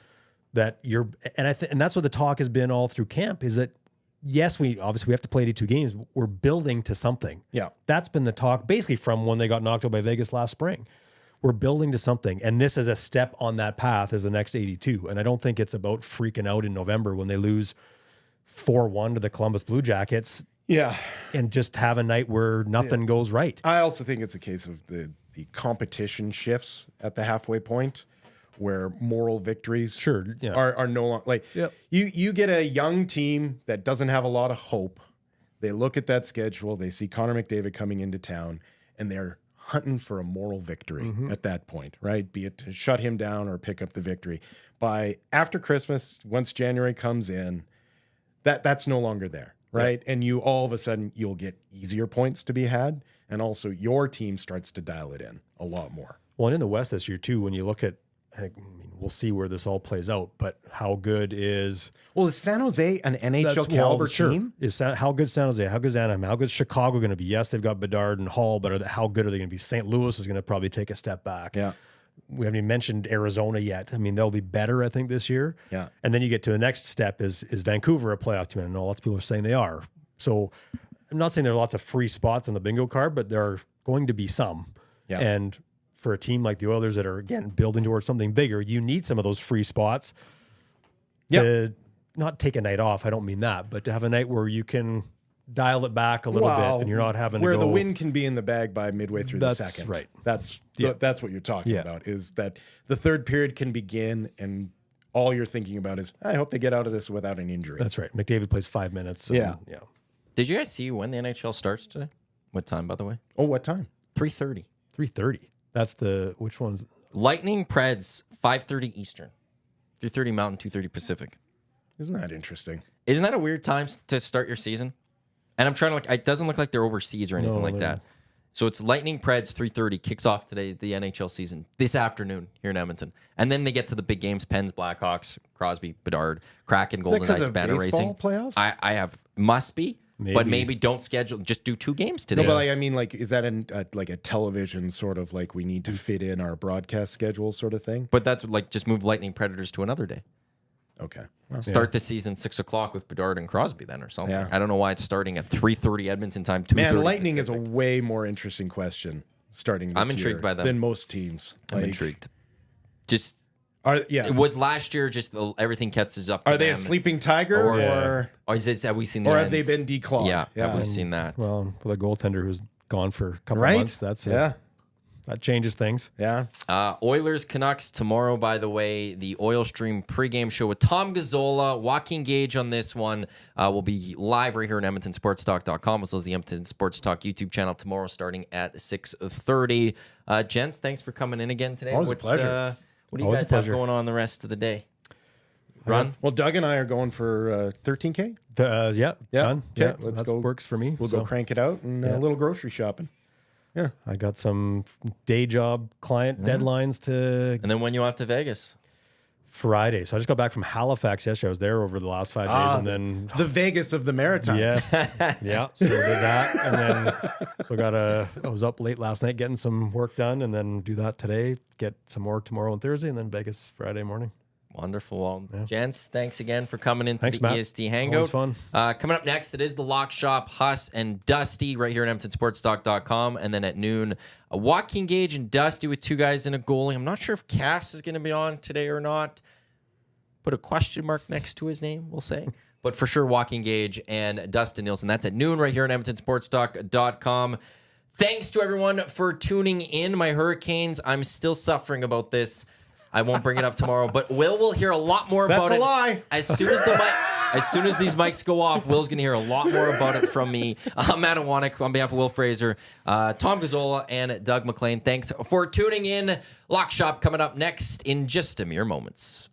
That you're, and and that's what the talk has been all through camp, is that yes, we obviously have to play 82 games, but we're building to something. Yeah. That's been the talk basically from when they got knocked out by Vegas last spring. We're building to something. And this is a step on that path as the next 82. And I don't think it's about freaking out in November when they lose 4-1 to the Columbus Blue Jackets Yeah. and just have a night where nothing goes right. I also think it's a case of the competition shifts at the halfway point where moral victories are no longer like you get a young team that doesn't have a lot of hope. They look at that schedule, they see Connor McDavid coming into town, and they're hunting for a moral victory at that point, right? Be it to shut him down or pick up the victory. By after Christmas, once January comes in, that's no longer there, right? And you all of a sudden you'll get easier points to be had, and also your team starts to dial it in a lot more. Well, and in the West this year too, when you look at, I mean, we'll see where this all plays out, but how good is San Jose an NHL caliber team? How good San Jose? How good is Anaheim? How good is Chicago going to be? Yes, they've got Bedard and Hall, but how good are they going to be? St. Louis is going to probably take a step back. Yeah. We haven't even mentioned Arizona yet. I mean, they'll be better, I think, this year. Yeah. And then you get to the next step is Vancouver a playoff team? I know lots of people are saying they are. So I'm not saying there are lots of free spots on the bingo card, but there are going to be some. Yeah. And for a team like the Oilers that are, again, building towards something bigger, you need some of those free spots to not take a night off. I don't mean that, but to have a night where you can dial it back a little bit and you're not having where to go. the win can be in the bag by midway through the That's second. right. That's what you're talking Yeah. about, is that the third period can begin and all you're thinking about is, I hope they get out of this without an injury. That's right. McDavid plays 5 minutes. and, Yeah. Did you guys see when the NHL starts today? What time, by the way? Oh, what time? 3:30. 3:30. That's which one's? Lightning Preds, 5:30 Eastern. 3:30 Mountain, 2:30 Pacific. Isn't that interesting? Isn't that a weird time to start your season? And I'm trying to it doesn't look like they're overseas or anything like that. So it's Lightning Preds, 3:30, kicks off today the NHL season this afternoon here in Edmonton. And then they get to the big games, Pens, Blackhawks, Crosby, Bedard, Kraken, Golden 'cause Knights, of Banner baseball Racing. playoffs? Must be, but Maybe. maybe don't schedule, just do 2 games today. No, but I mean, is that like a television sort of like we need to fit in our broadcast schedule sort of thing? But that's just move Lightning Predators to another day. Okay. Well, Start the season 6 o'clock with Bedard and Crosby then or something. Yeah. I don't know why it's starting at 3:30 Edmonton time, 2:30 man, Lightning is a Pacific. way more interesting question starting this I'm intrigued year by them. than most teams. I'm intrigued. Just It was last year. Just everything catches up. To Are they a them. sleeping tiger Or is it? Have we seen? The or have they ends? been declawed? Yeah, have we seen that? Well, with a goaltender who's gone for a couple Right? months, that's Yeah. that changes things. Yeah. Oilers Canucks tomorrow. By the way, the Oil Stream pregame show with Tom Gazzola, Joaquin Gage on this one will be live right here on EdmontonSportsTalk.com, as well as the Edmonton Sports Talk YouTube channel tomorrow, starting at 6:30. Gents, thanks for coming in again today. Always a pleasure. What do you Always a guys have pleasure. going on the rest of the day? Run. Well, Doug and I are going for 13K. Yeah, Yeah, done. okay, Yeah, let's that go. works for me. We'll So go crank it out and a little grocery shopping. I got some day job client deadlines to And then when you off to Vegas? Friday. So I just got back from Halifax yesterday. I was there over the last 5 days, and then the Vegas of the Maritimes. yes, yeah. So I did that, and then I was up late last night getting some work done, and then do that today. Get some more tomorrow and Thursday, and then Vegas Friday morning. Wonderful. Well, gents, thanks again for coming into the Matt. EST Hangout. Always fun. Coming up next, it is the Lock Shop, Huss and Dusty right here at EdmontonSportsTalk.com. And then at noon, Joaquin Gage and Dusty with two guys and a goalie. I'm not sure if Cass is going to be on today or not. Put a question mark next to his name, we'll say. But for sure, Joaquin Gage and Dustin Nielsen. That's at noon right here at EdmontonSportsTalk.com. Thanks to everyone for tuning in. My Hurricanes, I'm still suffering about this. I won't bring it up tomorrow, but will hear a lot more about it. That's a lie. As soon as these mics go off, Will's going to hear a lot more about it from me. I'm Matt Iwanyk on behalf of Wil Fraser, Tom Gazzola, and Doug McLean. Thanks for tuning in. Lock Shop coming up next in just a mere moments.